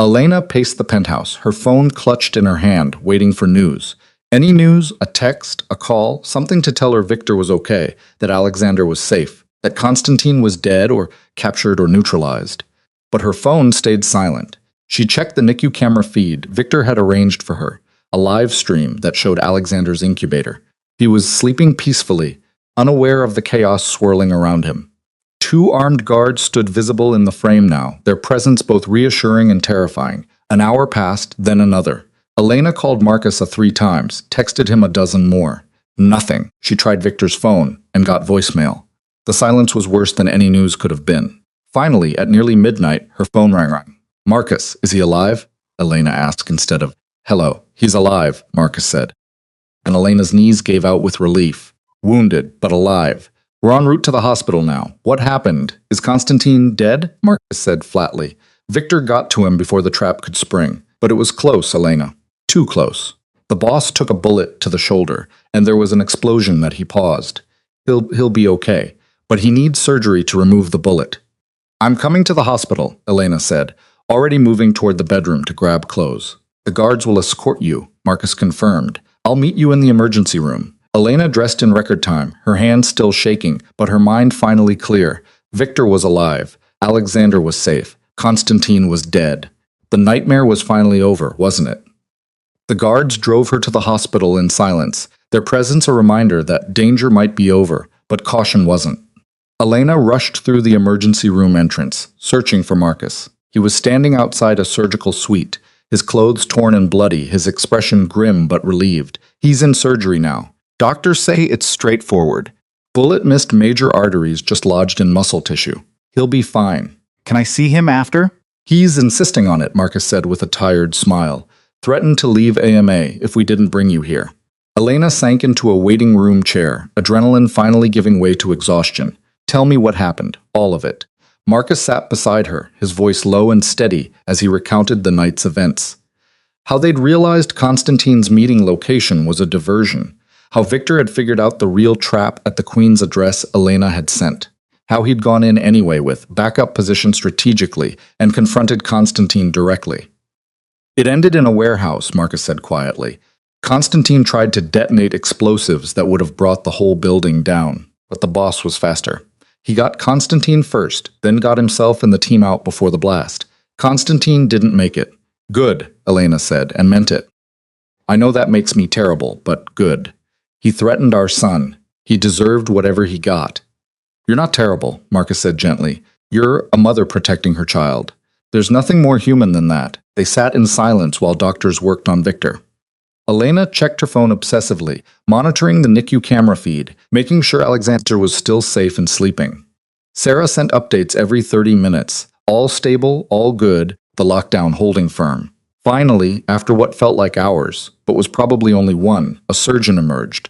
Elena paced the penthouse, her phone clutched in her hand, waiting for news. Any news, a text, a call, something to tell her Victor was okay, that Alexander was safe, that Constantine was dead or captured or neutralized. But her phone stayed silent. She checked the NICU camera feed Victor had arranged for her, a live stream that showed Alexander's incubator. He was sleeping peacefully, unaware of the chaos swirling around him. 2 armed guards stood visible in the frame now, their presence both reassuring and terrifying. An hour passed, then another. Elena called Marcus 3 times, texted him 12 more. Nothing. She tried Victor's phone and got voicemail. The silence was worse than any news could have been. Finally, at nearly midnight, her phone rang. Marcus, is he alive? Elena asked instead of, hello, he's alive, Marcus said. And Elena's knees gave out with relief. Wounded, but alive. We're en route to the hospital now. What happened? Is Constantine dead? Marcus said flatly. Victor got to him before the trap could spring. But it was close, Elena. Too close. The boss took a bullet to the shoulder, and there was an explosion that he paused. He'll be okay, but he needs surgery to remove the bullet. I'm coming to the hospital, Elena said, already moving toward the bedroom to grab clothes. The guards will escort you, Marcus confirmed. I'll meet you in the emergency room. Elena dressed in record time, her hands still shaking, but her mind finally clear. Victor was alive. Alexander was safe. Constantine was dead. The nightmare was finally over, wasn't it? The guards drove her to the hospital in silence, their presence a reminder that danger might be over, but caution wasn't. Elena rushed through the emergency room entrance, searching for Marcus. He was standing outside a surgical suite, his clothes torn and bloody, his expression grim but relieved. He's in surgery now. Doctors say it's straightforward. Bullet missed major arteries just lodged in muscle tissue. He'll be fine.
Can I see him after?
He's insisting on it, Marcus said with a tired smile. Threatened to leave AMA if we didn't bring you here. Elena sank into a waiting room chair, adrenaline finally giving way to exhaustion. Tell me what happened, all of it. Marcus sat beside her, his voice low and steady as he recounted the night's events. How they'd realized Constantine's meeting location was a diversion. How Victor had figured out the real trap at the Queen's address Elena had sent. How he'd gone in anyway with backup position strategically and confronted Constantine directly. It ended in a warehouse, Marcus said quietly. Constantine tried to detonate explosives that would have brought the whole building down, but the boss was faster. He got Constantine first, then got himself and the team out before the blast. Constantine didn't make it. Good, Elena said, and meant it. I know that makes me terrible, but good. He threatened our son. He deserved whatever he got. You're not terrible, Marcus said gently. You're a mother protecting her child. There's nothing more human than that. They sat in silence while doctors worked on Victor. Elena checked her phone obsessively, monitoring the NICU camera feed, making sure Alexander was still safe and sleeping. Sarah sent updates every 30 minutes. All stable, all good, the lockdown holding firm. Finally, after what felt like hours, but was probably only one, a surgeon emerged.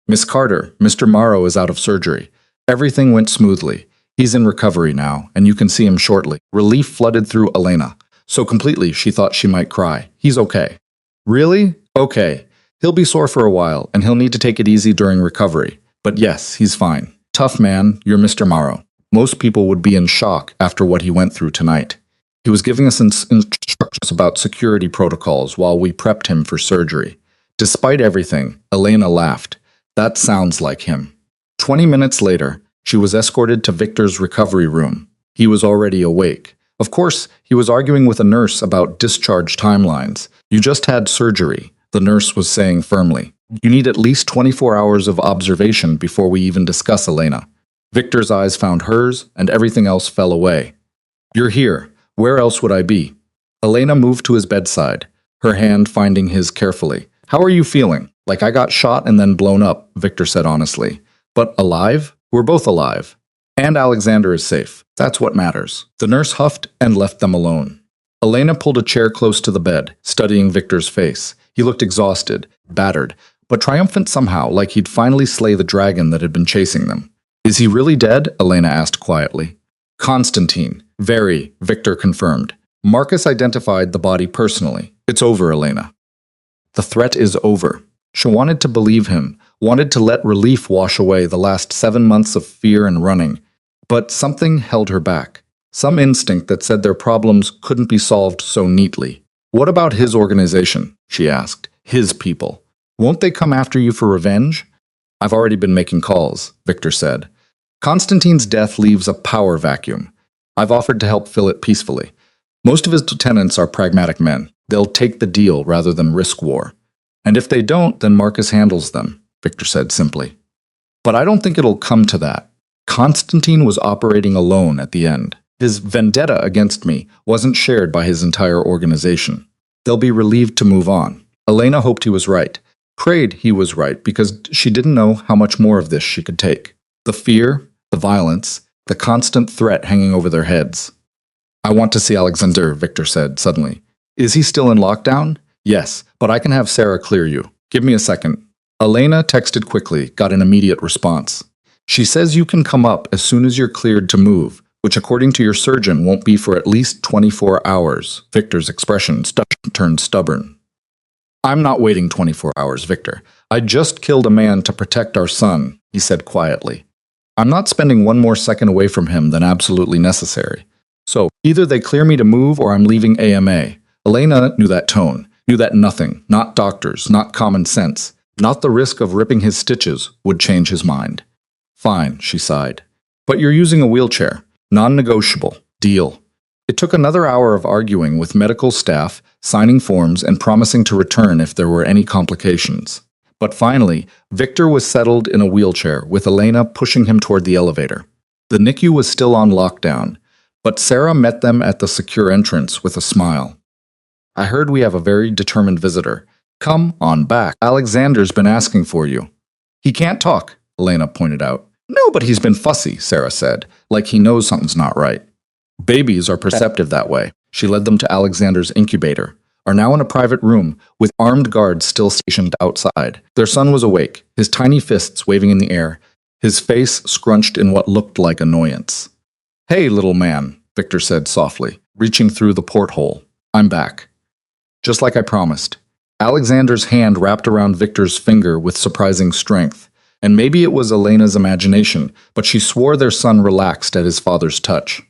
Miss Carter, Mr. Morrow is out of surgery. Everything went smoothly. He's in recovery now, and you can see him shortly. Relief flooded through Elena. So completely she thought she might cry. He's okay. Really? Okay. He'll be sore for a while, and he'll need to take it easy during recovery. But yes, he's fine. Tough man, you're Mr. Morrow. Most people would be in shock after what he went through tonight. He was giving us instructions about security protocols while we prepped him for surgery. Despite everything, Elena laughed. That sounds like him. 20 minutes later, she was escorted to Victor's recovery room. He was already awake. Of course, he was arguing with a nurse about discharge timelines. You just had surgery, the nurse was saying firmly. You need at least 24 hours of observation before we even discuss Elena. Victor's eyes found hers, and everything else fell away. You're here. Where else would I be? Elena moved to his bedside, her hand finding his carefully. How are you feeling? Like I got shot and then blown up, Victor said honestly. But alive? We're both alive. And Alexander is safe. That's what matters. The nurse huffed and left them alone. Elena pulled a chair close to the bed, studying Victor's face. He looked exhausted, battered, but triumphant somehow, like he'd finally slay the dragon that had been chasing them. Is he really dead? Elena asked quietly. Constantine. Very, Victor confirmed. Marcus identified the body personally. It's over, Elena. The threat is over. She wanted to believe him, wanted to let relief wash away the last 7 months of fear and running. But something held her back. Some instinct that said their problems couldn't be solved so neatly. What about his organization? She asked. His people. Won't they come after you for revenge? I've already been making calls, Victor said. Constantine's death leaves a power vacuum. I've offered to help fill it peacefully. Most of his lieutenants are pragmatic men. They'll take the deal rather than risk war. And if they don't, then Marcus handles them, Victor said simply. But I don't think it'll come to that. Constantine was operating alone at the end. His vendetta against me wasn't shared by his entire organization. They'll be relieved to move on. Elena hoped he was right. Prayed he was right because she didn't know how much more of this she could take. The fear, the violence, the constant threat hanging over their heads. I want to see Alexander, Victor said suddenly. Is he still in lockdown? Yes, but I can have Sarah clear you. Give me a second. Elena texted quickly, got an immediate response. She says you can come up as soon as you're cleared to move, which according to your surgeon won't be for at least 24 hours. Victor's expression turned stubborn. I'm not waiting 24 hours, Victor. I just killed a man to protect our son, he said quietly. I'm not spending one more second away from him than absolutely necessary. So, either they clear me to move or I'm leaving AMA. Elena knew that tone, knew that nothing, not doctors, not common sense, not the risk of ripping his stitches, would change his mind. Fine, she sighed. But you're using a wheelchair. Non-negotiable. Deal. It took another hour of arguing with medical staff, signing forms, and promising to return if there were any complications. But finally, Victor was settled in a wheelchair, with Elena pushing him toward the elevator. The NICU was still on lockdown, but Sarah met them at the secure entrance with a smile. I heard we have a very determined visitor. Come on back. Alexander's been asking for you. He can't talk, Elena pointed out. No, but he's been fussy, Sarah said, like he knows something's not right. Babies are perceptive that way. She led them to Alexander's incubator, are now in a private room, with armed guards still stationed outside. Their son was awake, his tiny fists waving in the air, his face scrunched in what looked like annoyance. Hey, little man, Victor said softly, reaching through the porthole. I'm back. Just like I promised. Alexander's hand wrapped around Victor's finger with surprising strength. And maybe it was Elena's imagination, but she swore their son relaxed at his father's touch.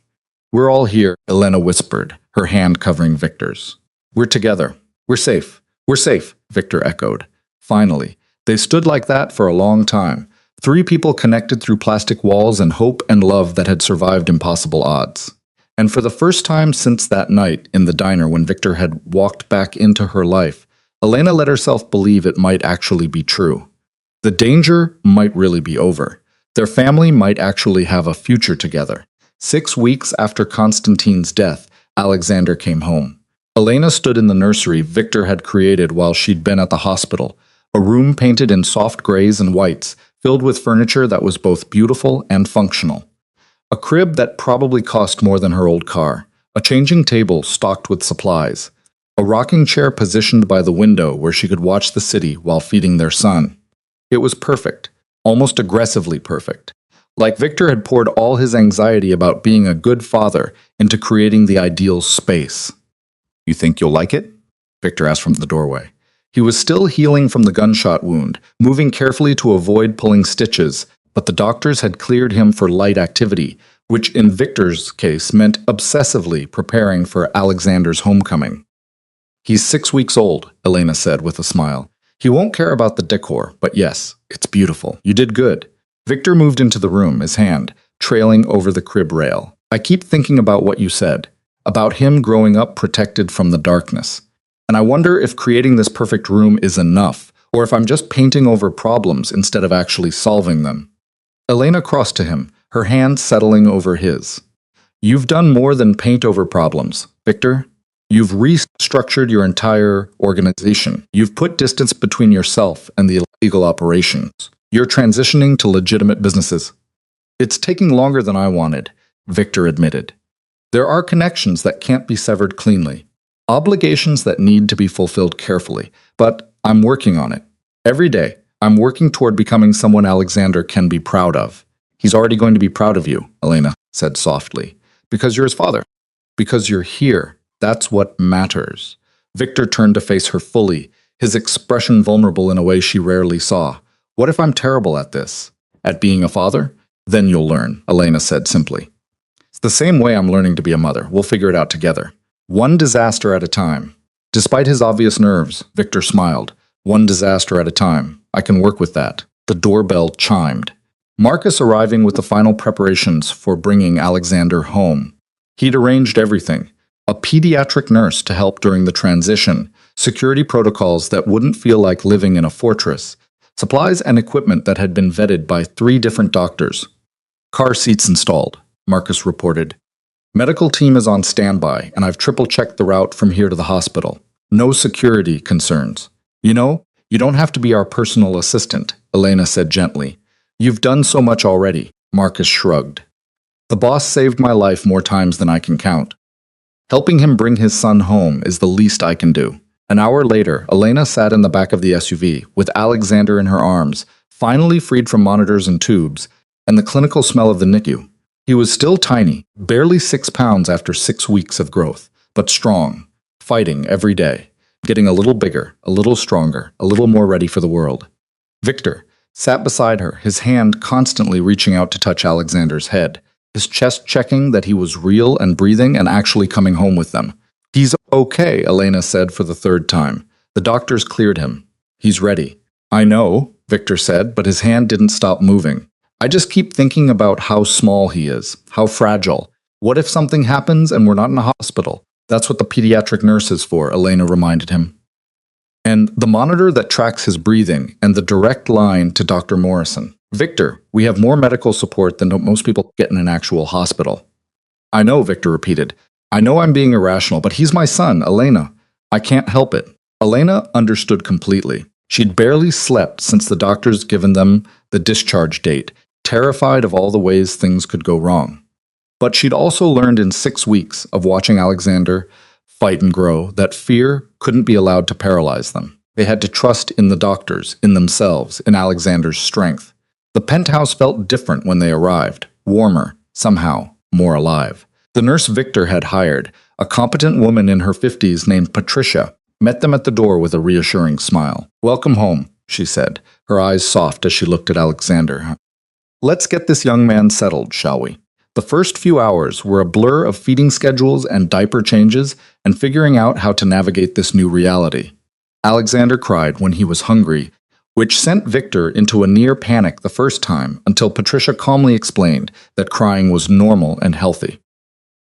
We're all here, Elena whispered, her hand covering Victor's. We're together. We're safe. We're safe, Victor echoed. Finally, they stood like that for a long time. 3 people connected through plastic walls and hope and love that had survived impossible odds. And for the first time since that night in the diner when Victor had walked back into her life, Elena let herself believe it might actually be true. The danger might really be over. Their family might actually have a future together. 6 weeks after Constantine's death, Alexander came home. Elena stood in the nursery Victor had created while she'd been at the hospital, a room painted in soft grays and whites, filled with furniture that was both beautiful and functional. A crib that probably cost more than her old car, a changing table stocked with supplies, a rocking chair positioned by the window where she could watch the city while feeding their son. It was perfect, almost aggressively perfect. Like Victor had poured all his anxiety about being a good father into creating the ideal space. You think you'll like it? Victor asked from the doorway. He was still healing from the gunshot wound, moving carefully to avoid pulling stitches, but the doctors had cleared him for light activity, which in Victor's case meant obsessively preparing for Alexander's homecoming. He's 6 weeks old, Elena said with a smile. He won't care about the decor, but yes, it's beautiful. You did good. Victor moved into the room, his hand trailing over the crib rail. I keep thinking about what you said. about him growing up protected from the darkness. And I wonder if creating this perfect room is enough, or if I'm just painting over problems instead of actually solving them. Elena crossed to him, her hand settling over his. You've done more than paint over problems, Victor. You've restructured your entire organization. You've put distance between yourself and the illegal operations. You're transitioning to legitimate businesses. It's taking longer than I wanted, Victor admitted. There are connections that can't be severed cleanly, obligations that need to be fulfilled carefully, but I'm working on it. Every day, I'm working toward becoming someone Alexander can be proud of. He's already going to be proud of you, Elena said softly. Because you're his father. Because you're here. That's what matters. Victor turned to face her fully, his expression vulnerable in a way she rarely saw. What if I'm terrible at this? At being a father? Then you'll learn, Elena said simply. It's the same way I'm learning to be a mother. We'll figure it out together. One disaster at a time. Despite his obvious nerves, Victor smiled. One disaster at a time. I can work with that. The doorbell chimed. Marcus arriving with the final preparations for bringing Alexander home. He'd arranged everything. A pediatric nurse to help during the transition, security protocols that wouldn't feel like living in a fortress, supplies and equipment that had been vetted by 3 different doctors. Car seats installed, Marcus reported. Medical team is on standby, and I've triple-checked the route from here to the hospital. No security concerns. You know, you don't have to be our personal assistant, Elena said gently. You've done so much already, Marcus shrugged. The boss saved my life more times than I can count. Helping him bring his son home is the least I can do. An hour later, Elena sat in the back of the SUV, with Alexander in her arms, finally freed from monitors and tubes, and the clinical smell of the NICU. He was still tiny, barely 6 pounds after 6 weeks of growth, but strong, fighting every day, getting a little bigger, a little stronger, a little more ready for the world. Victor sat beside her, his hand constantly reaching out to touch Alexander's head, his chest checking that he was real and breathing and actually coming home with them. He's okay, Elena said for the 3rd time. The doctors cleared him. He's ready. I know, Victor said, but his hand didn't stop moving. I just keep thinking about how small he is, how fragile. What if something happens and we're not in a hospital? That's what the pediatric nurse is for, Elena reminded him. And the monitor that tracks his breathing and the direct line to Dr. Morrison. Victor, we have more medical support than most people get in an actual hospital. I know, Victor repeated. I know I'm being irrational, but he's my son, Elena. I can't help it. Elena understood completely. She'd barely slept since the doctors given them the discharge date, terrified of all the ways things could go wrong. But she'd also learned in 6 weeks of watching Alexander fight and grow that fear couldn't be allowed to paralyze them. They had to trust in the doctors, in themselves, in Alexander's strength. The penthouse felt different when they arrived, warmer, somehow more alive. The nurse Victor had hired, a competent woman in her 50s named Patricia, met them at the door with a reassuring smile. Welcome home, she said, her eyes soft as she looked at Alexander. Let's get this young man settled, shall we? The first few hours were a blur of feeding schedules and diaper changes and figuring out how to navigate this new reality. Alexander cried when he was hungry, which sent Victor into a near panic the first time until Patricia calmly explained that crying was normal and healthy.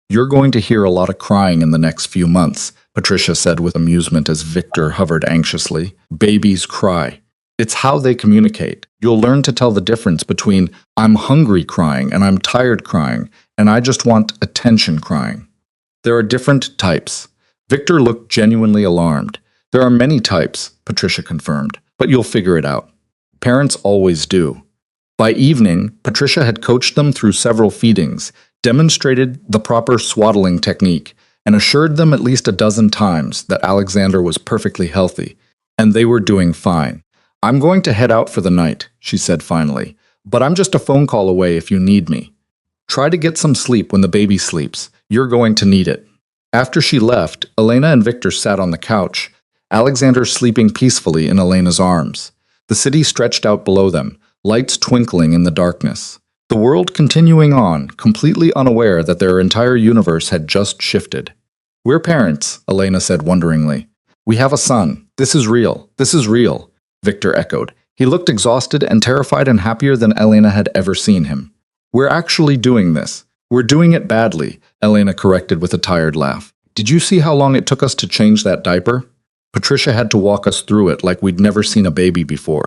You're going to hear a lot of crying in the next few months, Patricia said with amusement as Victor hovered anxiously. Babies cry. It's how they communicate. You'll learn to tell the difference between I'm hungry crying and I'm tired crying and I just want attention crying. There are different types. Victor looked genuinely alarmed. There are many types, Patricia confirmed, but you'll figure it out. Parents always do. By evening, Patricia had coached them through several feedings, demonstrated the proper swaddling technique, and assured them at least a dozen times that Alexander was perfectly healthy, and they were doing fine. I'm going to head out for the night, she said finally, but I'm just a phone call away if you need me. Try to get some sleep when the baby sleeps. You're going to need it. After she left, Elena and Victor sat on the couch, Alexander sleeping peacefully in Elena's arms. The city stretched out below them, lights twinkling in the darkness. The world continuing on, completely unaware that their entire universe had just shifted. We're parents, Elena said wonderingly. We have a son. This is real. This is real, Victor echoed. He looked exhausted and terrified and happier than Elena had ever seen him. We're actually doing this. We're doing it badly, Elena corrected with a tired laugh. Did you see how long it took us to change that diaper? Patricia had to walk us through it like we'd never seen a baby before.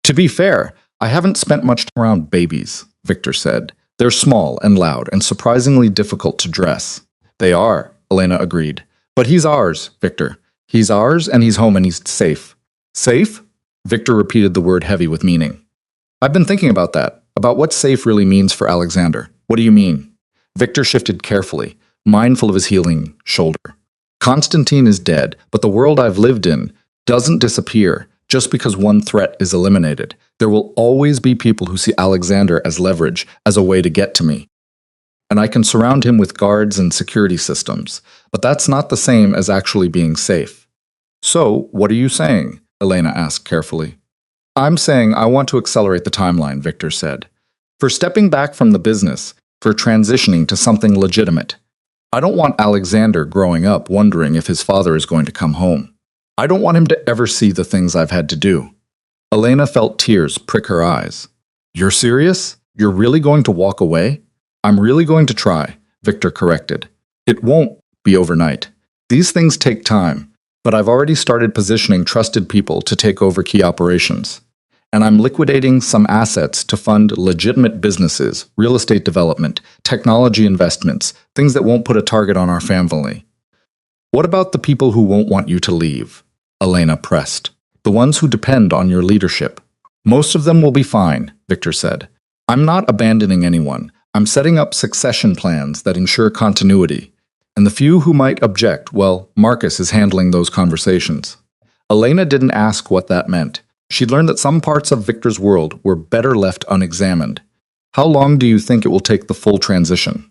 To be fair, I haven't spent much time around babies, Victor said. They're small and loud and surprisingly difficult to dress. They are, Elena agreed. But he's ours, Victor. He's ours and he's home and he's safe. Safe? Victor repeated the word heavy with meaning. I've been thinking about that, about what safe really means for Alexander. What do you mean? Victor shifted carefully, mindful of his healing shoulder. Constantine is dead, but the world I've lived in doesn't disappear just because one threat is eliminated. There will always be people who see Alexander as leverage, as a way to get to me. And I can surround him with guards and security systems, but that's not the same as actually being safe. So, what are you saying? Elena asked carefully. I'm saying I want to accelerate the timeline, Victor said. For stepping back from the business, for transitioning to something legitimate. I don't want Alexander growing up wondering if his father is going to come home. I don't want him to ever see the things I've had to do. Elena felt tears prick her eyes. You're serious? You're really going to walk away? I'm really going to try, Victor corrected. It won't be overnight. These things take time, but I've already started positioning trusted people to take over key operations. And I'm liquidating some assets to fund legitimate businesses, real estate development, technology investments, things that won't put a target on our family. What about the people who won't want you to leave? Elena pressed. The ones who depend on your leadership. Most of them will be fine, Victor said. I'm not abandoning anyone. I'm setting up succession plans that ensure continuity. And the few who might object, well, Marcus is handling those conversations. Elena didn't ask what that meant. She'd learned that some parts of Victor's world were better left unexamined. How long do you think it will take the full transition?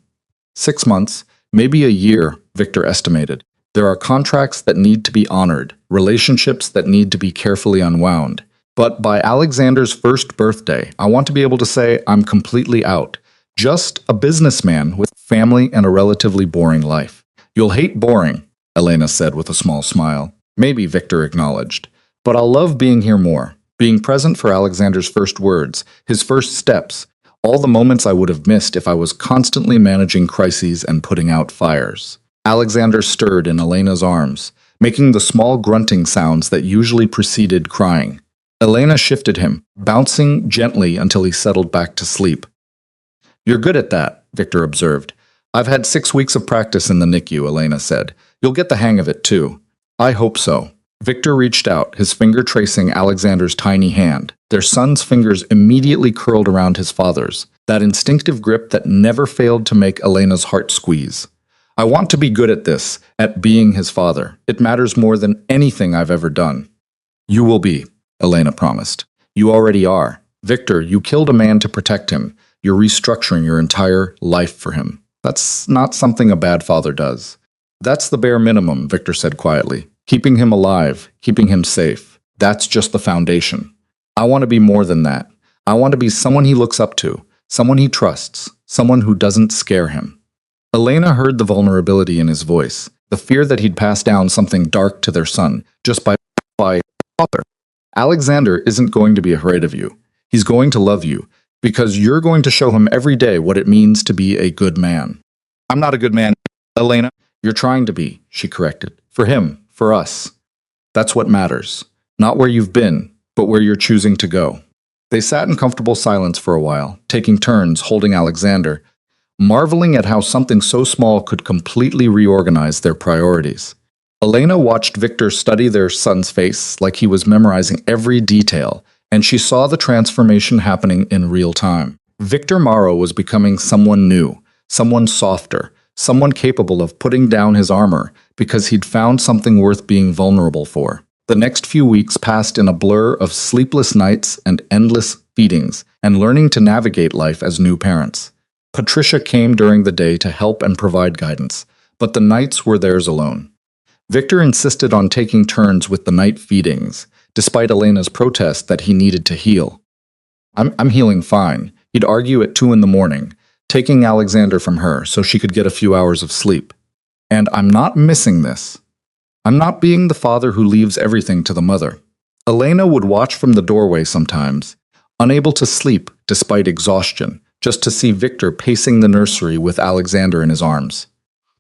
6 months, maybe a year, Victor estimated. There are contracts that need to be honored, relationships that need to be carefully unwound. But by Alexander's first birthday, I want to be able to say I'm completely out. Just a businessman with family and a relatively boring life. You'll hate boring, Elena said with a small smile. Maybe, Victor acknowledged. But I'll love being here more, being present for Alexander's first words, his first steps, all the moments I would have missed if I was constantly managing crises and putting out fires. Alexander stirred in Elena's arms, making the small grunting sounds that usually preceded crying. Elena shifted him, bouncing gently until he settled back to sleep. You're good at that, Victor observed. I've had 6 weeks of practice in the NICU, Elena said. You'll get the hang of it, too. I hope so. Victor reached out, his finger tracing Alexander's tiny hand. Their son's fingers immediately curled around his father's, that instinctive grip that never failed to make Elena's heart squeeze. I want to be good at this, at being his father. It matters more than anything I've ever done. You will be, Elena promised. You already are. Victor, you killed a man to protect him. You're restructuring your entire life for him. That's not something a bad father does. That's the bare minimum, Victor said quietly. Keeping him alive, keeping him safe. That's just the foundation. I want to be more than that. I want to be someone he looks up to, someone he trusts, someone who doesn't scare him. Elena heard the vulnerability in his voice, the fear that he'd pass down something dark to their son, just by father. Alexander isn't going to be afraid of you. He's going to love you, because you're going to show him every day what it means to be a good man. I'm not a good man, Elena. You're trying to be, she corrected. For him. For us. That's what matters. Not where you've been, but where you're choosing to go. They sat in comfortable silence for a while, taking turns holding Alexander, marveling at how something so small could completely reorganize their priorities. Elena watched Victor study their son's face like he was memorizing every detail, and she saw the transformation happening in real time. Victor Morrow was becoming someone new, someone softer, someone capable of putting down his armor because he'd found something worth being vulnerable for. The next few weeks passed in a blur of sleepless nights and endless feedings, and learning to navigate life as new parents. Patricia came during the day to help and provide guidance, but the nights were theirs alone. Victor insisted on taking turns with the night feedings, despite Elena's protest that he needed to heal. I'm healing fine, he'd argue at 2 a.m, taking Alexander from her so she could get a few hours of sleep. And I'm not missing this. I'm not being the father who leaves everything to the mother. Elena would watch from the doorway sometimes, unable to sleep despite exhaustion, just to see Victor pacing the nursery with Alexander in his arms.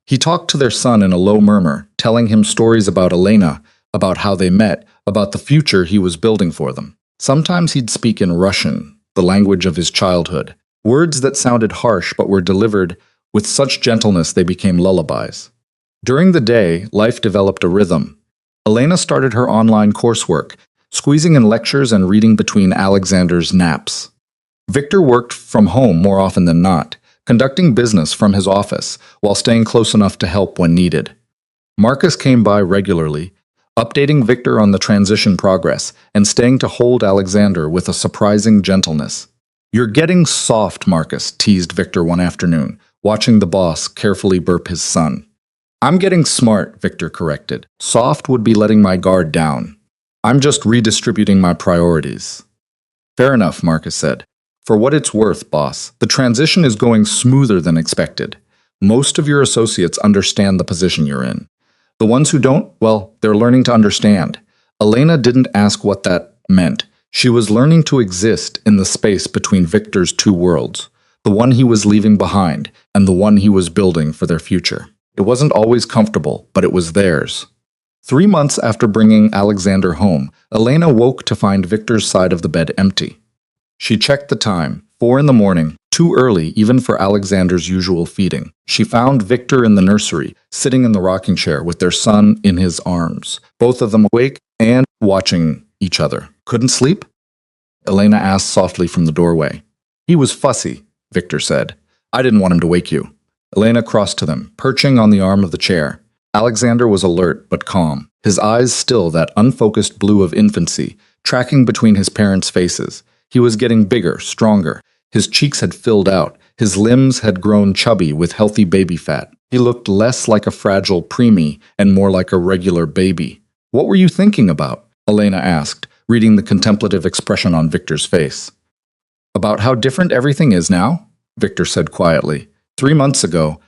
He talked to their son in a low murmur, telling him stories about Elena, about how they met, about the future he was building for them. Sometimes he'd speak in Russian, the language of his childhood, words that sounded harsh but were delivered with such gentleness they became lullabies. During the day, life developed a rhythm. Elena started her online coursework, squeezing in lectures and reading between Alexander's naps. Victor worked from home more often than not, conducting business from his office while staying close enough to help when needed. Marcus came by regularly, updating Victor on the transition progress and staying to hold Alexander with a surprising gentleness. "You're getting soft, Marcus," teased Victor one afternoon, watching the boss carefully burp his son. "I'm getting smart," Victor corrected. "Soft would be letting my guard down. I'm just redistributing my priorities." "Fair enough," Marcus said. "For what it's worth, boss, the transition is going smoother than expected. Most of your associates understand the position you're in. The ones who don't, well, they're learning to understand." Elena didn't ask what that meant. She was learning to exist in the space between Victor's two worlds, the one he was leaving behind and the one he was building for their future. It wasn't always comfortable, but it was theirs. 3 months after bringing Alexander home, Elena woke to find Victor's side of the bed empty. She checked the time, 4 in the morning, too early even for Alexander's usual feeding. She found Victor in the nursery, sitting in the rocking chair with their son in his arms, both of them awake and watching each other. "Couldn't sleep?" Elena asked softly from the doorway. "He was fussy," Victor said. "I didn't want him to wake you." Elena crossed to them, perching on the arm of the chair. Alexander was alert but calm, his eyes still that unfocused blue of infancy, tracking between his parents' faces. He was getting bigger, stronger. His cheeks had filled out. His limbs had grown chubby with healthy baby fat. He looked less like a fragile preemie and more like a regular baby. "What were you thinking about?" Elena asked, reading the contemplative expression on Victor's face. "About how different everything is now?" Victor said quietly. 3 months ago,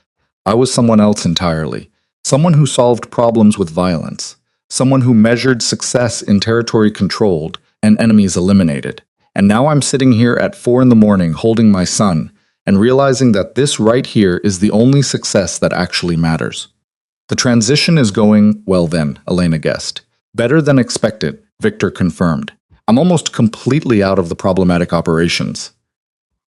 I was someone else entirely. Someone who solved problems with violence. Someone who measured success in territory controlled and enemies eliminated. And now I'm sitting here at 4 in the morning holding my son and realizing that this right here is the only success that actually matters. The transition is going well then, Elena guessed. Better than expected, Victor confirmed. I'm almost completely out of the problematic operations.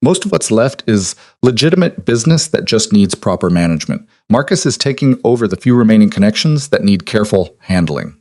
Most of what's left is legitimate business that just needs proper management. Marcus is taking over the few remaining connections that need careful handling.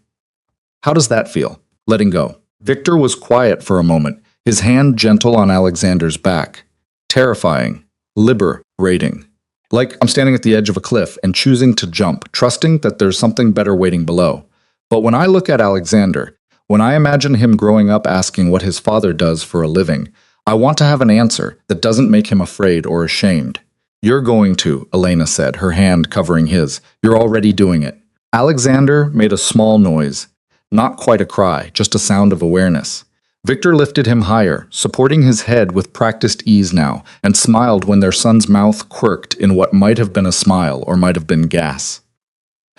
How does that feel? Letting go. Victor was quiet for a moment, his hand gentle on Alexander's back. Terrifying. Liberating. Like I'm standing at the edge of a cliff and choosing to jump, trusting that there's something better waiting below. But when I look at Alexander, when I imagine him growing up asking what his father does for a living, I want to have an answer that doesn't make him afraid or ashamed. You're going to, Elena said, her hand covering his. You're already doing it. Alexander made a small noise. Not quite a cry, just a sound of awareness. Victor lifted him higher, supporting his head with practiced ease now, and smiled when their son's mouth quirked in what might have been a smile or might have been gas.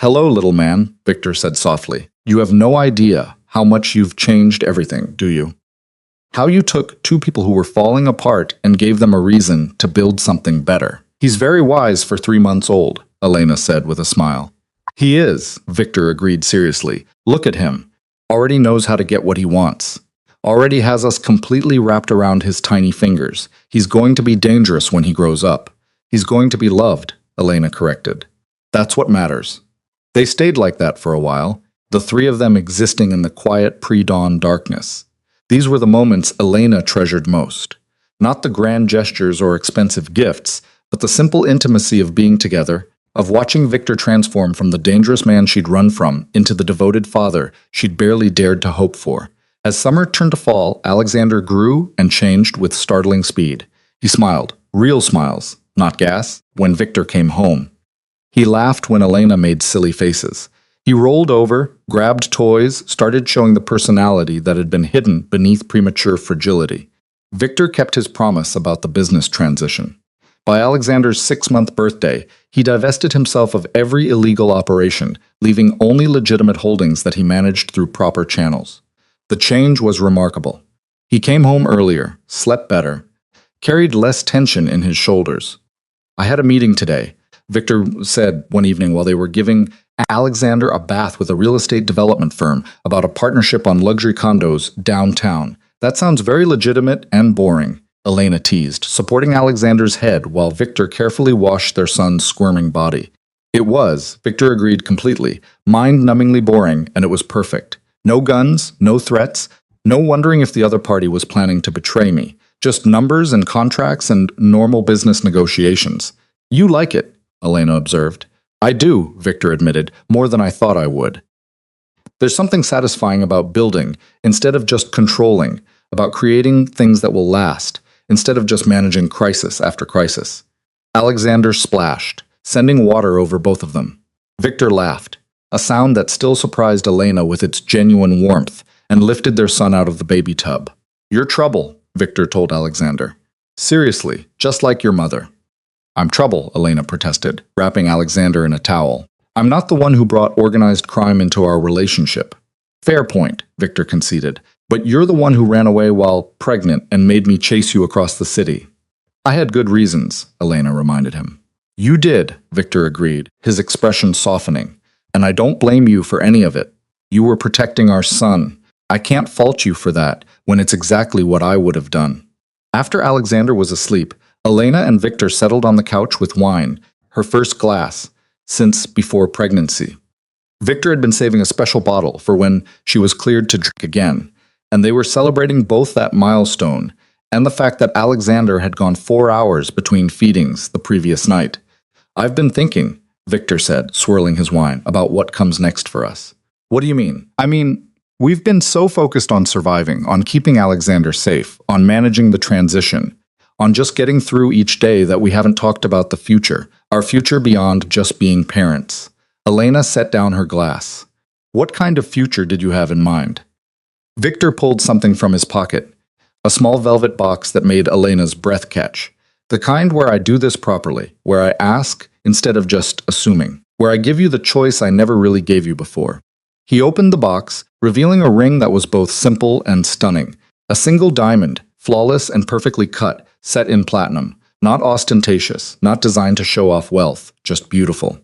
Hello, little man, Victor said softly. You have no idea how much you've changed everything, do you? How you took two people who were falling apart and gave them a reason to build something better. He's very wise for 3 months old, Elena said with a smile. He is, Victor agreed seriously. Look at him. Already knows how to get what he wants. Already has us completely wrapped around his tiny fingers. He's going to be dangerous when he grows up. He's going to be loved, Elena corrected. That's what matters. They stayed like that for a while, the three of them existing in the quiet pre-dawn darkness. These were the moments Elena treasured most. Not the grand gestures or expensive gifts, but the simple intimacy of being together, of watching Victor transform from the dangerous man she'd run from into the devoted father she'd barely dared to hope for. As summer turned to fall, Alexander grew and changed with startling speed. He smiled, real smiles, not gas, when Victor came home. He laughed when Elena made silly faces. He rolled over, grabbed toys, started showing the personality that had been hidden beneath premature fragility. Victor kept his promise about the business transition. By Alexander's 6-month birthday, he divested himself of every illegal operation, leaving only legitimate holdings that he managed through proper channels. The change was remarkable. He came home earlier, slept better, carried less tension in his shoulders. I had a meeting today, Victor said one evening while they were giving Alexander a bath with a real estate development firm about a partnership on luxury condos downtown. That sounds very legitimate and boring, Elena teased, supporting Alexander's head while Victor carefully washed their son's squirming body. It was, Victor agreed completely, mind-numbingly boring, and it was perfect. No guns, no threats, no wondering if the other party was planning to betray me. Just numbers and contracts and normal business negotiations. You like it, Elena observed. I do, Victor admitted, more than I thought I would. There's something satisfying about building, instead of just controlling, about creating things that will last, instead of just managing crisis after crisis. Alexander splashed, sending water over both of them. Victor laughed, a sound that still surprised Elena with its genuine warmth, and lifted their son out of the baby tub. You're trouble, Victor told Alexander. Seriously, just like your mother. I'm trouble, Elena protested, wrapping Alexander in a towel. I'm not the one who brought organized crime into our relationship. Fair point, Victor conceded, but you're the one who ran away while pregnant and made me chase you across the city. I had good reasons, Elena reminded him. You did, Victor agreed, his expression softening, and I don't blame you for any of it. You were protecting our son. I can't fault you for that, when it's exactly what I would have done. After Alexander was asleep, Elena and Victor settled on the couch with wine, her first glass, since before pregnancy. Victor had been saving a special bottle for when she was cleared to drink again, and they were celebrating both that milestone and the fact that Alexander had gone 4 hours between feedings the previous night. I've been thinking, Victor said, swirling his wine, about what comes next for us. What do you mean? I mean, we've been so focused on surviving, on keeping Alexander safe, on managing the transition, on just getting through each day that we haven't talked about the future, our future beyond just being parents. Elena set down her glass. What kind of future did you have in mind? Victor pulled something from his pocket, a small velvet box that made Elena's breath catch. The kind where I do this properly, where I ask instead of just assuming, where I give you the choice I never really gave you before. He opened the box, revealing a ring that was both simple and stunning. A single diamond, flawless and perfectly cut, set in platinum. Not ostentatious, not designed to show off wealth, just beautiful.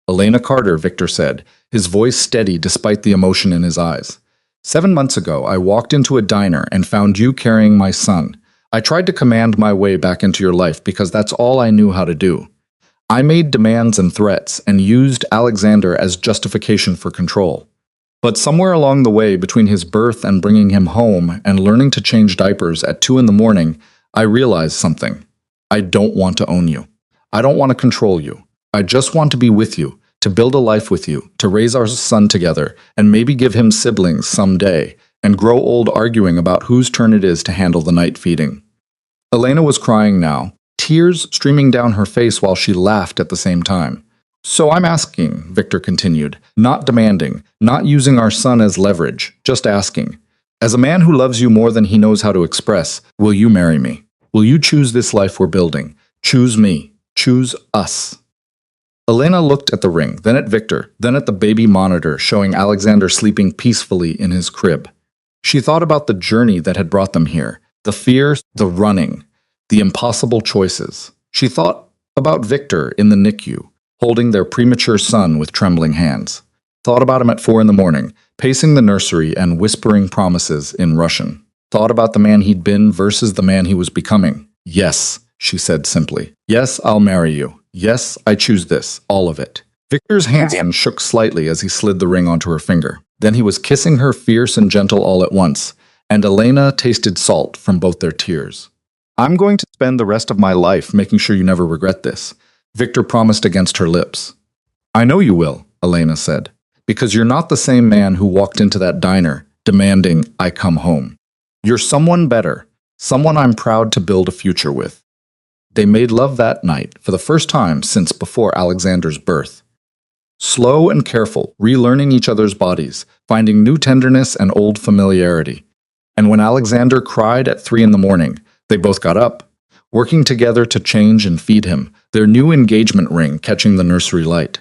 Elena Carter, Victor said, his voice steady despite the emotion in his eyes. 7 months ago, I walked into a diner and found you carrying my son. I tried to command my way back into your life because that's all I knew how to do. I made demands and threats and used Alexander as justification for control. But somewhere along the way between his birth and bringing him home and learning to change diapers at 2 in the morning, I realized something. I don't want to own you. I don't want to control you. I just want to be with you, to build a life with you, to raise our son together, and maybe give him siblings someday, and grow old arguing about whose turn it is to handle the night feeding. Elena was crying now, tears streaming down her face while she laughed at the same time. So I'm asking, Victor continued, not demanding, not using our son as leverage, just asking. As a man who loves you more than he knows how to express, will you marry me? Will you choose this life we're building? Choose me. Choose us. Elena looked at the ring, then at Victor, then at the baby monitor showing Alexander sleeping peacefully in his crib. She thought about the journey that had brought them here, the fear, the running, the impossible choices. She thought about Victor in the NICU, holding their premature son with trembling hands. Thought about him at 4 in the morning, pacing the nursery and whispering promises in Russian. Thought about the man he'd been versus the man he was becoming. Yes, she said simply. Yes, I'll marry you. Yes, I choose this, all of it. Victor's hand shook slightly as he slid the ring onto her finger. Then he was kissing her fierce and gentle all at once, and Elena tasted salt from both their tears. I'm going to spend the rest of my life making sure you never regret this, Victor promised against her lips. I know you will, Elena said, because you're not the same man who walked into that diner demanding I come home. You're someone better, someone I'm proud to build a future with. They made love that night for the first time since before Alexander's birth. Slow and careful, relearning each other's bodies, finding new tenderness and old familiarity. And when Alexander cried at 3 in the morning, they both got up, working together to change and feed him, their new engagement ring catching the nursery light.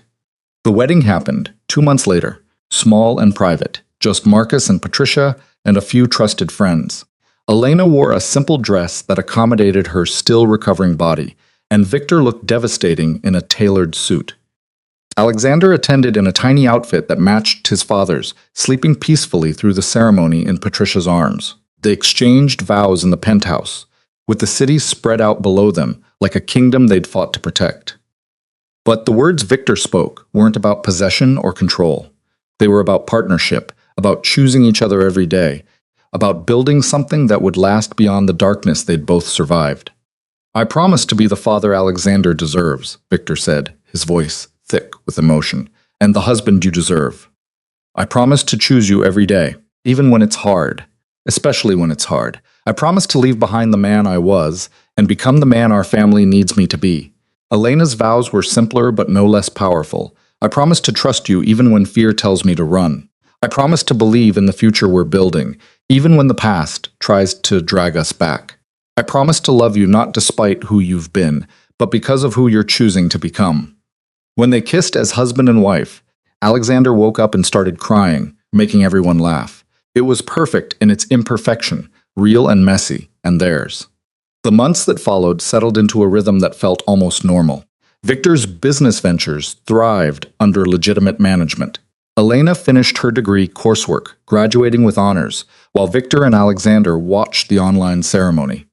The wedding happened 2 months later, small and private, just Marcus and Patricia and a few trusted friends. Elena wore a simple dress that accommodated her still recovering body, and Victor looked devastating in a tailored suit. Alexander attended in a tiny outfit that matched his father's, sleeping peacefully through the ceremony in Patricia's arms. They exchanged vows in the penthouse, with the city spread out below them like a kingdom they'd fought to protect. But the words Victor spoke weren't about possession or control. They were about partnership, about choosing each other every day, about building something that would last beyond the darkness they'd both survived. "I promise to be the father Alexander deserves," Victor said, his voice thick with emotion, "and the husband you deserve. I promise to choose you every day, even when it's hard, especially when it's hard. I promise to leave behind the man I was and become the man our family needs me to be." Elena's vows were simpler but no less powerful. "I promise to trust you even when fear tells me to run. I promise to believe in the future we're building, even when the past tries to drag us back. I promise to love you not despite who you've been, but because of who you're choosing to become." When they kissed as husband and wife, Alexander woke up and started crying, making everyone laugh. It was perfect in its imperfection, real and messy, and theirs. The months that followed settled into a rhythm that felt almost normal. Victor's business ventures thrived under legitimate management. Elena finished her degree coursework, graduating with honors, while Victor and Alexander watched the online ceremony.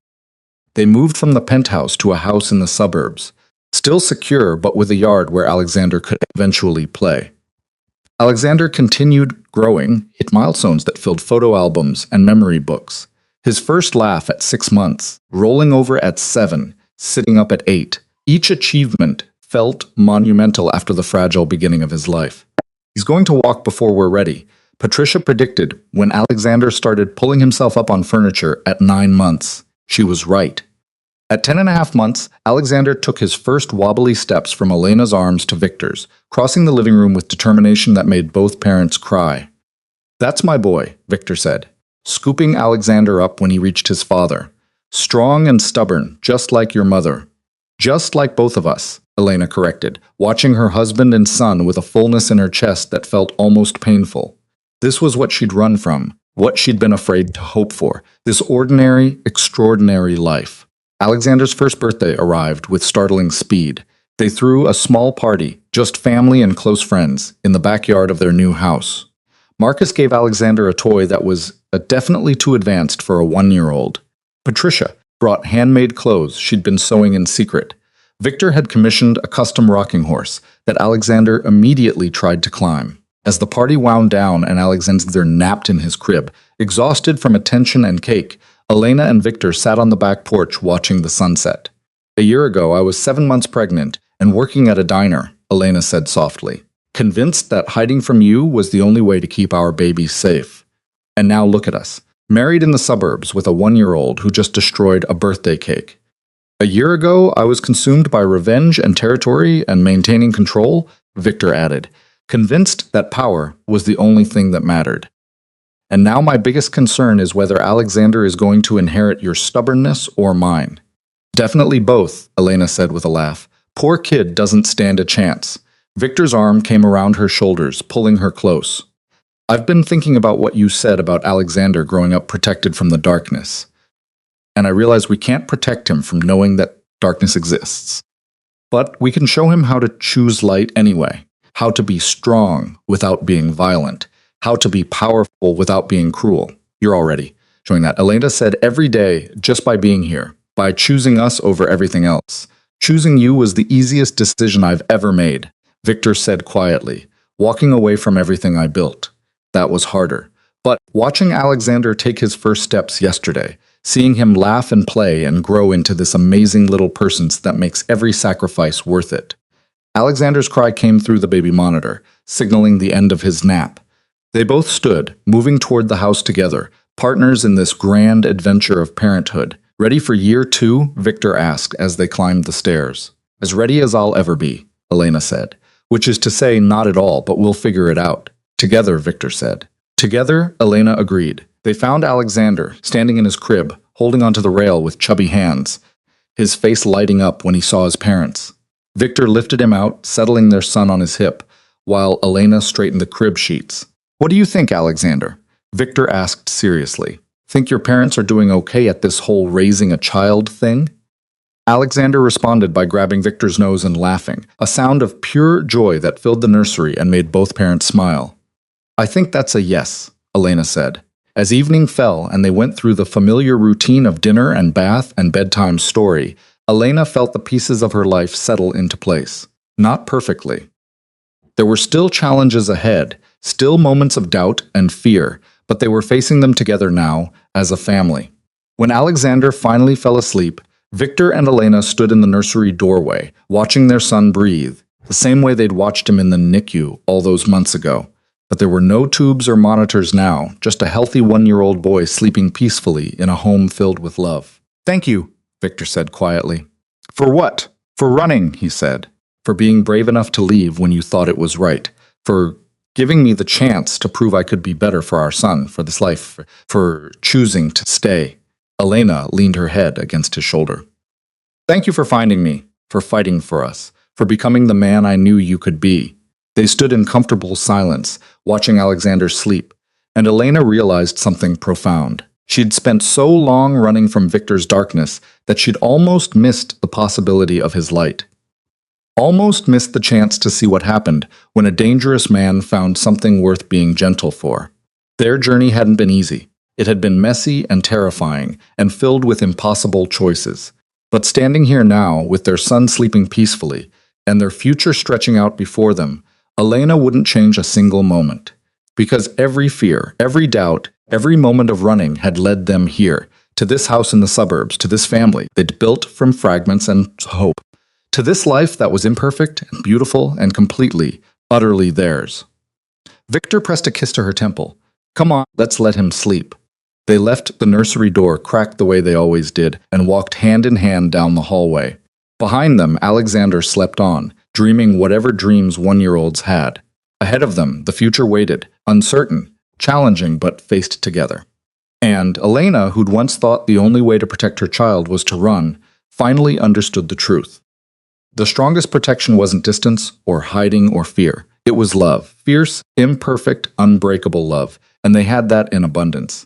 They moved from the penthouse to a house in the suburbs, still secure but with a yard where Alexander could eventually play. Alexander continued growing, hit milestones that filled photo albums and memory books. His first laugh at 6 months, rolling over at 7, sitting up at 8. Each achievement felt monumental after the fragile beginning of his life. "He's going to walk before we're ready," Patricia predicted when Alexander started pulling himself up on furniture at 9 months. She was right. At 10.5 months, Alexander took his first wobbly steps from Elena's arms to Victor's, crossing the living room with determination that made both parents cry. "That's my boy," Victor said, scooping Alexander up when he reached his father. "Strong and stubborn, just like your mother." "Just like both of us," Elena corrected, watching her husband and son with a fullness in her chest that felt almost painful. This was what she'd run from, what she'd been afraid to hope for, this ordinary, extraordinary life. Alexander's first birthday arrived with startling speed. They threw a small party, just family and close friends, in the backyard of their new house. Marcus gave Alexander a toy that was definitely too advanced for a 1-year-old. Patricia brought handmade clothes she'd been sewing in secret. Victor had commissioned a custom rocking horse that Alexander immediately tried to climb. As the party wound down and Alexander napped in his crib, exhausted from attention and cake, Elena and Victor sat on the back porch watching the sunset. "A year ago, I was 7 months pregnant and working at a diner," Elena said softly, "convinced that hiding from you was the only way to keep our baby safe. And now look at us, married in the suburbs with a 1-year-old who just destroyed a birthday cake. A year ago, I was consumed by revenge and territory and maintaining control," Victor added, convinced that power was the only thing that mattered. "And now my biggest concern is whether Alexander is going to inherit your stubbornness or mine." "Definitely both," Elena said with a laugh. "Poor kid doesn't stand a chance." Victor's arm came around her shoulders, pulling her close. "I've been thinking about what you said about Alexander growing up protected from the darkness. And I realize we can't protect him from knowing that darkness exists. But we can show him how to choose light anyway, how to be strong without being violent, how to be powerful without being cruel. You're already showing that," Elena said, "every day, just by being here, by choosing us over everything else. Choosing you was the easiest decision I've ever made," Victor said quietly, "walking away from everything I built. That was harder. But watching Alexander take his first steps yesterday, seeing him laugh and play and grow into this amazing little person that makes every sacrifice worth it." Alexander's cry came through the baby monitor, signaling the end of his nap. They both stood, moving toward the house together, partners in this grand adventure of parenthood. "Ready for year 2? Victor asked as they climbed the stairs. "As ready as I'll ever be," Elena said. "Which is to say, not at all, but we'll figure it out." "Together," Victor said. "Together," Elena agreed. They found Alexander, standing in his crib, holding onto the rail with chubby hands, his face lighting up when he saw his parents. Victor lifted him out, settling their son on his hip, while Elena straightened the crib sheets. "What do you think, Alexander?" Victor asked seriously. Think your parents are doing okay at this whole raising a child thing? Alexander responded by grabbing Victor's nose and laughing, a sound of pure joy that filled the nursery and made both parents smile. I think that's a yes, Elena said. As evening fell and they went through the familiar routine of dinner and bath and bedtime story, Elena felt the pieces of her life settle into place. Not perfectly. There were still challenges ahead, still moments of doubt and fear, but they were facing them together now, as a family. When Alexander finally fell asleep, Victor and Elena stood in the nursery doorway, watching their son breathe, the same way they'd watched him in the NICU all those months ago. But there were no tubes or monitors now, just a healthy 1-year-old boy sleeping peacefully in a home filled with love. Thank you, Victor said quietly. For what? For running, he said. For being brave enough to leave when you thought it was right. For giving me the chance to prove I could be better for our son, for this life, for choosing to stay. Elena leaned her head against his shoulder. Thank you for finding me, for fighting for us, for becoming the man I knew you could be. They stood in comfortable silence, watching Alexander sleep, and Elena realized something profound. She'd spent so long running from Victor's darkness that she'd almost missed the possibility of his light. Almost missed the chance to see what happened when a dangerous man found something worth being gentle for. Their journey hadn't been easy. It had been messy and terrifying, and filled with impossible choices. But standing here now, with their son sleeping peacefully, and their future stretching out before them, Elena wouldn't change a single moment. Because every fear, every doubt, every moment of running had led them here, to this house in the suburbs, to this family they'd built from fragments and hope, to this life that was imperfect and beautiful and completely, utterly theirs. Victor pressed a kiss to her temple. Come on, let's let him sleep. They left the nursery door cracked the way they always did and walked hand in hand down the hallway. Behind them, Alexander slept on, dreaming whatever dreams 1-year-olds had. Ahead of them, the future waited, uncertain, challenging but faced together. And Elena, who'd once thought the only way to protect her child was to run, finally understood the truth. The strongest protection wasn't distance or hiding or fear. It was love, fierce, imperfect, unbreakable love, and they had that in abundance.